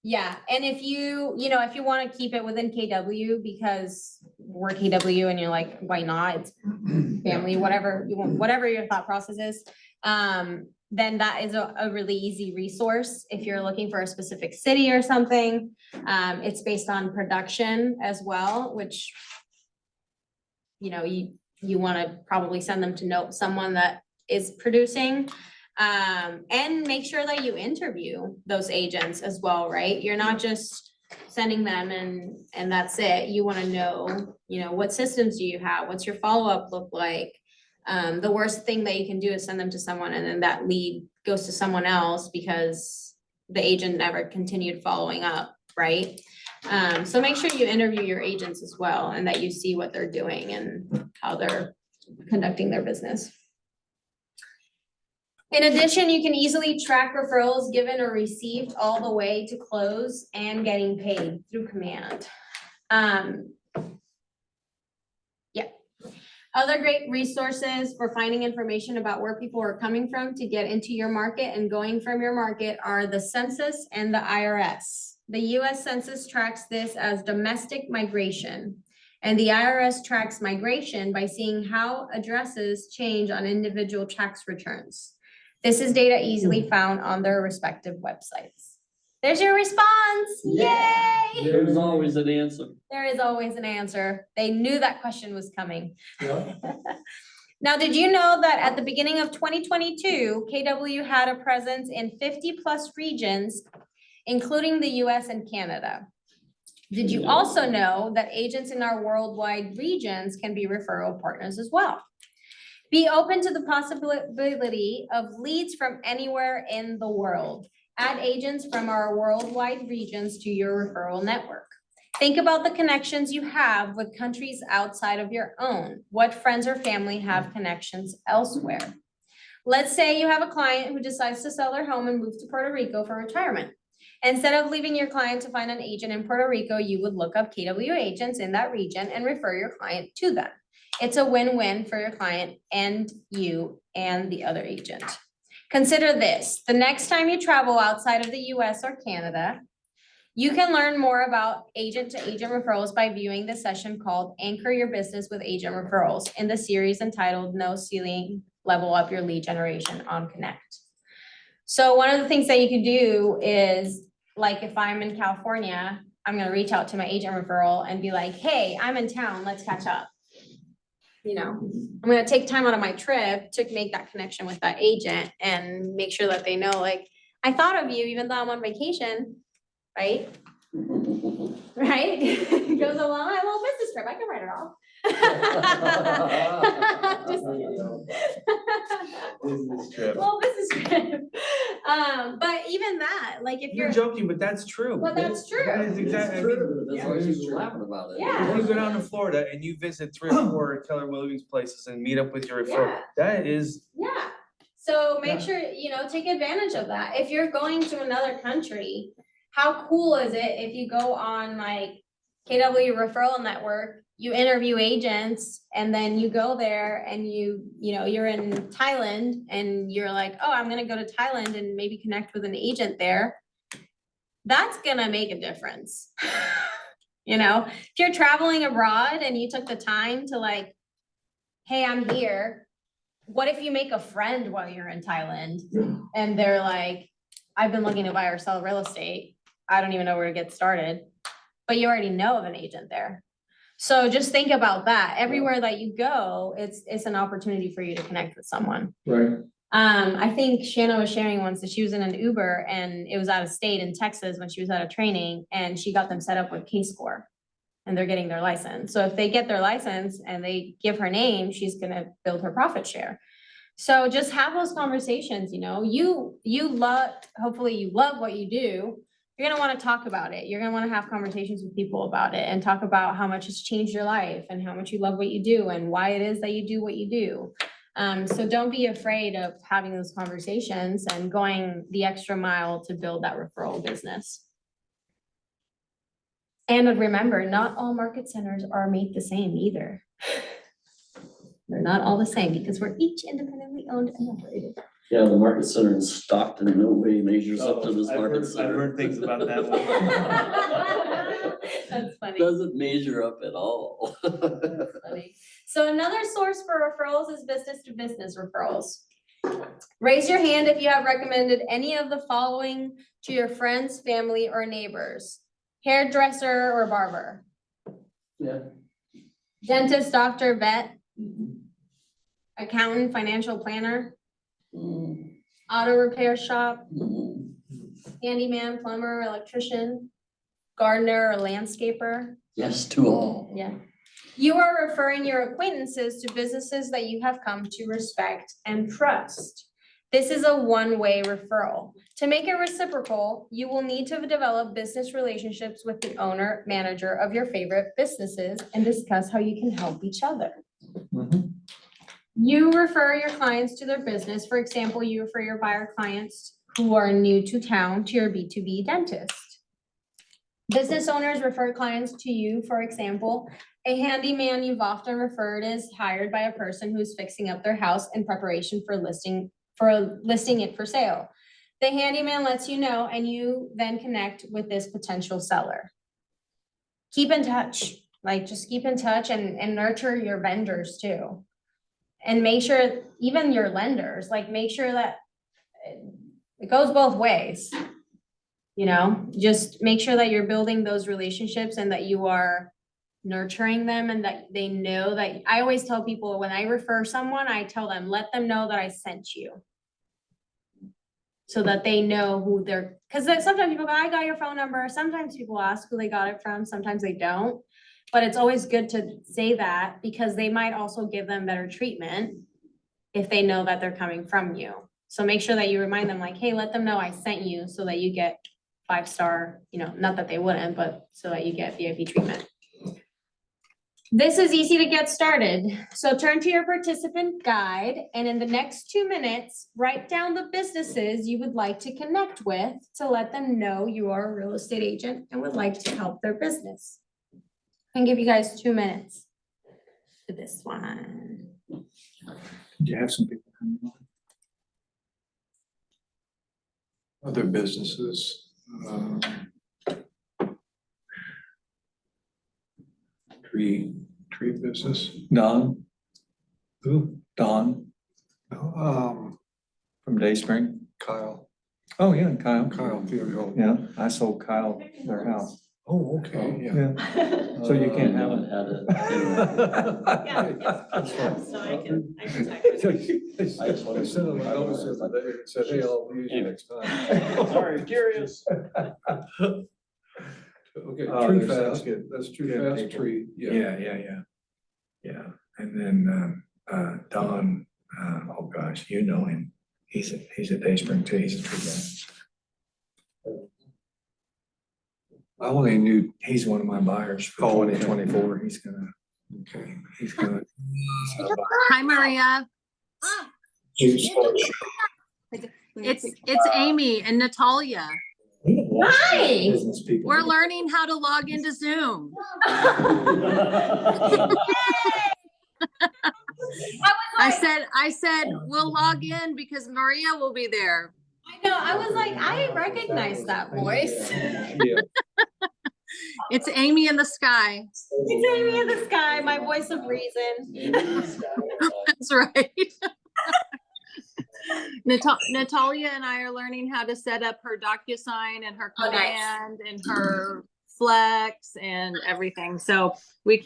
Yeah, and if you if you wanna keep it within KW, because we're KW and you're like, why not? It's family, whatever you want, whatever your thought process is. Then that is a really easy resource if you're looking for a specific city or something. It's based on production as well, which you wanna probably send them to know someone that is producing. And make sure that you interview those agents as well, right? You're not just sending them and that's it. You wanna know, what systems do you have? What's your follow-up look like? The worst thing that you can do is send them to someone and then that lead goes to someone else because the agent never continued following up, right? So make sure you interview your agents as well and that you see what they're doing and how they're conducting their business. In addition, you can easily track referrals given or received all the way to close and getting paid through command. Other great resources for finding information about where people are coming from to get into your market and going from your market are the census and the IRS. The US Census tracks this as domestic migration, and the IRS tracks migration by seeing how addresses change on individual tax returns. This is data easily found on their respective websites. There's your response, yay! There's always an answer. There is always an answer. They knew that question was coming. Now, did you know that at the beginning of 2022, KW had a presence in 50+ regions, including the US and Canada? Did you also know that agents in our worldwide regions can be referral partners as well? Be open to the possibility of leads from anywhere in the world. Add agents from our worldwide regions to your referral network. Think about the connections you have with countries outside of your own. What friends or family have connections elsewhere? Let's say you have a client who decides to sell their home and move to Puerto Rico for retirement. Instead of leaving your client to find an agent in Puerto Rico, you would look up KW agents in that region and refer your client to them. It's a win-win for your client and you and the other agent. Consider this, the next time you travel outside of the US or Canada, you can learn more about agent-to-agent referrals by viewing the session called Anchor Your Business with Agent Referrals in the series entitled No Ceiling, Level Up Your Lead Generation on Connect. So one of the things that you can do is, like if I'm in California, I'm gonna reach out to my agent referral and be like, hey, I'm in town, let's catch up. I'm gonna take time out of my trip to make that connection with that agent and make sure that they know, like, I thought of you even though I'm on vacation, right? Right? It goes along my little business trip, I can write it off. Just kidding. business trip. Little business trip. But even that, like if You're you're, joking, but that's true. but that's true. That is exactly. That's why she's laughing about it. Yeah. When you go down to Florida and you visit 3 or 4 Keller Williams places and meet up with your referral, Yeah. that is, Yeah, so make sure, take advantage of that. If you're going to another country, how cool is it if you go on like KW referral network, you interview agents and then you go there and you're in Thailand and you're like, oh, I'm gonna go to Thailand and maybe connect with an agent there. That's gonna make a difference. If you're traveling abroad and you took the time to like, hey, I'm here. What if you make a friend while you're in Thailand and they're like, I've been looking to buy or sell real estate. I don't even know where to get started. But you already know of an agent there. So just think about that. Everywhere that you go, it's an opportunity for you to connect with someone. Right. I think Shanna was sharing once that she was in an Uber and it was out of state in Texas when she was at a training and she got them set up with K-Score. And they're getting their license. So if they get their license and they give her name, she's gonna build her profit share. So just have those conversations, you know, you love, hopefully you love what you do. You're gonna wanna talk about it. You're gonna wanna have conversations with people about it and talk about how much it's changed your life and how much you love what you do and why it is that you do what you do. So don't be afraid of having those conversations and going the extra mile to build that referral business. And remember, not all market centers are made the same either. They're not all the same because we're each independently owned and operated. Yeah, the market center in Stockton in no way measures up to this I've market heard- I've center. heard things about that one. That's funny. Doesn't measure up at all. That's funny. So another source for referrals is business to business referrals. Raise your hand if you have recommended any of the following to your friends, family, or neighbors. Hairdresser or barber, Yeah. dentist, doctor, vet, accountant, financial planner, Mm, auto repair shop, mm. handyman, plumber, electrician, gardener, or landscaper. Yes to all. Yeah. You are referring your acquaintances to businesses that you have come to respect and trust. This is a one-way referral. To make it reciprocal, you will need to develop business relationships with the owner, manager of your favorite businesses and discuss how you can help each other. Mhm. You refer your clients to their business. For example, you refer your buyer clients who are new to town to your B2B dentist. Business owners refer clients to you. For example, a handyman you've often referred is hired by a person who's fixing up their house in preparation for listing it for sale. The handyman lets you know and you then connect with this potential seller. Keep in touch, just keep in touch and nurture your vendors too. And make sure, even your lenders, make sure that it goes both ways. You know, just make sure that you're building those relationships and that you are nurturing them and that they know that, I always tell people when I refer someone, I tell them, let them know that I sent you. So that they know who they're, because sometimes people go, I got your phone number. Sometimes people ask who they got it from, sometimes they don't. But it's always good to say that because they might also give them better treatment if they know that they're coming from you. So make sure that you remind them hey, let them know I sent you so that you get 5-star, not that they wouldn't, but so that you get VIP treatment. This is easy to get started. So turn to your participant guide and in the next 2 minutes, write down the businesses you would like to connect with to let them know you are a real estate agent and would like to help their business. I can give you guys 2 minutes for this one. Did you have some people coming on? Other businesses, tree business. Don, Who? Don No, from Dayspring. Kyle, Oh, yeah, Kyle. Kyle Theodore. Yeah, I sold Kyle their house. Oh, okay, yeah. Yeah. So you can't have it. Had it. Yeah, yes, so I can text. I sent him a notice the other day and said, hey, I'll use you next time. Sorry, curious. Okay, Oh, Tree there's Fast, some good- that's Tree good Fast people. Tree, yeah. Yeah, and then, Don, oh gosh, you know him, he's at Dayspring too, he's a tree guy. I only knew, He's one of my buyers for Oh, okay. 2024, he's gonna, okay. Hi, Maria. It's Amy and Natalia. Hi. Business people. We're learning how to log into Zoom. I said we'll log in because Maria will be there. I know, I was like, I recognize that voice. Yeah. It's Amy in the sky. It's Amy in the sky, my voice of reason. That's right. Natalia and I are learning how to set up her DocuSign and her Oh, nice. command and her Flex and everything. So we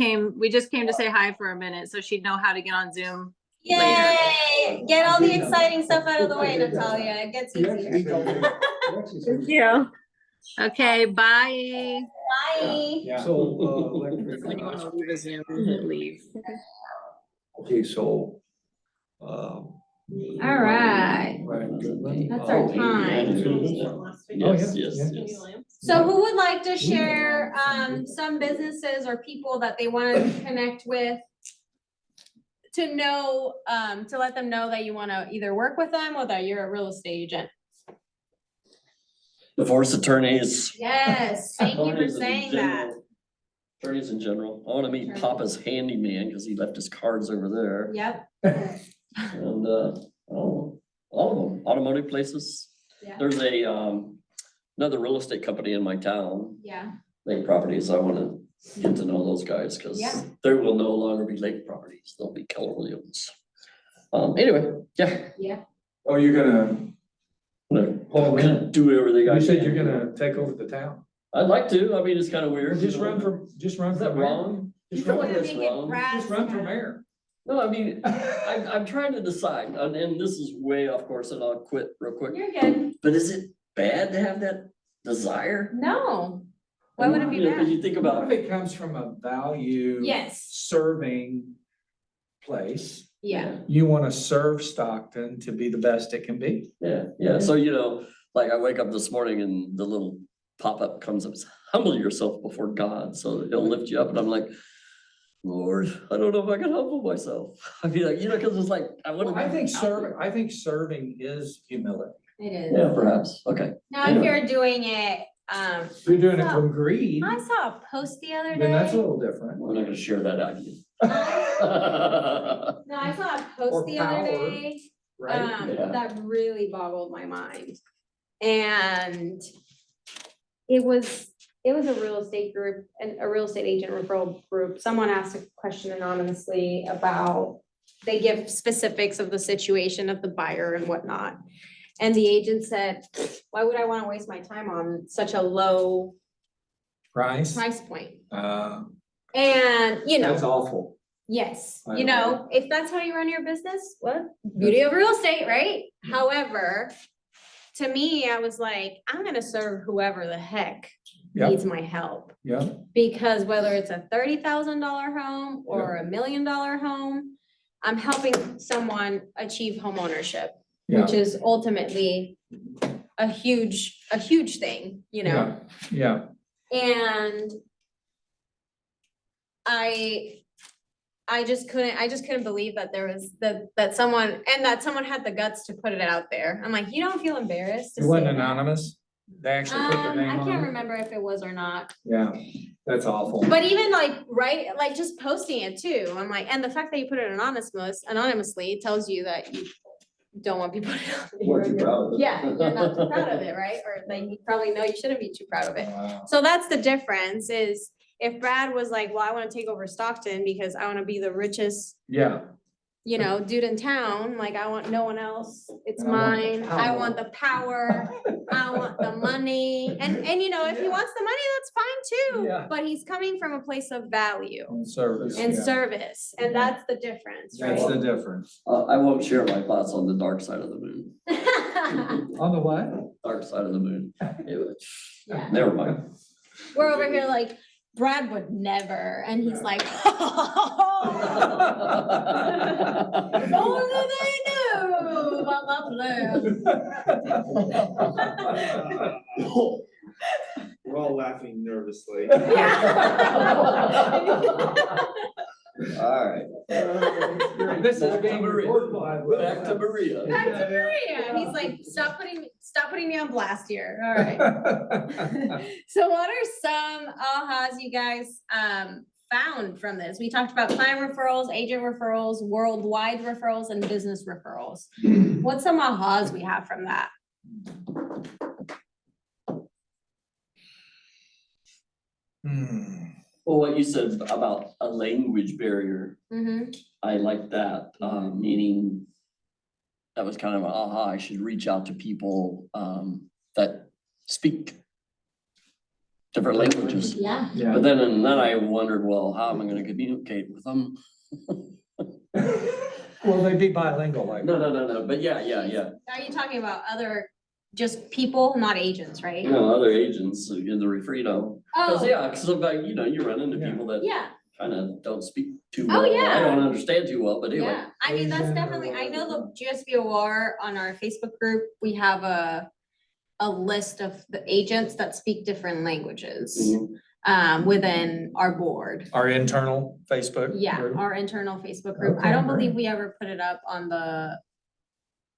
just came to say hi for a minute, so she'd know how to get on Zoom. Yay! Get all the exciting stuff out of the way, Natalia. It gets easier. Thank you. Okay, bye. Bye. Yeah. So, When you want to leave a Zoom, hit leave. okay, so, All right. Brian Goodman. That's our time. Yes, yeah, yes, yeah. yes. So who would like to share some businesses or people that they want to connect with? To know, to let them know that you want to either work with them or that you're a real estate agent. Divorce attorneys. Yes, thank you for attorneys in saying that. general, Attorneys in general. I wanna meet Papa's handyman, cause he left his cards over there. Yep, And, all of them, automotive places. yeah, There's another real estate company in my town, yeah. Lake Properties. I wanna get to know those guys, cause Yeah. there will no longer be Lake Properties. They'll be Keller Williams. Anyway, yeah. Oh, you're gonna, Oh, man. Do everything I you said can. you're gonna take over the town. I'd like to. I mean, it's kinda weird. Just you know. run for Is that mayor. wrong? Just You run feel for- like it's Make it wrong? Brad's Just run for town. mayor. No, I mean, I'm trying to decide, and this is way off course, and I'll quit real quick. You're good. But is it bad to have that desire? No. Why would it be You know, 'cause bad? you think A lot of about, it comes from a value. Yes, Serving place. yeah, You wanna serve Stockton to be the best it can be. yeah, so you know, like I wake up this morning and the little pop-up comes up, humble yourself before God, so he'll lift you up, and I'm like, Lord, I don't know if I can humble myself. I feel like, you know, cause it's like, I wanna. I think be out there. serving is humility. it is. Yeah, perhaps, okay. Now, if you're doing it, If you're doing it from greed, I saw a post the other then that's a day. little different. We're not gonna share that idea. No, I saw a Or post the other power, day. Right? Yeah. That really boggled my mind. And it was a real estate group and a real estate agent referral group. Someone asked a question anonymously about, they give specifics of the situation of the buyer and whatnot. And the agent said, why would I want to waste my time on such a low Price, price point? that's And, you know, awful. yes, I you know. know, if that's how you run your business, what, beauty of real estate, right? However, to me, I was like, I'm gonna serve whoever the heck Yep. needs my help. Yeah, Because whether it's a $30,000 home or $1 million home, I'm helping someone achieve home ownership, yeah, which is ultimately a huge thing, you know? yeah. And I just couldn't believe that there was that someone had the guts to put it out there. I'm like, you don't feel embarrassed to It wasn't say that? anonymous. They actually put their name I on can't it. remember if it was or not, Yeah, that's awful. but even like, right, like just posting it too, I'm like, and the fact that you put it anonymously tells you that you don't want people to know. Weren't you proud of it? Yeah, you're not too proud of it, right? Or like, you probably know you shouldn't be too proud of it. Wow. So that's the difference is if Brad was like, well, I wanna take over Stockton because I wanna be the richest, Yeah, you know, dude in town, like I want no one else, it's And I want the mine, I power. want the power, I want the money. And you know, if he Yeah. wants the money, that's fine Yeah. too, but he's coming from a place of value and service. and yeah. service, and that's the difference, That's the right? difference. I won't share my thoughts on the dark side of the moon, On the what? dark side of the moon. Yeah. Never mind. We're over here like, Brad would never, and he's like, if only they knew about my plan. We're all laughing nervously. All right. This is Back to being Maria. recorded live. Back to Maria. Back to Maria. He's like, stop putting me on blast here. All right. So what are some ahas you guys found from this? We talked about client referrals, agent referrals, worldwide referrals, and business referrals. What's some ahas we have from that? Well, what you said about a language barrier, Mm-hmm. I like that, meaning that was kind of, aha, I should reach out to people, that speak different languages. Yeah. Yeah. But then I wondered, well, how am I gonna communicate with them? Will they be bilingual like? No, but yeah. Are you talking about other, just people, not agents, right? You know, other agents in the Refrito. Cause Oh, yeah, cause about, you know, you run into Yeah. people that yeah, kind of don't speak too Oh, well. or yeah. I don't understand too well, but anyway. yeah. I mean, that's Asian or definitely, I know whatever. the GSBOR on our Facebook group, we have a list of the agents that speak different languages, Mhm. within our board. Our internal Facebook Yeah, group? our internal Facebook group. Okay, I don't believe great. we ever put it up on the,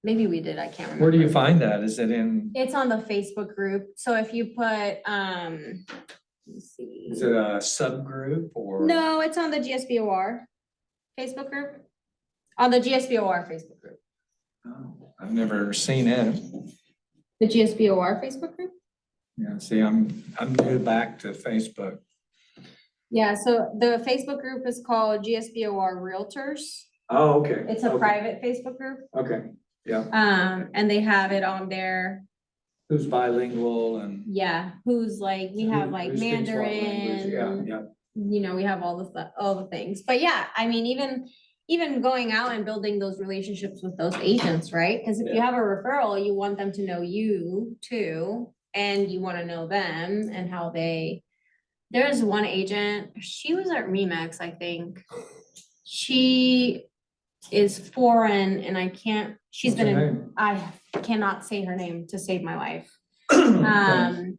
maybe we did, I can't remember. Where do you find that? Is it in, It's on the Facebook group. So if you put, let's see. is it a subgroup or? No, it's on the GSBOR Facebook group. On the GSBOR Facebook group. Oh, I've never seen it. The GSBOR Facebook group? Yeah, see, I'm new back to Facebook. Yeah, so the Facebook group is called GSBOR Realtors. Oh, okay. It's a private Facebook group. Okay, And they have it on there. who's bilingual and. Yeah, who's like, we have like who speaks what language? Mandarin. Yeah, You know, we have all the stuff, all the things. But yeah, I mean, even going out and building those relationships with those agents, right? Because if you have a referral, you want them to know you too, and you want to know them and how they. There's one agent, she was at Remax, I think. She is foreign and I can't, she's What's been her in, name? I cannot say her name to save my life. Okay.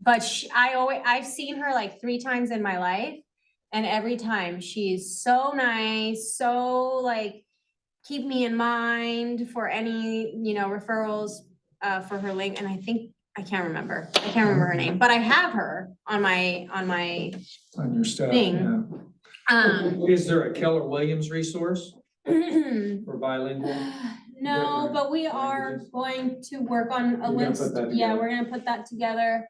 But I've seen her like 3 times in my life. And every time she's so nice, so like, keep me in mind for any, you know, referrals for her link. And I can't remember her name, but I have her on my, On your stuff, Thing. yeah. Is there a Keller Williams resource for bilingual? No, but we are languages? going to work on a You're gonna list. put that Yeah, together? we're gonna put that together.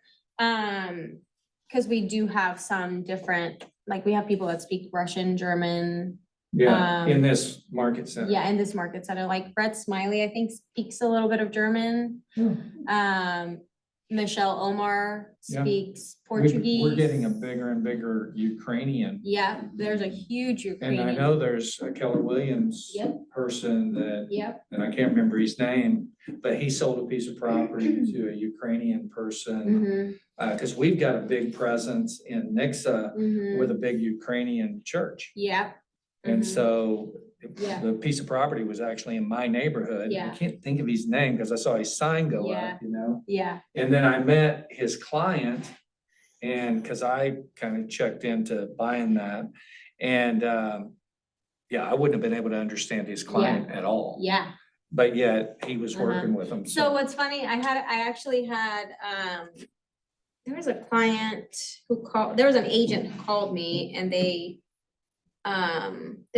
Cause we do have some different, like, we have people that speak Russian, German. Yeah, in this market center. Yeah, in this market center, like Brett Smiley, I think speaks a little bit of German. Michelle Omar Yeah. speaks We're Portuguese. getting a bigger and bigger Ukrainian. Yeah, there's a huge And Ukrainian. I know there's a Keller Williams Yep. person that, Yep, and I can't remember his name, but he sold a piece of property to a Ukrainian person. Cause we've got a big presence in Nixa with a big Ukrainian church. Yep. And Mhm. so Yeah. the piece of property was actually in my neighborhood. Yeah. I can't think of his name because I saw his sign go Yeah. up, you know? Yeah, And then I met his client and because I kind of checked into buying that. And yeah, I wouldn't have been able to understand his client at all. yeah. But yet he was Uh-huh. working with him. So what's funny, I actually had, there was a client who called, there was an agent who called me and they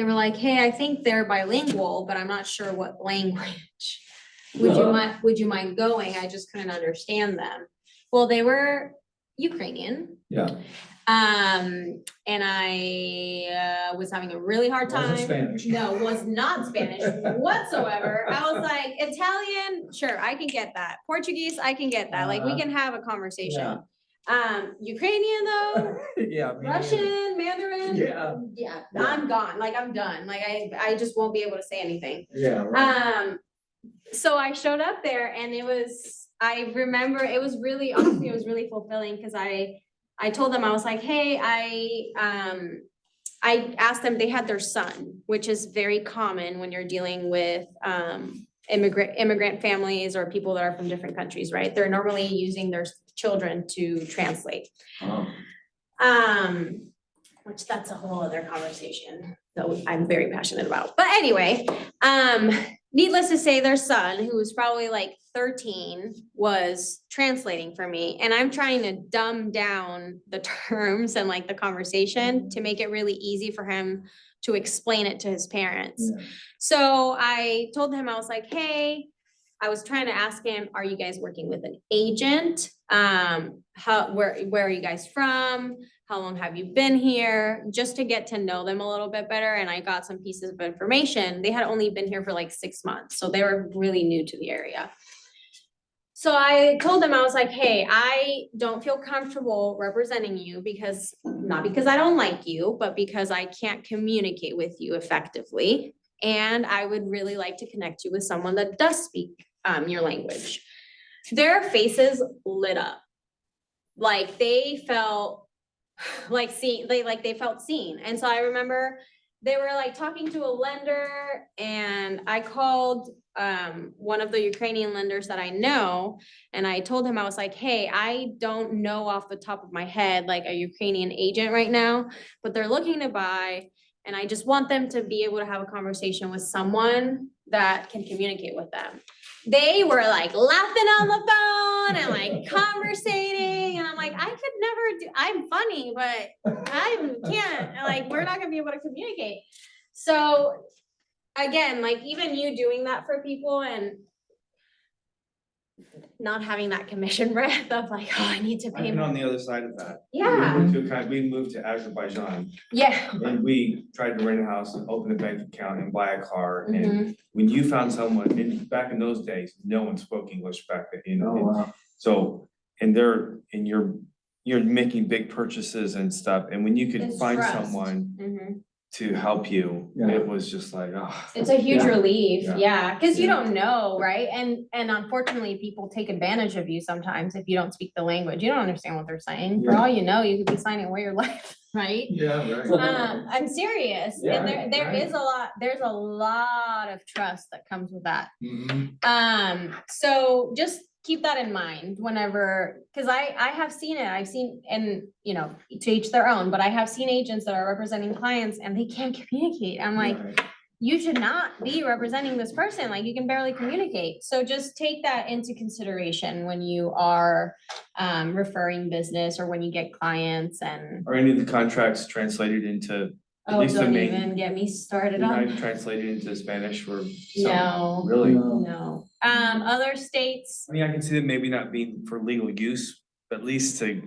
were like, hey, I think they're bilingual, but I'm not sure what language. Would you mind going? I just couldn't understand them. Well, they were Ukrainian. Yeah. And I was having a really hard time. Wasn't Spanish. No, was not Spanish whatsoever. I was like, Italian, sure, I can get that. Portuguese, I can get that. Like, we can have a conversation. Ukrainian though, Yeah. I mean, Russian, Mandarin. Yeah. Yeah, I'm gone. Like, I'm done. Like, I just won't be able to say anything. Yeah. Right. So I showed up there and I remember it was really, honestly, it was really fulfilling because I told them, I was like, hey, I asked them, they had their son, which is very common when you're dealing with, immigrant families or people that are from different countries, right? They're normally using their children to translate. Which that's a whole other conversation that I'm very passionate about. But anyway, needless to say, their son, who was probably like 13, was translating for me. And I'm trying to dumb down the terms and like the conversation to make it really easy for him to explain it to his parents. Yeah. So I told him, I was like, hey, I was trying to ask him, are you guys working with an agent where are you guys from? How long have you been here? Just to get to know them a little bit better. And I got some pieces of information. They had only been here for like 6 months, so they were really new to the area. So I told them, I was like, hey, I don't feel comfortable representing you because, not because I don't like you, but because I can't communicate with you effectively. And I would really like to connect you with someone that does speak your language. Their faces lit up. Like they felt like they felt seen. And so I remember they were like talking to a lender, and I called one of the Ukrainian lenders that I know, and I told him, I was like, hey, I don't know off the top of my head like a Ukrainian agent right now, but they're looking to buy, and I just want them to be able to have a conversation with someone that can communicate with them. They were like laughing on the phone and like conversating, and I'm like, I could never do, I'm funny, but I can't, like, we're not gonna be able to communicate. So again, like even you doing that for people and not having that commission breath of like, oh, I need to I've pay been on more. the other side of that. Yeah, We moved to Azerbaijan, yeah. and we tried to rent a house and open a bank account and buy a car, and Mhm. when you found someone, and back in those days, no one spoke English back then, you know. wow. So, and you're making big purchases and stuff, and when you could It's find trust. someone Mhm. to help you, Yeah. it was just like, oh. It's a huge Yeah. relief, Yeah. yeah, cause you Yeah. don't know, right? And unfortunately, people take advantage of you sometimes if you don't speak the language. You don't understand what they're saying. For Yeah. all you know, you could be signing away your life, right? Yeah, right. I'm serious. Yeah, And there right. is there's a lot of trust that comes with that. Mhm. So just keep that in mind whenever, because I have seen it, I've seen, and you know, to each their own, but I have seen agents that are representing clients and they can't communicate. I'm like, Right. you should not be representing this person, like you can barely communicate. So just take that into consideration when you are referring business or when you get clients and, Are any of the contracts translated into, at oh, least the don't main, even get me started they're on. not translated into Spanish or some? No. Really? No, other states, I mean, I can see them maybe not being for legal use, but at least to,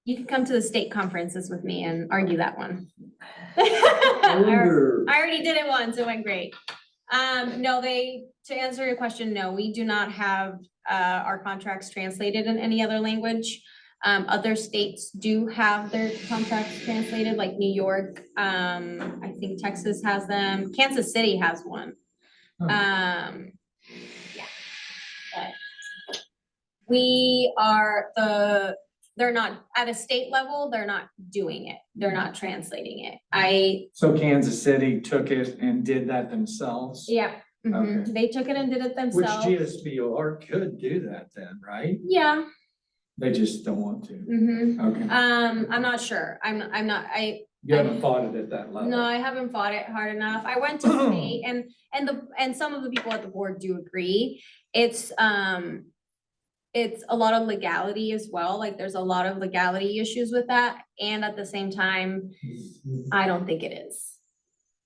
you can come to the state conferences with me and argue that one. I wonder, I already did it once, it went great. No, to answer your question, no, we do not have, our contracts translated in any other language. Other states do have their contracts translated, like New York, I think Texas has them, Kansas City has one. Oh. Yeah. But they're not, at a state level, they're not doing it, they're not translating it. So Kansas City took it and did that themselves? Yeah, mhm, Okay. they took it and did it Which themselves. GSBR could do that then, right? Yeah, They just don't want to. mhm. Okay. I'm not sure. I'm not, You haven't fought it at that level? no, I haven't fought it hard enough. I went to state and some of the people at the board do agree. It's a lot of legality as well. Like there's a lot of legality issues with that. And at the same time, I don't think it is.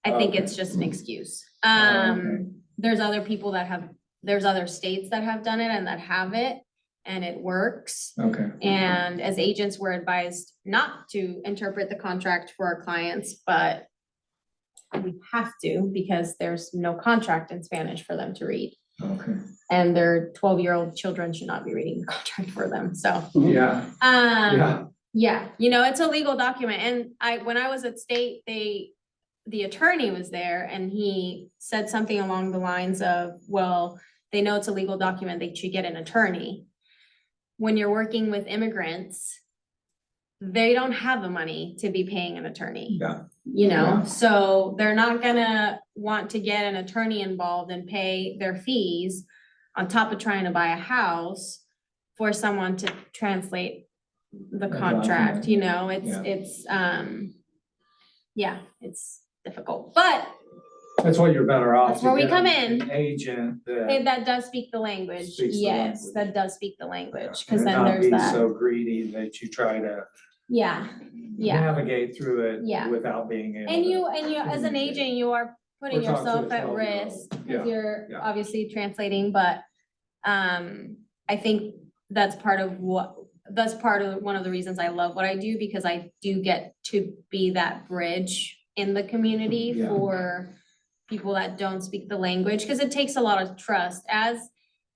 I think it's just an excuse. There's other people there's other states that have done it and that have it, and it works. Okay. And as agents, we're advised not to interpret the contract for our clients, but we have to because there's no contract in Spanish for them to read. Okay. And their 12-year-old children should not be reading the contract for them, so. Yeah, yeah. Yeah, you know, it's a legal document, and when I was at state, the attorney was there and he said something along the lines of, well, they know it's a legal document, they should get an attorney. When you're working with immigrants, they don't have the money to be paying an attorney. Yeah. You know, Yeah. so they're not gonna want to get an attorney involved and pay their fees on top of trying to buy a house for someone to translate the The contract, document. you know, Yeah. it's difficult, but That's why you're better off. That's where to we get come an in. Agent that. that does speak the language, Speaks the yes, language. that does speak the language, and cause then not there's be that, So greedy that you try to yeah, yeah. navigate through it Yeah. without being able to. And you, as an communicate. agent, you are putting Or talk to yourself the at 12-year-old. risk, Yeah, cause you're yeah. obviously translating, but, I think that's part of one of the reasons I love what I do, because I do get to be that bridge in the community Yeah. for people that don't speak the language, because it takes a lot of trust. As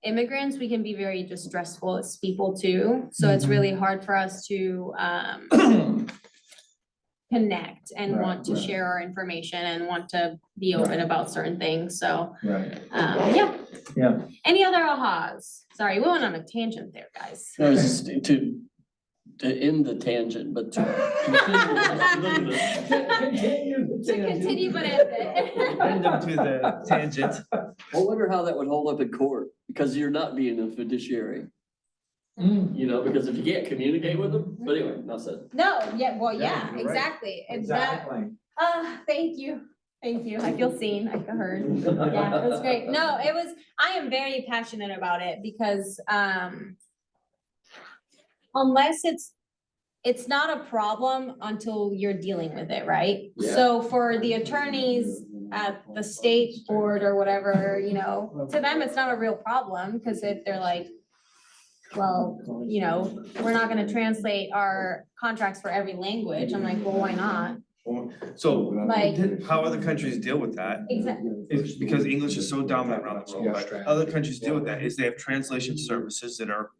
immigrants, we can be very distrustful as people too, so it's Mhm. really hard for us to connect and Right, want to right. share our information and want to be open about certain things, so, Right. yeah. Yeah. Any other ahas? Sorry, we went on a tangent there, guys. No, it's just to end the tangent, but to continue just a little bit. To continue, but end it. Addendum to the tangent. I wonder how that would hold up in court, because you're not being a fiduciary, Mm. you know, because if you can't communicate with them, but anyway, not said. No, yeah, well, Yeah, yeah, you're right. exactly, and that, Exactly. thank you, I feel seen, I feel heard. Yeah, it was great. No, I am very passionate about it because, unless it's not a problem until you're dealing with it, right? Yeah. So for the attorneys at the state board or whatever, you know, to them, it's not a real problem, because if they're like, well, you know, we're not gonna translate our contracts for every language. I'm like, well, why not? So Like, how other countries deal with that exactly, is because English is so dominant around the world, right? Other countries deal with that is they have translation services that are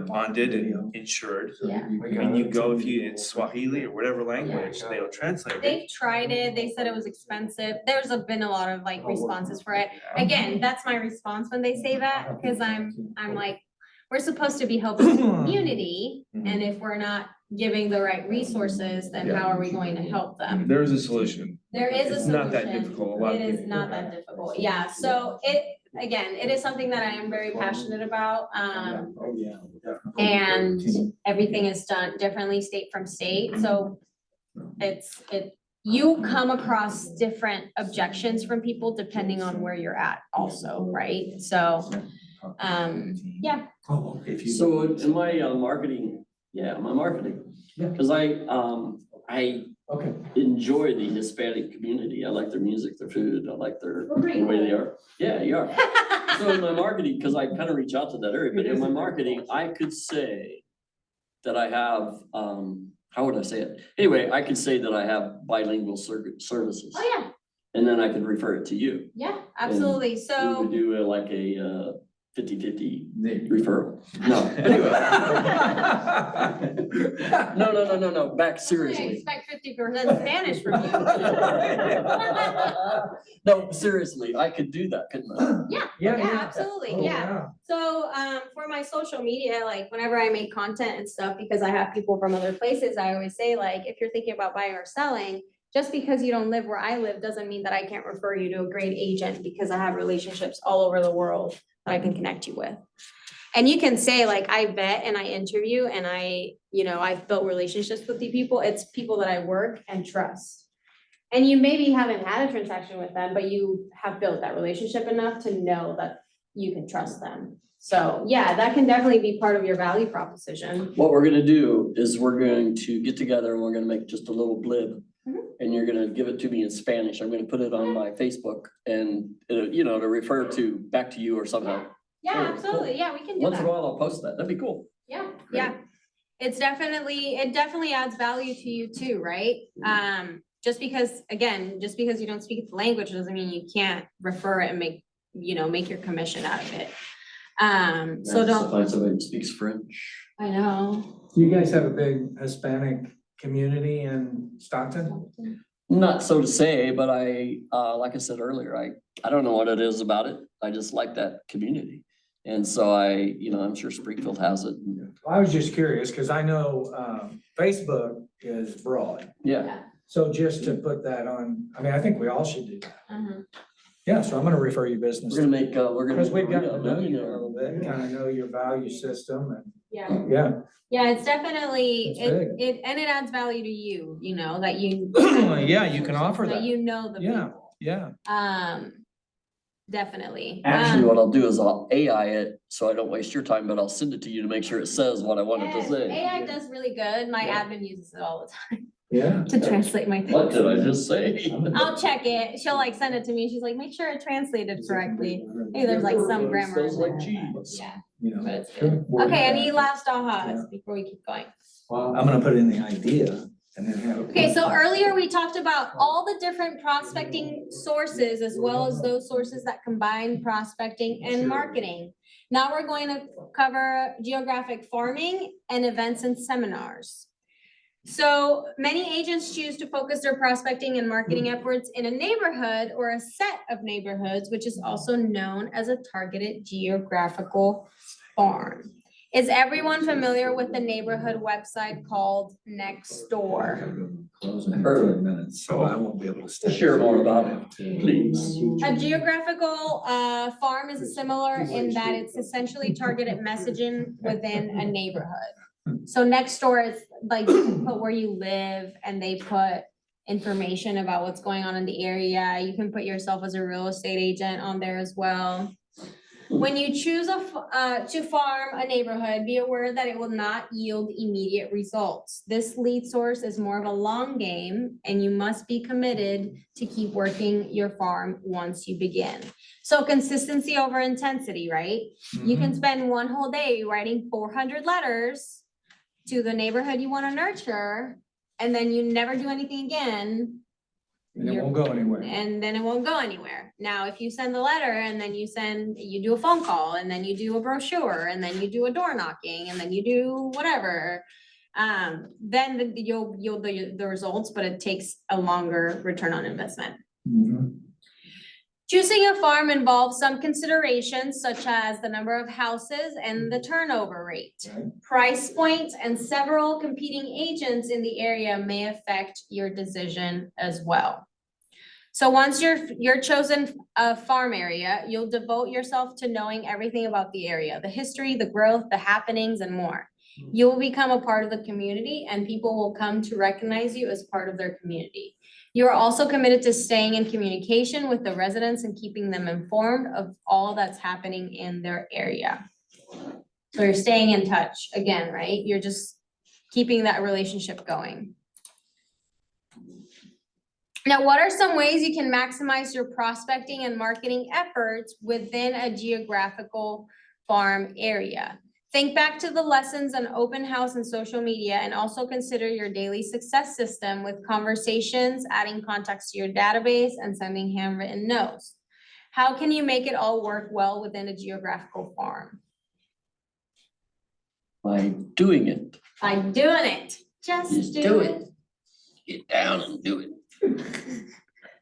bonded and insured. yeah. And you go, if it's Swahili or whatever language, they'll translate it. They've tried it, they said it was expensive, been a lot of like responses for it. Again, that's my response when they say that, because I'm like, we're supposed to be helping the community, and if we're not giving the right resources, then how are we going to help them? There is a solution. There is a It's solution. not that difficult. A lot of It is people- not that difficult, yeah, so it is something that I am very passionate about, Oh, yeah. and everything is done differently state from state, so you come across different objections from people depending on where you're at also, right? So, yeah, Oh, if you. So in my marketing, my marketing, Yeah. because I Okay. enjoy the Hispanic community. I like their music, their food, I like their, Well, great. the way they are. Yeah, you are. So in my marketing, because I kind of reach out to that area, but in my marketing, I could say that I have, how would I say it? Anyway, I could say that I have bilingual services, oh, yeah, and then I could refer it to you. yeah, absolutely, We so. would do like a 50-50 referral. No, anyway. No, back I seriously. expect 50% Spanish from you. No, seriously, I could do that, couldn't I? Yeah, absolutely, Oh, yeah. So, for my social media, like whenever I make content and stuff, because I have people from other places, I always say like, if you're thinking about buying or selling, just because you don't live where I live doesn't mean that I can't refer you to a great agent, because I have relationships all over the world that I can connect you with. And you can say like, I vet and I interview and I've built relationships with the people. It's people that I work and trust. And you maybe haven't had a transaction with them, but you have built that relationship enough to know that you can trust them. So yeah, that can definitely be part of your value proposition. What we're gonna do is we're going to get together and we're gonna make just a little blib. Mhm. And you're gonna give it to me in Spanish. I'm gonna put it on my Facebook and, to refer back to you or somehow. Yeah, Cool, absolutely. Yeah, we can do Once in a that. while, I'll post that. That'd be cool. Yeah, yeah. It definitely adds value to you too, right? Just because you don't speak the language doesn't mean you can't refer it and make your commission out of it. So don't, Find somebody that speaks French. I know. You guys have a big Hispanic community in Stockton? Not so to say, but like I said earlier, I don't know what it is about it. I just like that community. And so I'm sure Springfield has it. I was just curious, because I know Facebook is broad. Yeah, So just to put that on, I think we all should do that. Mhm. Yeah, so I'm gonna refer you business. we're gonna. Because we've got Maria to a know you a millionaire. little bit, kind of know your value system and, Yeah. yeah. Yeah, it's definitely, It's big. it adds value to you, that you. Yeah, you can offer That that. you know the Yeah. people. Yeah. Definitely. Actually, what I'll do is I'll AI it, so I don't waste your time, but I'll send it to you to make sure it says what I wanted to Yes, say. AI does really good. My Yeah. admin uses it all the time Yeah. to translate my things. What did I just say? I'll check it. She'll like send it to me. She's like, make sure it translated correctly. Maybe there's like some grammar. Smells in like there, but cheese. Yeah, you know. But it's good. word Okay, any traffic. last Yeah. ahas before we keep going? Well, I'm gonna put in the idea and then have. Okay, so earlier we talked about all the different prospecting sources as well as those sources that combine prospecting and marketing. Now we're going to cover geographic farming and events and seminars. So many agents choose to focus their prospecting and marketing efforts in a neighborhood or a set of neighborhoods, which is also known as a targeted geographical farm. Is everyone familiar with the neighborhood website called Nextdoor? Closing in 10 minutes, so I won't be able to stay. Share more about it, please. A geographical farm is similar in that it's essentially targeted messaging within a neighborhood. So Nextdoor is like, you can put where you live and they put information about what's going on in the area. You can put yourself as a real estate agent on there as well. When you choose to farm a neighborhood, be aware that it will not yield immediate results. This lead source is more of a long game and you must be committed to keep working your farm once you begin. So consistency over intensity, right? You can spend one whole day writing 400 letters to the neighborhood you want to nurture, and then you never do anything again. And it won't go anywhere. And then it won't go anywhere. Now, if you send the letter and then you do a phone call and then you do a brochure and then you do a door knocking and then you do whatever. Then you'll yield the results, but it takes a longer return on investment. Mhm. Choosing a farm involves some considerations such as the number of houses and the turnover rate. Right. Price points and several competing agents in the area may affect your decision as well. So once you're chosen a farm area, you'll devote yourself to knowing everything about the area, the history, the growth, the happenings, and more. You will become a part of the community and people will come to recognize you as part of their community. You are also committed to staying in communication with the residents and keeping them informed of all that's happening in their area. So you're staying in touch again, right? You're just keeping that relationship going. Now, what are some ways you can maximize your prospecting and marketing efforts within a geographical farm area? Think back to the lessons on open house and social media and also consider your daily success system with conversations, adding contacts to your database, and sending handwritten notes. How can you make it all work well within a geographical farm? By doing it. By doing it. Just do it. Get down and do it.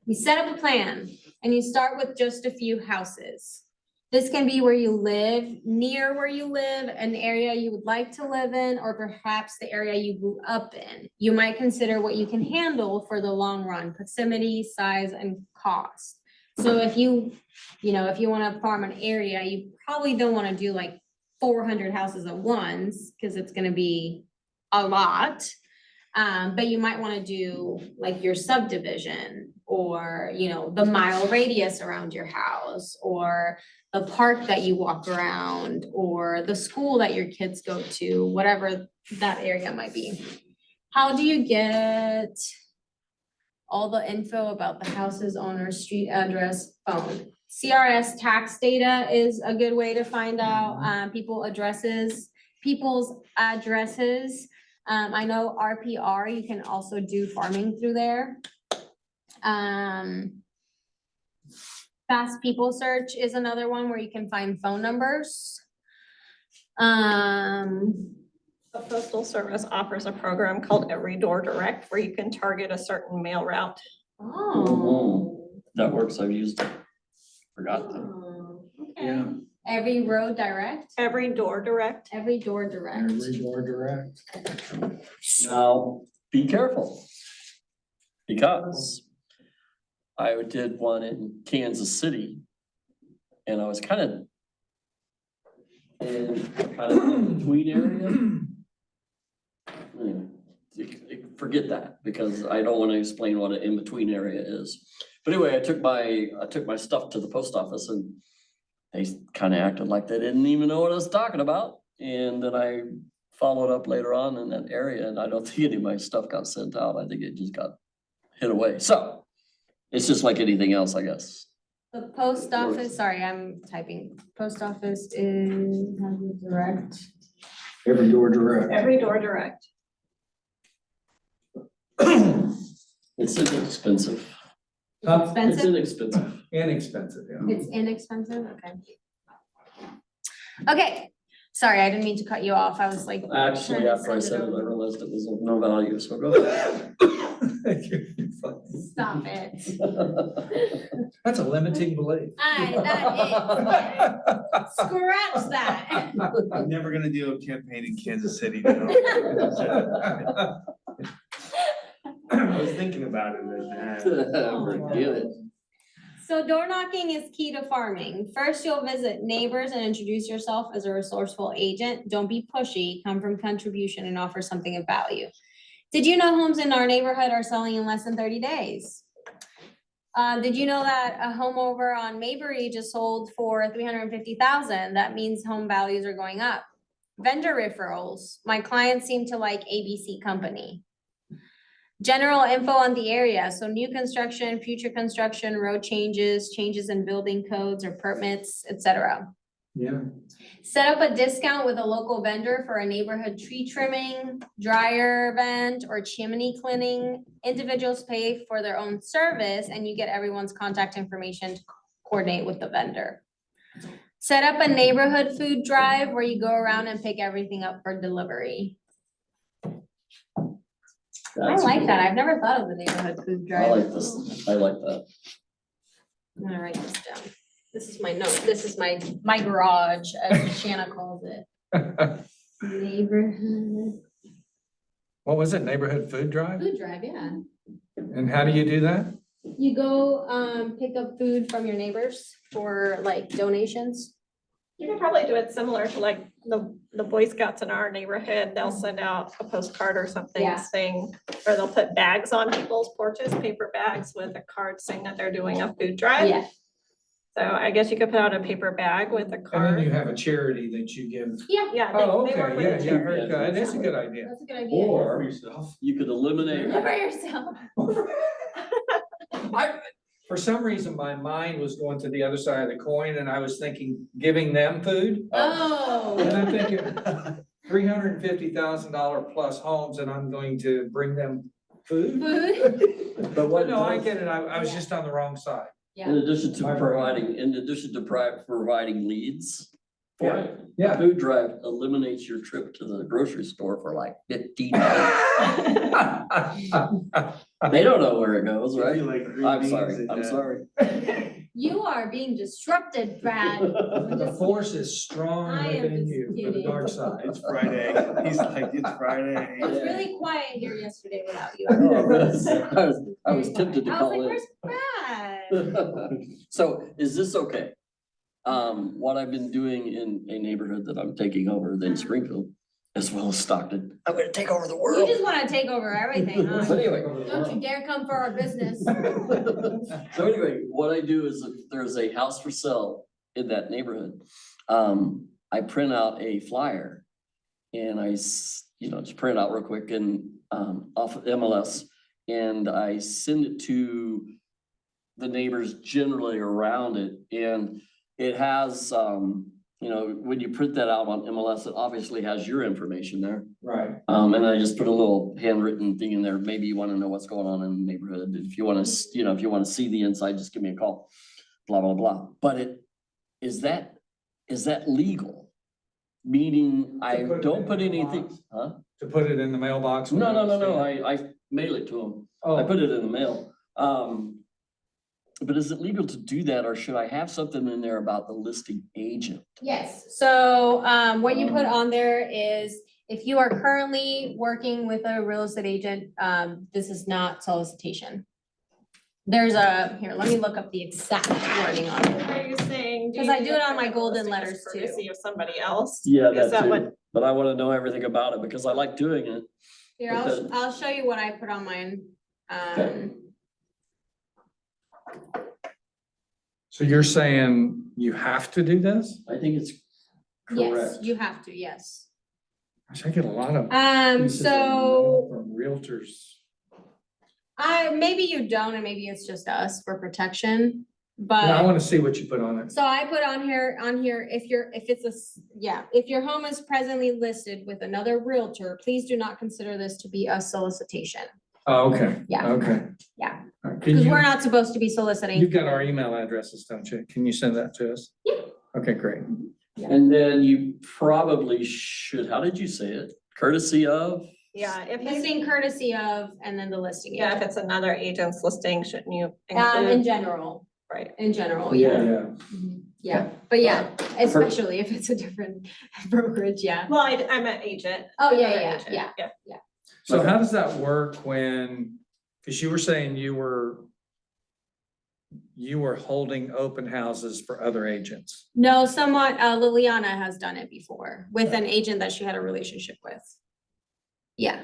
You set up a plan and you start with just a few houses. This can be where you live, near where you live, an area you would like to live in, or perhaps the area you grew up in. You might consider what you can handle for the long run, proximity, size, and cost. So if you want to farm an area, you probably don't want to do like 400 houses at once because it's going to be a lot. But you might want to do like your subdivision or, the mile radius around your house or the park that you walk around or the school that your kids go to, whatever that area might be. How do you get all the info about the house's owner, street address, phone? CRS tax data is a good way to find out people's addresses. I know RPR, you can also do farming through there. Fast People Search is another one where you can find phone numbers. The Postal Service offers a program called Every Door Direct where you can target a certain mail route. Oh. That works, I've used it. Forgot that. Okay. Yeah. Every Road Direct, Every Door Direct. Every Door Direct. Every door direct. Now, be careful. Because I did one in Kansas City. And I was kind of in between area. Forget that, because I don't want to explain what an in-between area is. But anyway, I took my stuff to the post office and they kind of acted like they didn't even know what I was talking about. And then I followed up later on in that area and I don't think any of my stuff got sent out. I think it just got hid away. So it's just like anything else, I guess. The post office, sorry, I'm typing. Post office is has a direct. Every door direct. Every door direct. It's inexpensive. Huh? It's Expensive? inexpensive. Inexpensive, yeah. It's inexpensive, okay. Okay, sorry, I didn't mean to cut you off. I was like. Actually, trying to after I send said it, I over. realized it was of no value, so go ahead. Stop it. That's a limiting belief. Scratch that. I'm never gonna do a campaign in Kansas City now. I was thinking about it as that. Forget it. So door knocking is key to farming. First, you'll visit neighbors and introduce yourself as a resourceful agent. Don't be pushy, come from contribution and offer something of value. Did you know homes in our neighborhood are selling in less than 30 days? Did you know that a home over on Mayberry just sold for $350,000? That means home values are going up. Vendor referrals. My clients seem to like ABC Company. General info on the area, so new construction, future construction, road changes, changes in building codes or permits, etc. Yeah. Set up a discount with a local vendor for a neighborhood tree trimming, dryer event, or chimney cleaning. Individuals pay for their own service and you get everyone's contact information to coordinate with the vendor. Set up a neighborhood food drive where you go around and pick everything up for delivery. I like that. I've never thought of the neighborhood food I drive. like this, I like that. I'm gonna write this down. This is my note. This is my garage, as Shanna calls it. Neighborhood What was it? Neighborhood food drive? food drive, yeah. And how do you do that? You go, pick up food from your neighbors for like donations. You could probably do it similar to like the Boy Scouts in our neighborhood. They'll send out a postcard or something Yeah. saying, or they'll put bags on people's porches, paper bags with a card saying that they're doing a food drive. Yeah, So I guess you could put out a paper bag with a And then you card. have a charity that you give. yeah, Yeah. Oh, they work okay, with yeah, the yeah, charity. very good. That's a good idea. that's a good idea. Or yourself. you could eliminate, Remember yourself. For some reason, my mind was going to the other side of the coin and I was thinking, giving them food. And Oh. I'm thinking, $350,000 plus homes and I'm going to bring them food? Food? but But what? no, I get it. I was just on the wrong side. In addition to providing leads for Yeah. it. Yeah. Food drive eliminates your trip to the grocery store for like $15. They don't know where it goes, If right? you like green I'm beans sorry, and, I'm sorry. You are being disrupted, Brad. The force is strong I am within just you, for the kidding. dark side. It's Friday. He's like, it's Friday. It was really quiet here yesterday without you. I was tempted to I was call like, in. where's Brad? So is this okay? What I've been doing in a neighborhood that I'm taking over in Springfield, as well as Stockton, I'm gonna take over the You world. just wanna take over everything, But huh? anyway. Don't you dare come for our business. So anyway, what I do is if there's a house for sale in that neighborhood, I print out a flyer. And just print it out real quick and, off of MLS, and I send it to the neighbors generally around it, and it has, when you print that out on MLS, it obviously has your information there. Right. And I just put a little handwritten thing in there. Maybe you want to know what's going on in the neighborhood. If you want to, if you want to see the inside, just give me a call, blah, blah, blah. But is that legal? Meaning I put it don't in put the anything, mailbox? huh? To put it in the mailbox? No, without I stamp? mail it to them. I Oh, put it in the mail. But is it legal to do that, or should I have something in there about the listing agent? Yes, so what you put on there is if you are currently working with a real estate agent, this is not solicitation. There's here, let me look up the exact wording on it. Are you saying? 'Cause I do it on my like a golden listing as letters, too. courtesy of somebody else? Yeah, Is that too. what- But I want to know everything about it because I like doing it. Here, I'll show you what I put on mine. Okay. so you're saying you have to do this? I think it's Yes, correct. you have to, yes. Gosh, I get a lot of pieces of mail So from realtors. maybe you don't, and maybe it's just us for protection. Yeah, I but, wanna see what you put on it. so I put on here, if your home is presently listed with another realtor, please do not consider this to be a solicitation. Oh, okay. Yeah. Okay. Yeah. All right, Because Can we're you, not supposed to be soliciting. you've got our email addresses, don't you? Can you send that to us? Yeah. Okay, great. And then you probably should, how did you say it? Courtesy of? Yeah, if you, Listing courtesy of, and then the listing. yeah, if agent. it's another agent's listing, shouldn't you In include? general, Right. in general, yeah. Yeah. Yeah, but yeah, especially if it's a different brokerage, yeah. Well, I meant agent. Oh, yeah, another yeah, agent, yeah. So how does that work when, because you were saying you were holding open houses for other agents. No, somewhat, Liliana has done it before with an agent that she had a relationship with. Yeah.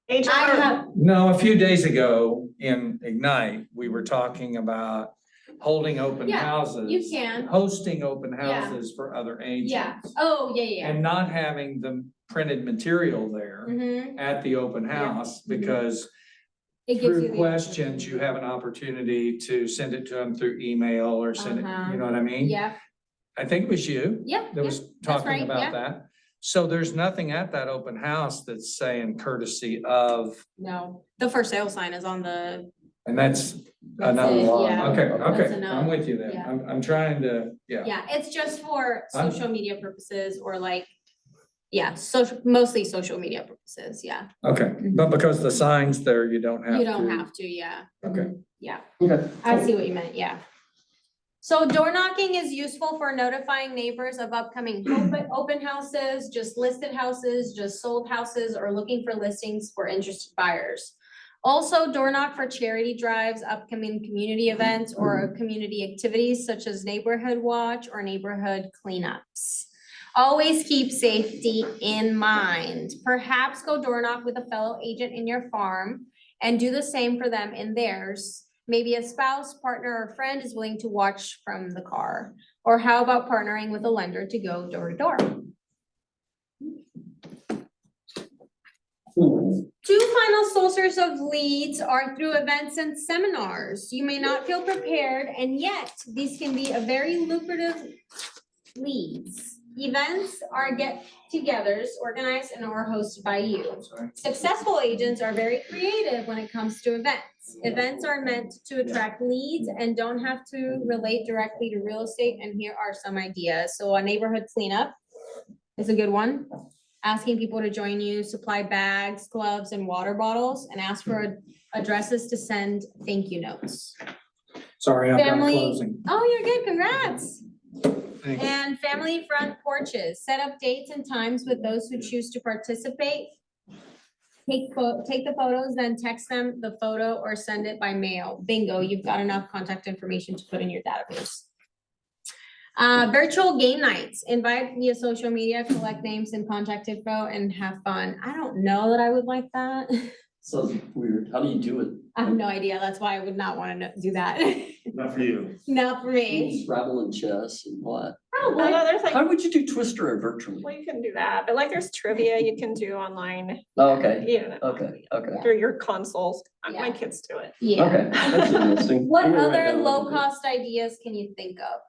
Agent I or- have, No, a few days ago in Ignite, we were talking about holding open Yeah, houses. you can. Hosting open Yeah. houses for other agents. yeah, oh, yeah. And not having the printed material there Mm-hmm. at the open house, Mhm. because It gives you through the. questions, you have an opportunity to send it to them through email or send it, Uh-huh. you know what I mean? Yeah, I think it was you yeah, that yeah, was talking right, yeah. about that. So there's nothing at that open house that's saying courtesy of, no, the for sale sign is on the, and that's That's another it, law. yeah. Okay, That's okay, a no. I'm with you then. Yeah. I'm trying to, yeah. yeah, it's just for I'm- social media purposes or like, yeah, social, mostly social media purposes, yeah. Okay, but because the sign's there, you don't have to. You don't have to, yeah. Okay. Yeah. Okay. I see what you meant, yeah. So door knocking is useful for notifying neighbors of upcoming open houses, just listed houses, just sold houses, or looking for listings for interested buyers. Also, door knock for charity drives, upcoming community events, or community activities such as neighborhood watch or neighborhood cleanups. Always keep safety in mind. Perhaps go door knock with a fellow agent in your farm and do the same for them in theirs. Maybe a spouse, partner, or friend is willing to watch from the car. Or how about partnering with a lender to go door to door? Two final sources of leads are through events and seminars. You may not feel prepared, and yet these can be a very lucrative leads. Events are get-togethers organized and or hosted by you. Successful agents are very creative when it comes to events. Events are meant to attract leads and don't have to relate directly to real estate, and here are some ideas. So a neighborhood cleanup is a good one. Asking people to join you, supply bags, gloves, and water bottles, and ask for addresses to send thank you notes. Sorry, I'm not Family, closing. oh, you're good, congrats. Thanks. And family front porches, set up dates and times with those who choose to participate. Take the photos, then text them the photo or send it by mail. Bingo, you've got enough contact information to put in your database. Virtual game nights, invite via social media, collect names and contact info and have fun. I don't know that I would like that. Sounds weird. How do you do it? I have no idea. That's why I would not want to do that. Not for you. Not for me. Scrabble and chess and what? I Probably. know there's like, How would you do Twister virtually? well, you can do that, but like there's trivia you can do online, Oh, okay, you know, okay, okay. through your consoles. My Yeah. kids do it. Yeah. Okay, that's interesting. What I'm gonna write other down what to do. low-cost ideas can you think of?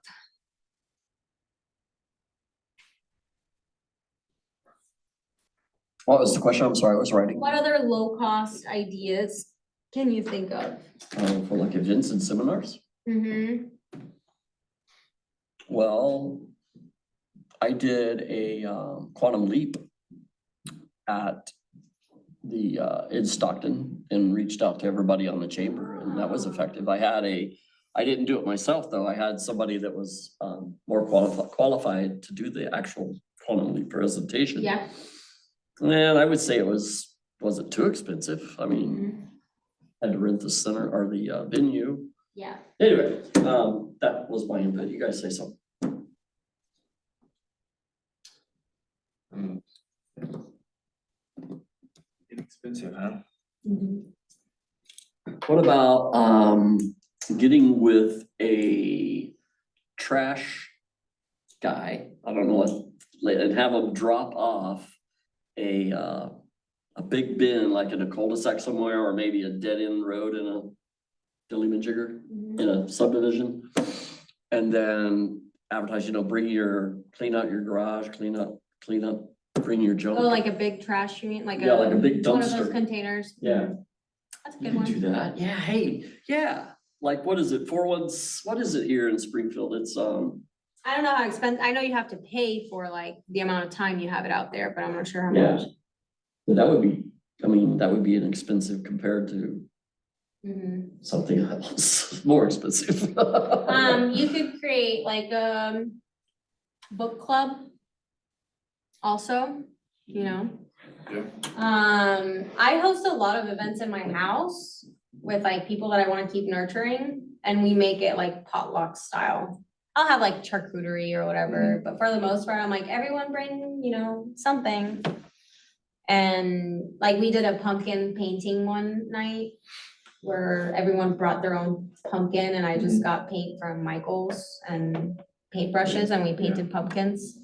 What was the question? I'm sorry, I was writing. What other low-cost ideas can you think of? For like events and seminars? Mm-hmm. Well, I did a quantum leap at the in Stockton and reached out to everybody on the chamber, and that was effective. I didn't do it myself, though. I had somebody that was more qualified to do the actual quantum leap presentation. Yeah. And I would say was it too expensive? I mean, had to rent the center or the venue. Yeah. Anyway, that was my input. You guys say something. Inexpensive, huh? What about getting with a trash guy? I don't know what, and have them drop off a big bin like in a cul-de-sac somewhere, or maybe a dead end road in a dilly-majigger. in a subdivision. And then advertise, clean out your garage, clean up, bring your junk. Oh, like a big trash, you mean, like Yeah, like a big one of those dumpster. containers? Yeah. That's a You good can do one. that. Yeah, hey, yeah. Like, what is it? What is it here in Springfield? It's, I don't know how expensive, I know you have to pay for like the amount of time you have it out there, but I'm not sure how Yeah. much. that would be, that would be inexpensive compared to Mhm. something else, more expensive. You could create like a book club also, you know? Yeah. I host a lot of events in my house with like people that I wanna keep nurturing, and we make it like potluck style. I'll have like charcuterie or whatever, but for the most part, I'm like, everyone bring, something. And like we did a pumpkin painting one night where everyone brought their own pumpkin and I just got paint from Michael's and paintbrushes and we painted pumpkins.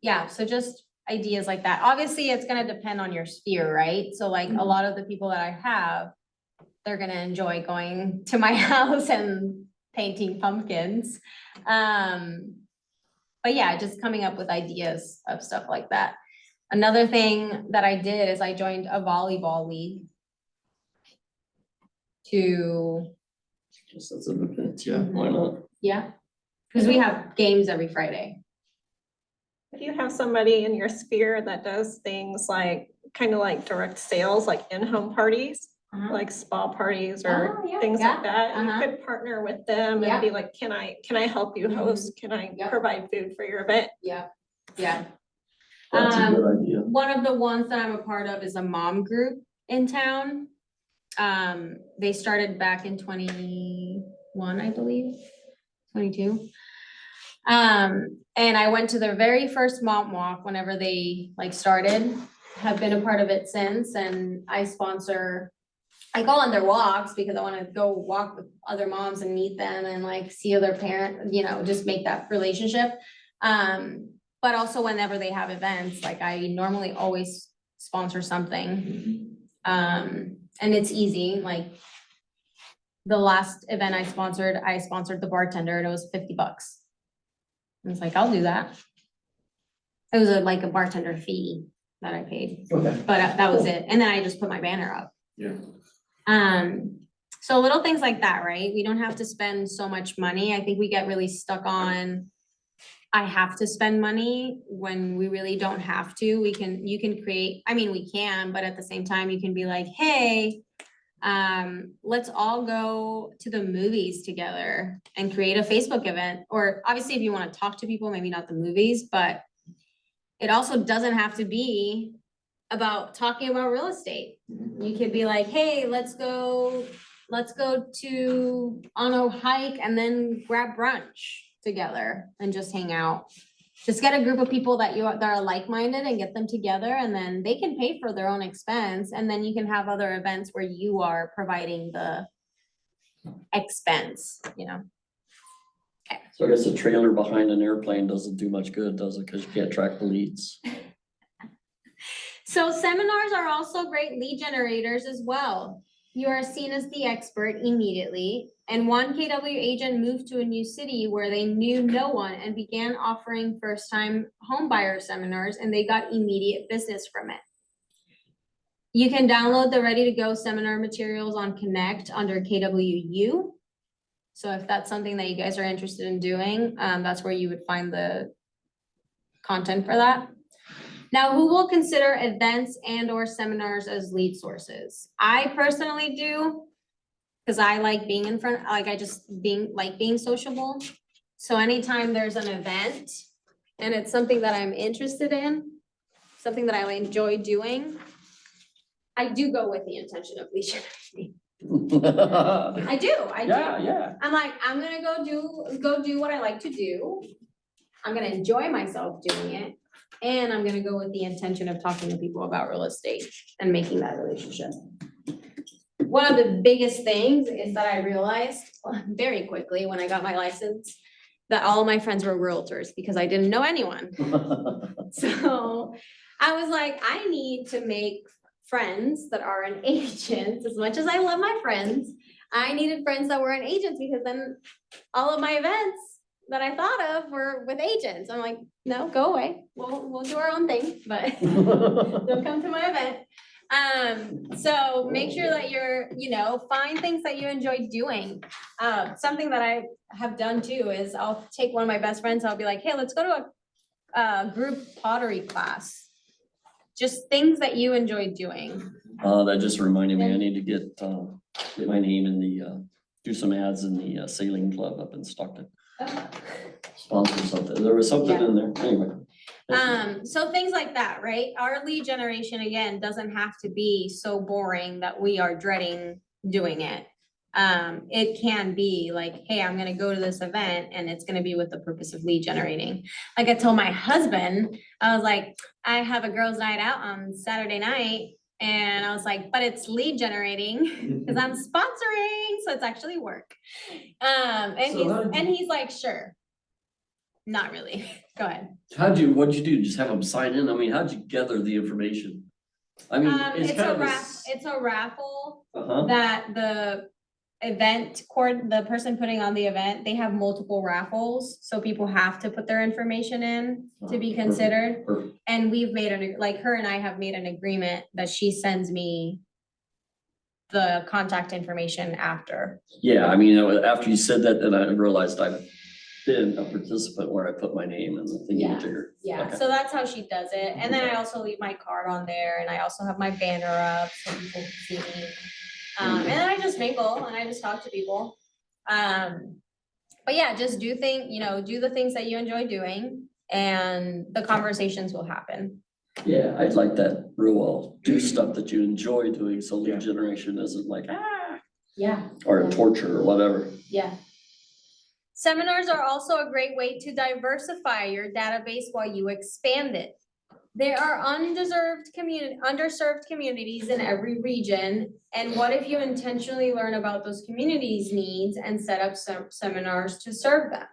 Yeah, so just ideas like that. Obviously, it's gonna depend on your sphere, right? So like a lot of the people that I have, they're gonna enjoy going to my house and painting pumpkins. But yeah, just coming up with ideas of stuff like that. Another thing that I did is I joined a volleyball league to, Guess that's an event, yeah, why not? yeah, because we have games every Friday. If you have somebody in your sphere that does things like, kind of like direct sales, like in-home parties, like spa parties or Oh, yeah, things yeah, like that, you uh-huh. could partner with them Yeah. and be like, can I help you host? Can I Yeah. provide food for your event? Yeah. That's a good idea. One of the ones that I'm a part of is a mom group in town. They started back in 21, I believe, 22. And I went to their very first mom walk whenever they like started, have been a part of it since, and I go on their walks because I wanna go walk with other moms and meet them and like see other parents, just make that relationship. But also whenever they have events, like I normally always sponsor something. And it's easy, like the last event I sponsored the bartender and it was $50. I was like, I'll do that. It was like a bartender fee that I paid, Okay. but that was it. And then I just put my banner up. Yeah. So little things like that, right? We don't have to spend so much money. I think we get really stuck on, I have to spend money when we really don't have to. You can create, we can, but at the same time, you can be like, hey, let's all go to the movies together and create a Facebook event. Or obviously, if you want to talk to people, maybe not the movies, but it also doesn't have to be about talking about real estate. You could be like, hey, let's go on a hike and then grab brunch together and just hang out. Just get a group of people that are like-minded and get them together, and then they can pay for their own expense, and then you can have other events where you are providing the expense, So I guess a trailer behind an airplane doesn't do much good, does it? Because you can't track the leads. So seminars are also great lead generators as well. You are seen as the expert immediately, and one KW agent moved to a new city where they knew no one and began offering first-time home buyer seminars, and they got immediate business from it. You can download the ready-to-go seminar materials on Connect under KWU. So if that's something that you guys are interested in doing, that's where you would find the content for that. Now, who will consider events and or seminars as lead sources? I personally do, because I like being in front, being sociable. So anytime there's an event and it's something that I'm interested in, something that I enjoy doing, I do go with the intention of lead generating. I do. Yeah. I'm like, I'm gonna go do what I like to do. I'm gonna enjoy myself doing it. And I'm gonna go with the intention of talking to people about real estate and making that relationship. One of the biggest things is that I realized very quickly when I got my license that all of my friends were realtors because I didn't know anyone. So I was like, I need to make friends that are an agent. As much as I love my friends, I needed friends that weren't agents because then all of my events that I thought of were with agents. I'm like, no, go away. We'll do our own thing, but don't come to my event. So make sure that you're, find things that you enjoy doing. Something that I have done too is I'll take one of my best friends, I'll be like, hey, let's go to a group pottery class. Just things that you enjoy doing. That just reminded me, I need to get my name in the, do some ads in the sailing club up in Stockton. Sponsor something, there was something in there, anyway. So things like that, right? Our lead generation, again, doesn't have to be so boring that we are dreading doing it. It can be like, hey, I'm gonna go to this event and it's gonna be with the purpose of lead generating. Like I told my husband, I was like, I have a girls' night out on Saturday night. And I was like, but it's lead generating because I'm sponsoring, so it's actually work. And he's like, sure. Not really. Go ahead. What'd you do? Just have them sign in? I mean, how'd you gather the information? I mean, it's It's kind a of it's a raffle Uh-huh, that the the person putting on the event, they have multiple raffles, so people have to put their information in to be considered. perfect. And we've made her and I have made an agreement that she sends me the contact information after. Yeah, I mean, after you said that, then I realized I've been a participant where I put my name in the Yeah. thingy-majigger. Yeah, Okay. so that's how she does it. And then I also leave my card on there and I also have my banner up so people can see me. And then I just mingle and I just talk to people. But yeah, just do the things that you enjoy doing and the conversations will happen. Yeah, I'd like that real well. Do stuff that you enjoy doing, so lead generation isn't like, Yeah. or torture or whatever. Yeah. Seminars are also a great way to diversify your database while you expand it. There are underserved communities in every region. And what if you intentionally learn about those communities' needs and set up some seminars to serve them?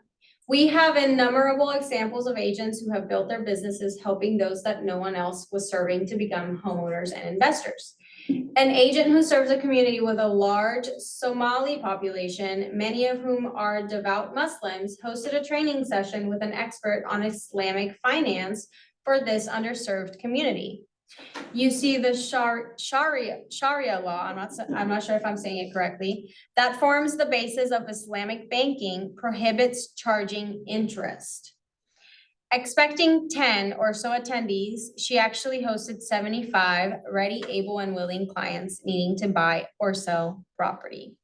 We have innumerable examples of agents who have built their businesses helping those that no one else was serving to become homeowners and investors. An agent who serves a community with a large Somali population, many of whom are devout Muslims, hosted a training session with an expert on Islamic finance for this underserved community. You see the Sharia law, I'm not sure if I'm saying it correctly, that forms the basis of Islamic banking, prohibits charging interest. Expecting 10 or so attendees, she actually hosted 75 ready, able, and willing clients needing to buy or sell property.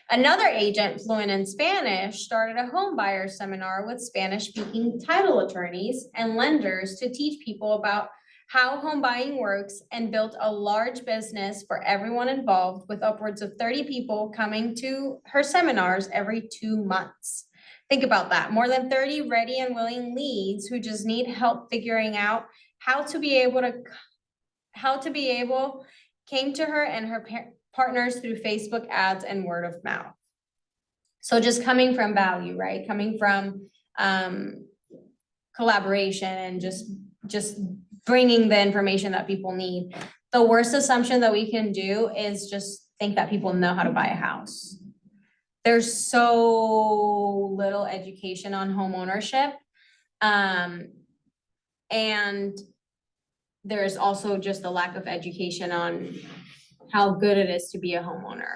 Another agent fluent in Spanish started a home buyer seminar with Spanish-speaking title attorneys and lenders to teach people about how home buying works and built a large business for everyone involved with upwards of 30 people coming to her seminars every 2 months. Think about that, more than 30 ready and willing leads who just need help figuring out how to be able, came to her and her partners through Facebook ads and word of mouth. So just coming from value, right? Coming from collaboration and just bringing the information that people need. The worst assumption that we can do is just think that people know how to buy a house. There's so little education on home ownership. And there's also just a lack of education on how good it is to be a homeowner.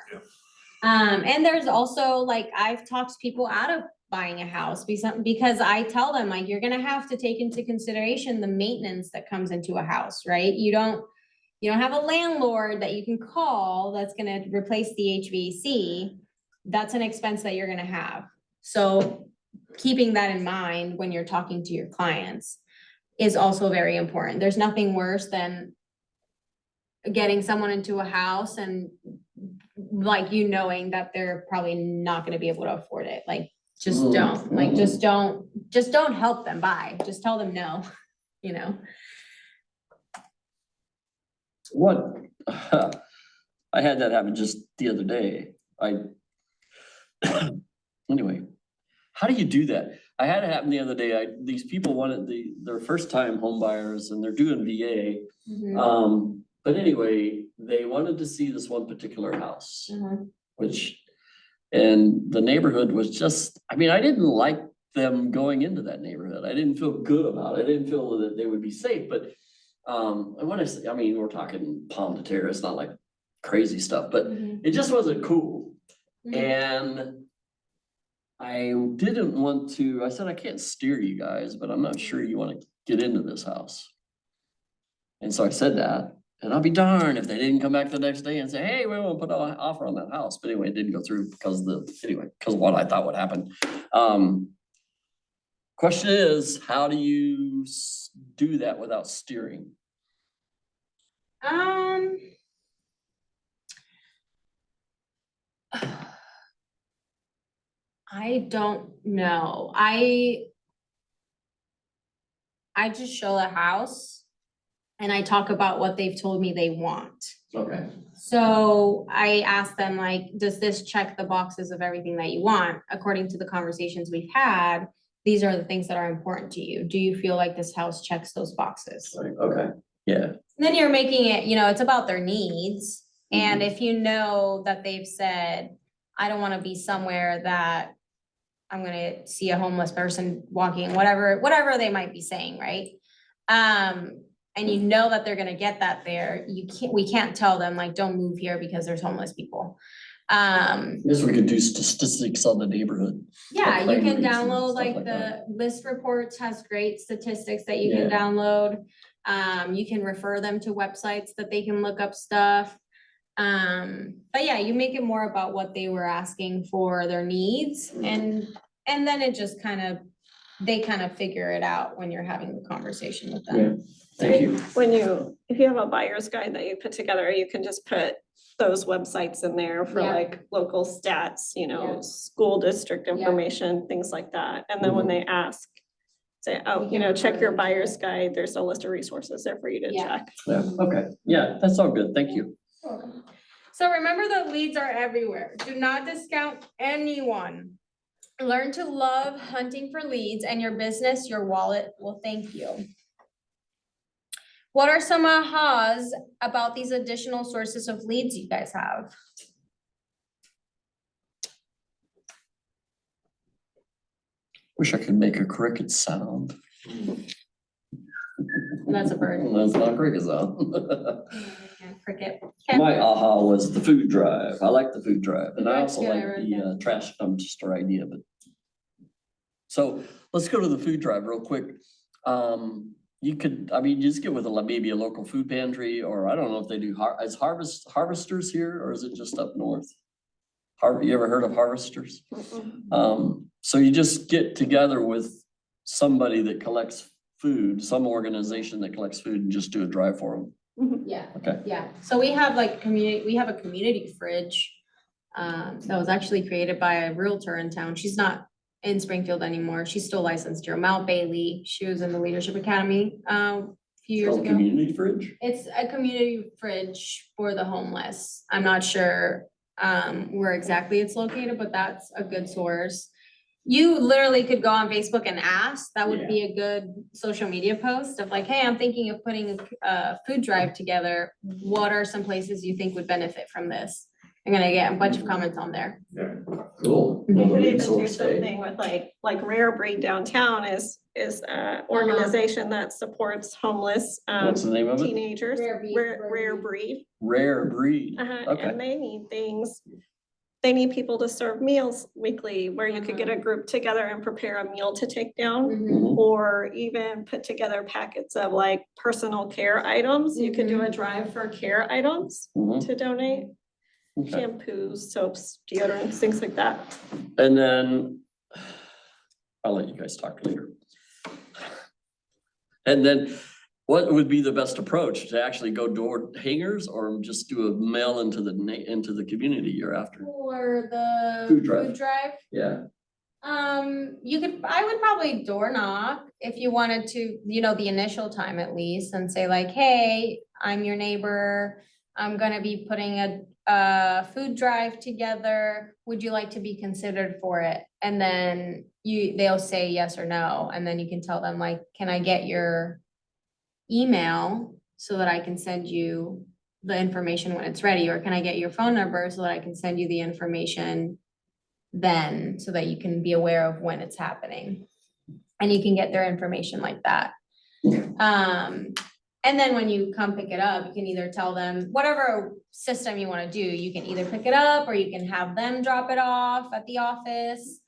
And there's also like, I've talked people out of buying a house because I tell them like, you're gonna have to take into consideration the maintenance that comes into a house, right? You don't have a landlord that you can call that's gonna replace the HVAC. That's an expense that you're gonna have. So keeping that in mind when you're talking to your clients is also very important. There's nothing worse than getting someone into a house and like knowing that they're probably not gonna be able to afford it. Like just don't help them buy. Just tell them no, What, I had that happen just the other day. Anyway, how do you do that? I had it happen the other day. These people wanted their first time home buyers and they're doing VA. Mhm. But anyway, they wanted to see this one particular house, Mhm. which And the neighborhood was just, I mean, I didn't like them going into that neighborhood. I didn't feel good about it. I didn't feel that they would be safe, but and when I say, I mean, we're talking Palm de Terre, it's not like crazy stuff, but it just wasn't cool. Mhm. And I didn't want to, I said, I can't steer you guys, but I'm not sure you want to get into this house. And so I said that, and I'll be darned if they didn't come back the next day and say, hey, we want to put an offer on that house. But anyway, it didn't go through because of what I thought would happen. Question is, how do you do that without steering? I don't know. I just show the house and I talk about what they've told me they want. Okay. So I asked them like, does this check the boxes of everything that you want? According to the conversations we've had, these are the things that are important to you. Do you feel like this house checks those boxes? Okay, yeah. Then you're making it, it's about their needs. And if you know that they've said, I don't want to be somewhere that I'm gonna see a homeless person walking, whatever they might be saying, right? And you know that they're gonna get that there, we can't tell them like, don't move here because there's homeless people. Guess we could do statistics on the neighborhood. Yeah, you Like can claim rates and download stuff like like the that. list reports has great statistics that you can download. You can refer them to websites that they can look up stuff. But yeah, you make it more about what they were asking for their needs and then it just they kind of figure it out when you're having the conversation with them. Thank you. If you have a buyer's guide that you put together, you can just put those websites in there for Yeah. like local stats, Yeah. school district information, things like that. And then when they ask, say, oh, check your buyer's guide, there's a list of resources there for you to Yeah. check. Yeah, okay, yeah, that's all good, thank you. So remember that leads are everywhere. Do not discount anyone. Learn to love hunting for leads and your business, your wallet will thank you. What are some ahas about these additional sources of leads you guys have? Wish I could make a cricket sound. That's a bird. That's not a cricket sound. Cricket. My aha was the food drive. I like the food drive, and I That's also good, I like wrote the trash dumpster idea, but. So let's go to the food drive real quick. You could, just get with maybe a local food pantry, or I don't know if they do, is harvesters here, or is it just up north? You ever heard of harvesters? So you just get together with somebody that collects food, some organization that collects food and just do a drive for them. Yeah. Okay. Yeah, so we have a community fridge. That was actually created by a realtor in town. She's not in Springfield anymore. She's still licensed here. Mount Bailey. She was in the Leadership Academy a few years ago. Community fridge? It's a community fridge for the homeless. I'm not sure where exactly it's located, but that's a good source. You literally could go on Facebook and ask. That would be a good social media post of like, hey, I'm thinking of putting a food drive together. What are some places you think would benefit from this? I'm gonna get a bunch of comments on there. Cool. You Well, could the even do resource day. something with like Rare Breed Downtown is an organization that supports homeless What's the name of it? teenagers. Rare Breed. Rare Breed. Rare breed. And Okay. they need things. They need people to serve meals weekly where you could get a group together and prepare a meal to take down. Mhm. Or even put together packets of like personal care items. You could do a drive for care items Mhm. to donate. Okay. Shampoos, soaps, deodorants, things like that. And then I'll let you guys talk later. And then what would be the best approach to actually go door hangers or just do a mail into the community you're after? For the Food drive. food drive, Yeah. I would probably door knock if you wanted to, the initial time at least, and say like, hey, I'm your neighbor. I'm gonna be putting a food drive together. Would you like to be considered for it? And then they'll say yes or no, and then you can tell them like, can I get your email so that I can send you the information when it's ready? Or can I get your phone number so that I can send you the information then, so that you can be aware of when it's happening. And you can get their information like that. And then when you come pick it up, you can either tell them, whatever system you wanna do, you can either pick it up or you can have them drop it off at the office.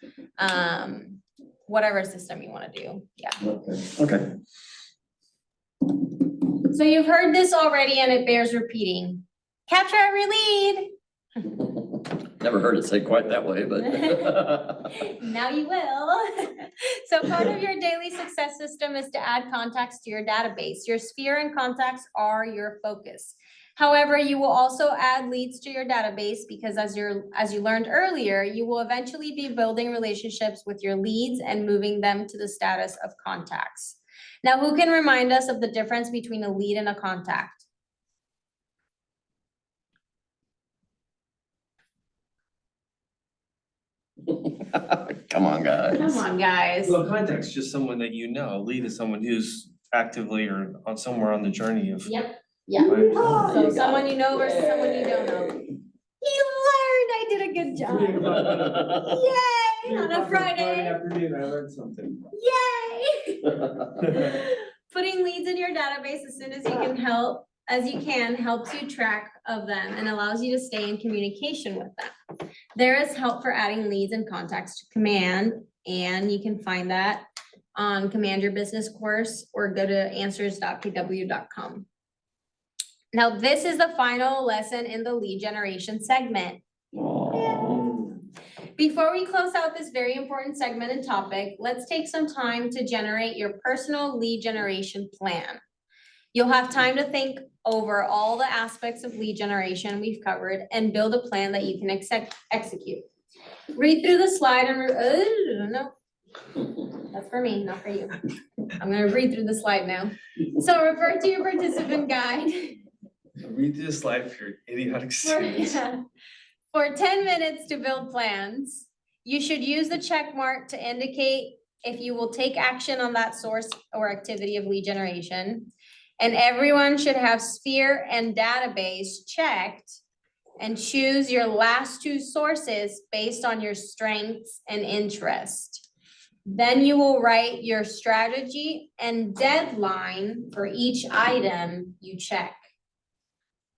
Whatever system you wanna do, yeah. Okay. So you've heard this already and it bears repeating. Capture every lead. Never heard it said quite that way, but. Now you will. So part of your daily success system is to add contacts to your database. Your sphere and contacts are your focus. However, you will also add leads to your database because as you learned earlier, you will eventually be building relationships with your leads and moving them to the status of contacts. Now, who can remind us of the difference between a lead and a contact? Come on, guys. Come on, guys. Well, a contact's just someone that you know. A lead is someone who's actively or on somewhere on the journey of. Yep, yeah. Right. So someone you know versus someone you don't know. You learned, I did a good job. Yay, on a Friday. Afternoon, I learned something. Yay. Putting leads in your database as soon as you can helps you track of them and allows you to stay in communication with them. There is help for adding leads and contacts to Command, and you can find that on Command Your Business course or go to answers.pw.com. Now, this is the final lesson in the lead generation segment. Before we close out this very important segment and topic, let's take some time to generate your personal lead generation plan. You'll have time to think over all the aspects of lead generation we've covered and build a plan that you can execute. Read through the slide and, no, that's for me, not for you. I'm gonna read through the slide now. So refer to your participant guide. Read through the slide for your idiotic serious. For 10 minutes to build plans. You should use the check mark to indicate if you will take action on that source or activity of lead generation. And everyone should have sphere and database checked and choose your last two sources based on your strengths and interest. Then you will write your strategy and deadline for each item you check.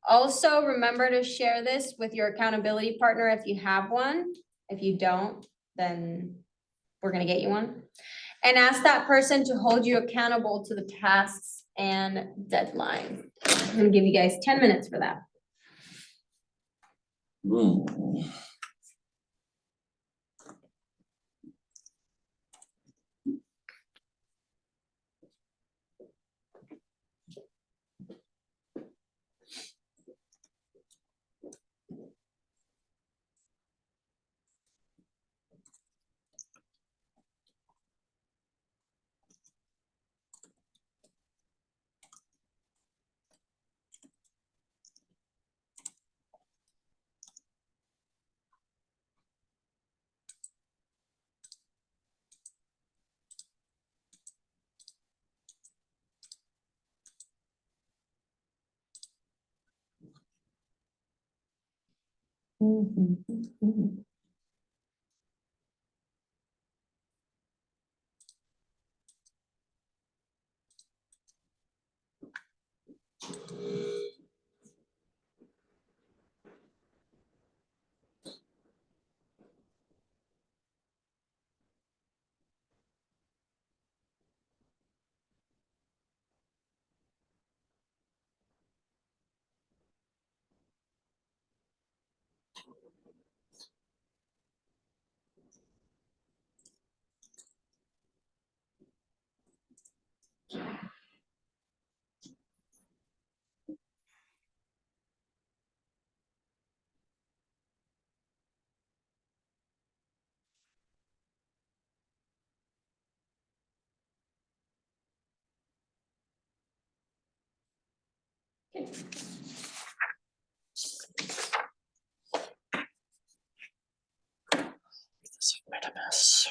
Also, remember to share this with your accountability partner if you have one. If you don't, then we're gonna get you one. And ask that person to hold you accountable to the tasks and deadlines. I'm gonna give you guys 10 minutes for that. This made a mess.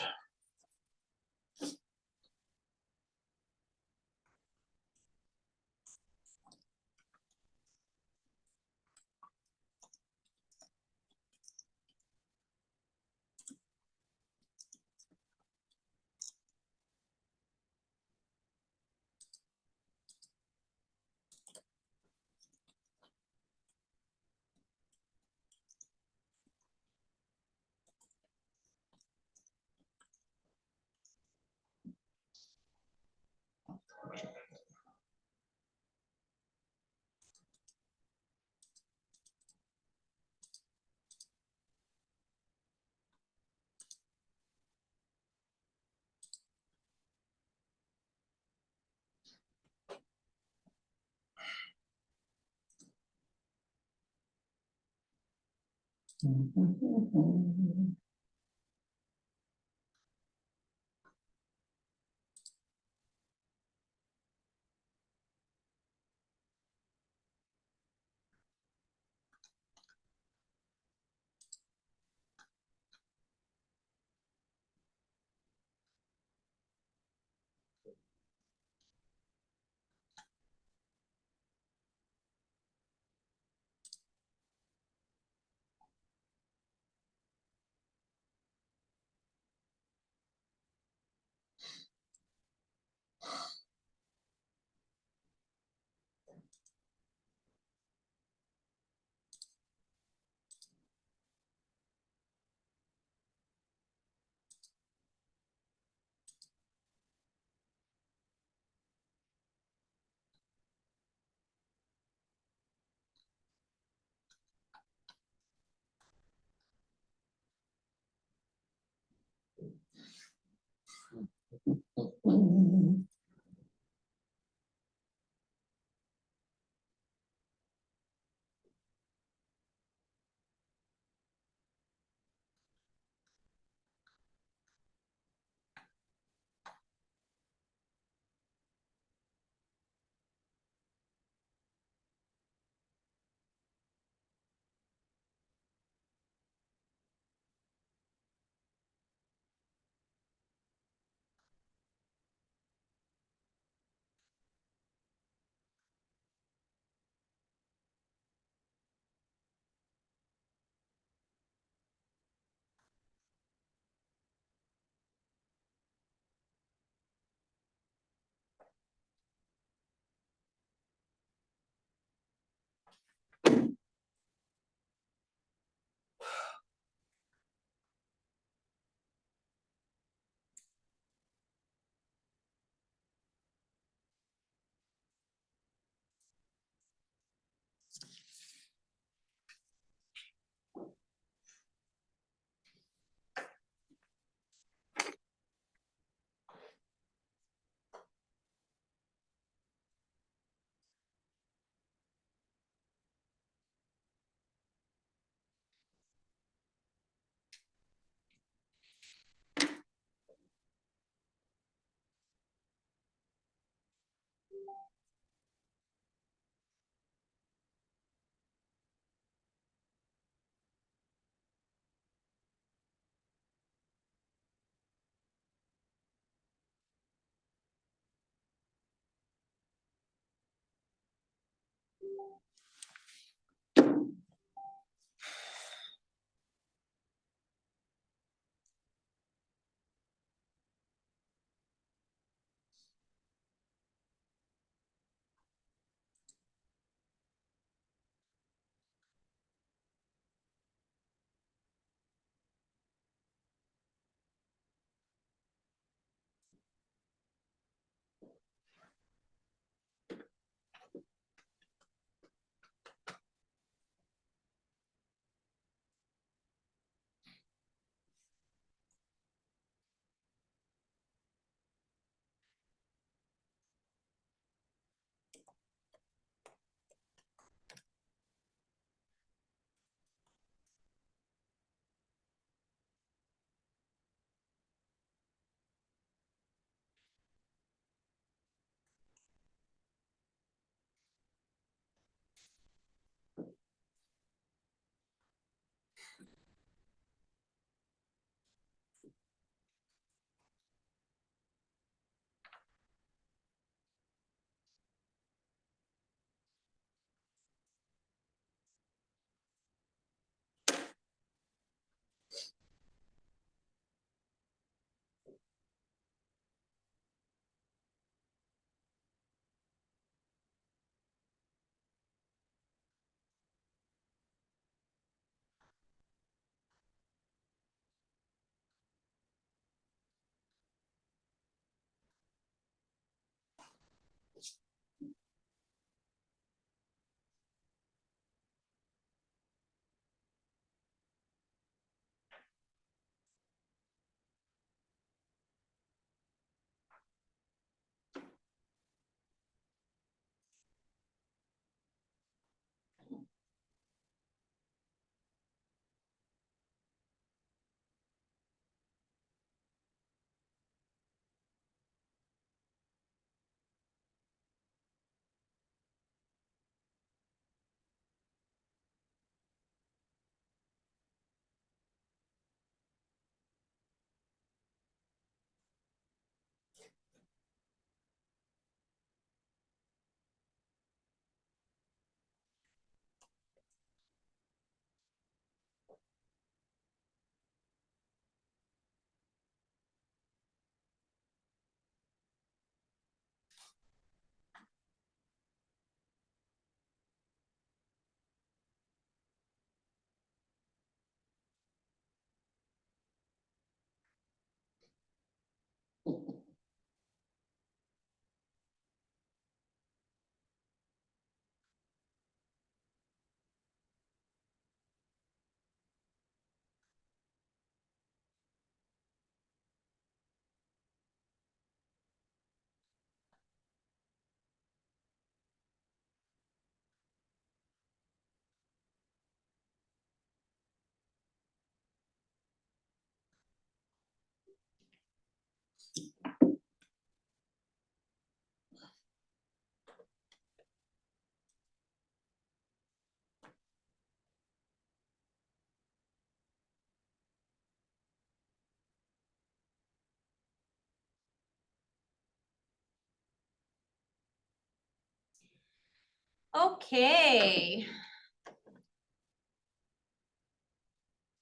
Okay.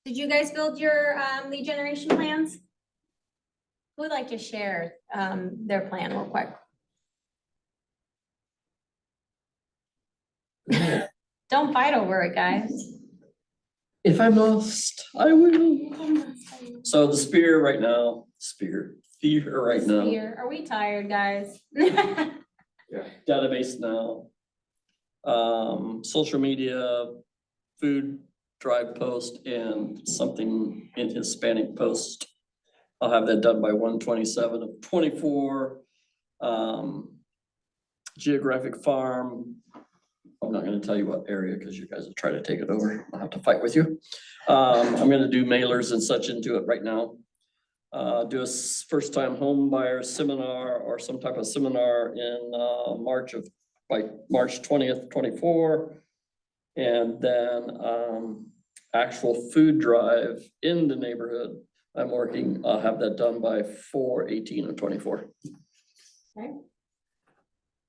Did you guys build your lead generation plans? Who would like to share their plan real quick? Don't fight over it, guys. If I'm lost, I will. So the spear right now, fear right now, Spear. Are we tired, guys? database now. Social media, food drive post and something in Hispanic post. I'll have that done by 1/27 of 24. Geographic farm. I'm not gonna tell you what area because you guys will try to take it over. I'll have to fight with you. I'm gonna do mailers and such into it right now. Do a first time home buyer seminar or some type of seminar in March 20th, 24. And then actual food drive in the neighborhood. I'll have that done by 4/18 of 24. Okay.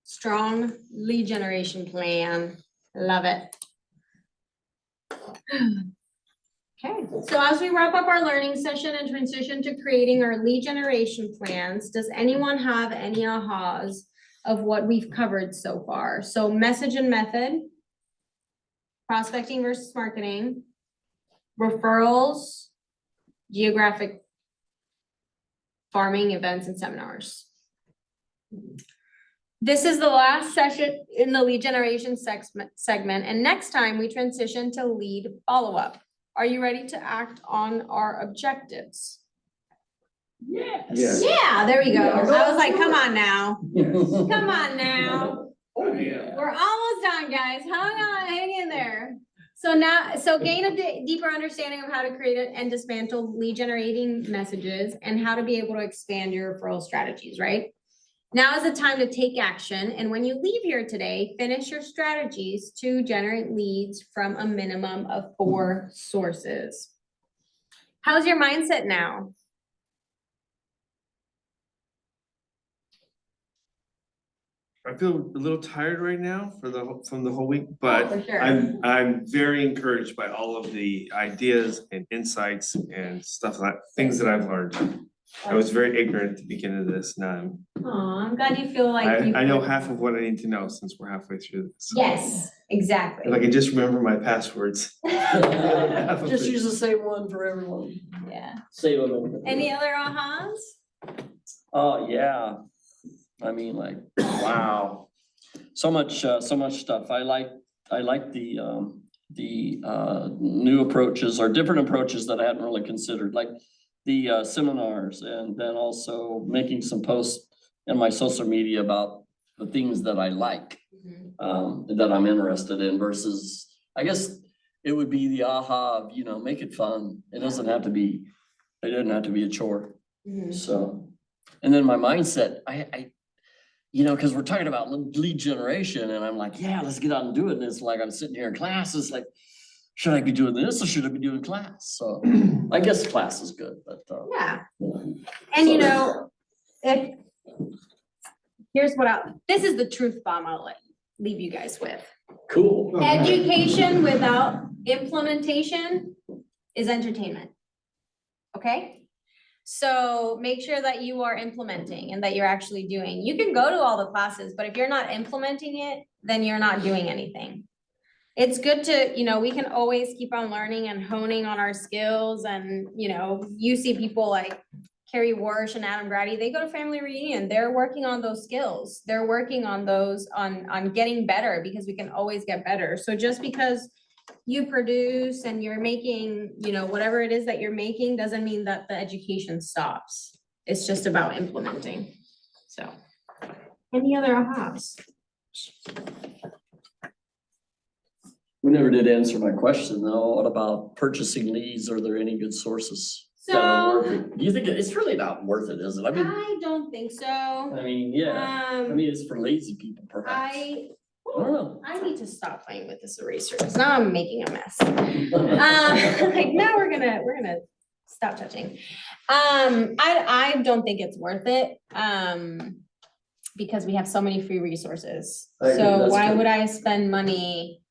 Strong lead generation plan. Love it. Okay, so as we wrap up our learning session and transition to creating our lead generation plans, does anyone have any ahas of what we've covered so far? So message and method, prospecting versus marketing, referrals, geographic farming, events, and seminars. This is the last session in the lead generation segment, and next time we transition to lead follow-up. Are you ready to act on our objectives? Yes. Yeah, there we go. Yeah. I was like, come on now. Come on now. Oh, yeah. We're almost done, guys. Hang in there. So gain a deeper understanding of how to create and dismantle lead generating messages and how to be able to expand your referral strategies, right? Now is the time to take action. And when you leave here today, finish your strategies to generate leads from a minimum of 4 sources. How's your mindset now? I feel a little tired right now from the whole week, but for sure. I'm very encouraged by all of the ideas and insights and stuff things that I've learned. I was very ignorant at the beginning of this. Now Aw, I'm glad you feel like you. I know half of what I need to know since we're halfway through this. Yes, exactly. If I could just remember my passwords. Just use the same one for everyone. Yeah. Save them. Any other ahas? Oh, yeah. I mean, like, wow. So much stuff. I like the new approaches or different approaches that I hadn't really considered, like the seminars, and then also making some posts in my social media about the things that I like, that I'm interested in versus, I guess it would be the aha of, make it fun. It doesn't have to be a chore. So, and then my mindset, I because we're talking about lead generation and I'm like, yeah, let's get out and do it. And it's like, I'm sitting here in class, it's like, should I be doing this or should I be doing class? So I guess class is good, but. Yeah. You And this is the truth bomb I'll leave you guys with. Cool. Education without implementation is entertainment. Okay? So make sure that you are implementing and that you're actually doing. You can go to all the classes, but if you're not implementing it, then you're not doing anything. It's good to, we can always keep on learning and honing on our skills. And, you see people like Carrie Warsh and Adam Grady, they go to family reunion. They're working on those skills. They're working on those, on getting better because we can always get better. So just because you produce and you're making, whatever it is that you're making doesn't mean that the education stops. It's just about implementing. So, any other ahas? We never did answer my question though. What about purchasing leads? Are there any good sources that are worth it? Do you think it's really not worth it, is it? I don't think so. Yeah. It's for lazy people perhaps. I don't know. I need to stop playing with this eraser because now I'm making a mess. Now we're gonna stop touching. I don't think it's worth it. because we have so many free resources. I agree, So that's why true. would I spend money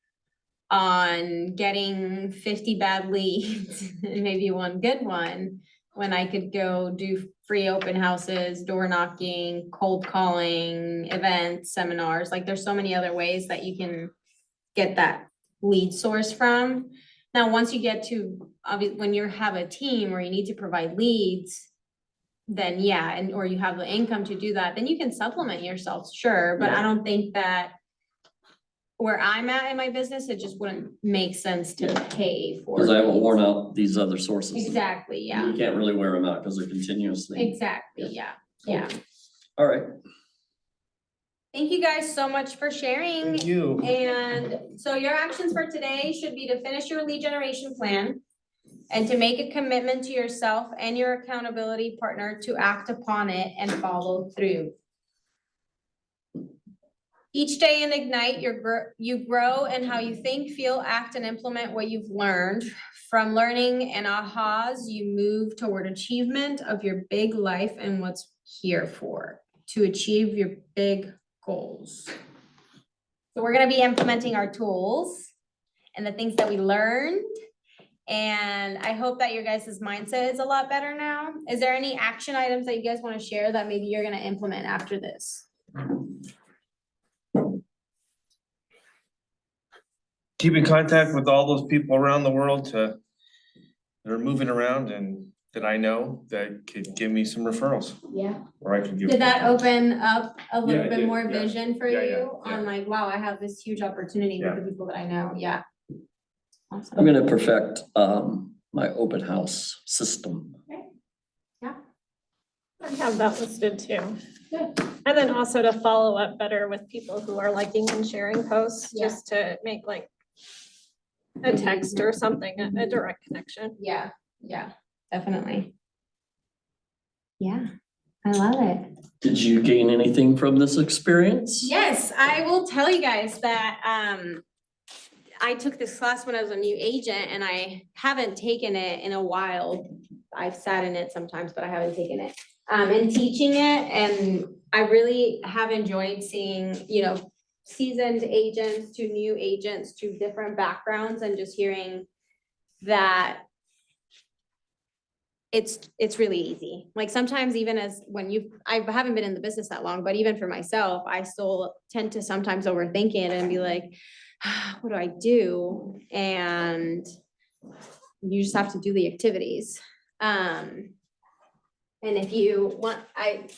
on getting 50 bad leads and maybe one good one when I could go do free open houses, door knocking, cold calling, events, seminars? Like, there's so many other ways that you can get that lead source from. Now, once you get to, when you have a team where you need to provide leads, then yeah, and, or you have the income to do that, then you can supplement yourself, sure, but I Yeah. don't think that where I'm at in my business, it just wouldn't make sense to Yeah. pay for. Cause I haven't leads. worn out these other sources. Exactly, yeah, You can't really wear them out because they're continuously. exactly, yeah. All right. Thank you guys so much for sharing. Thank you. And so your actions for today should be to finish your lead generation plan and to make a commitment to yourself and your accountability partner to act upon it and follow through. Each day in Ignite, you grow in how you think, feel, act, and implement what you've learned. From learning and ahas, you move toward achievement of your big life and what's here for, to achieve your big goals. So we're gonna be implementing our tools and the things that we learned. And I hope that your guys' mindset is a lot better now. Is there any action items that you guys want to share that maybe you're gonna implement after this? Keep in contact with all those people around the world that are moving around and that I know that could give me some referrals, Yeah. or I could give. Did that open up a Yeah, little it bit did, more yeah. vision for Yeah, you yeah. on like, wow, I have this huge opportunity with Yeah. the people that I know, yeah. I'm Awesome. gonna perfect, my open house system. I have that listed too. Good. And then also to follow up better with people who are liking and sharing posts, Yeah. just to make like a text or something, a direct connection. Yeah, definitely. Yeah, I love it. Did you gain anything from this experience? Yes, I will tell you guys that I took this class when I was a new agent and I haven't taken it in a while. I've sat in it sometimes, but I haven't taken it. And teaching it, and I really have enjoyed seeing, you know, seasoned agents to new agents to different backgrounds and just hearing that it's really easy. Like sometimes even as when I haven't been in the business that long, but even for myself, I still tend to sometimes overthink it and be like, what do I do? And you just have to do the activities. And if you want,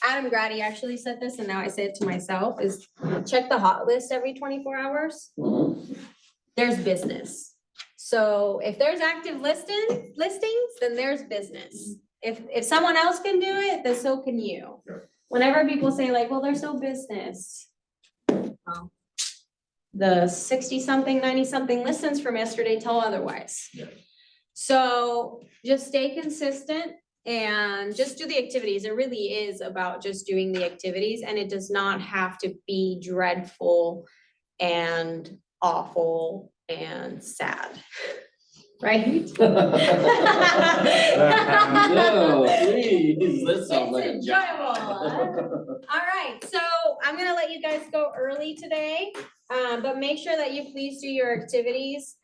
Adam Grady actually said this, and now I say it to myself, is check the hot list every 24 hours. Mhm. There's business. So if there's active listings, then there's business. If someone else can do it, then so can you. Whenever people say like, well, there's no business. Well, the 60-something, 90-something listings from yesterday tell otherwise. Yeah. So just stay consistent and just do the activities. It really is about just doing the activities, and it does not have to be dreadful and awful and sad, right? No, please, that sounds like a It's job. enjoyable. All right, so I'm gonna let you guys go early today, but make sure that you please do your activities.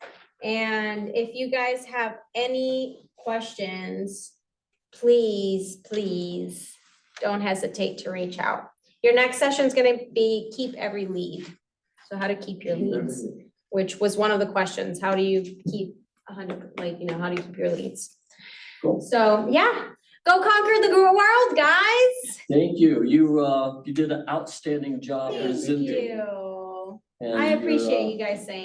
And if you guys have any questions, please don't hesitate to reach out. Your next session is gonna be keep every lead. So how to keep your leads, which was one of the questions. How do you keep 100, like, you know, how do you keep your leads? Cool. So, yeah, go conquer the world, guys. Thank you. You did an outstanding job Thank presenting. you. and I your, appreciate you guys saying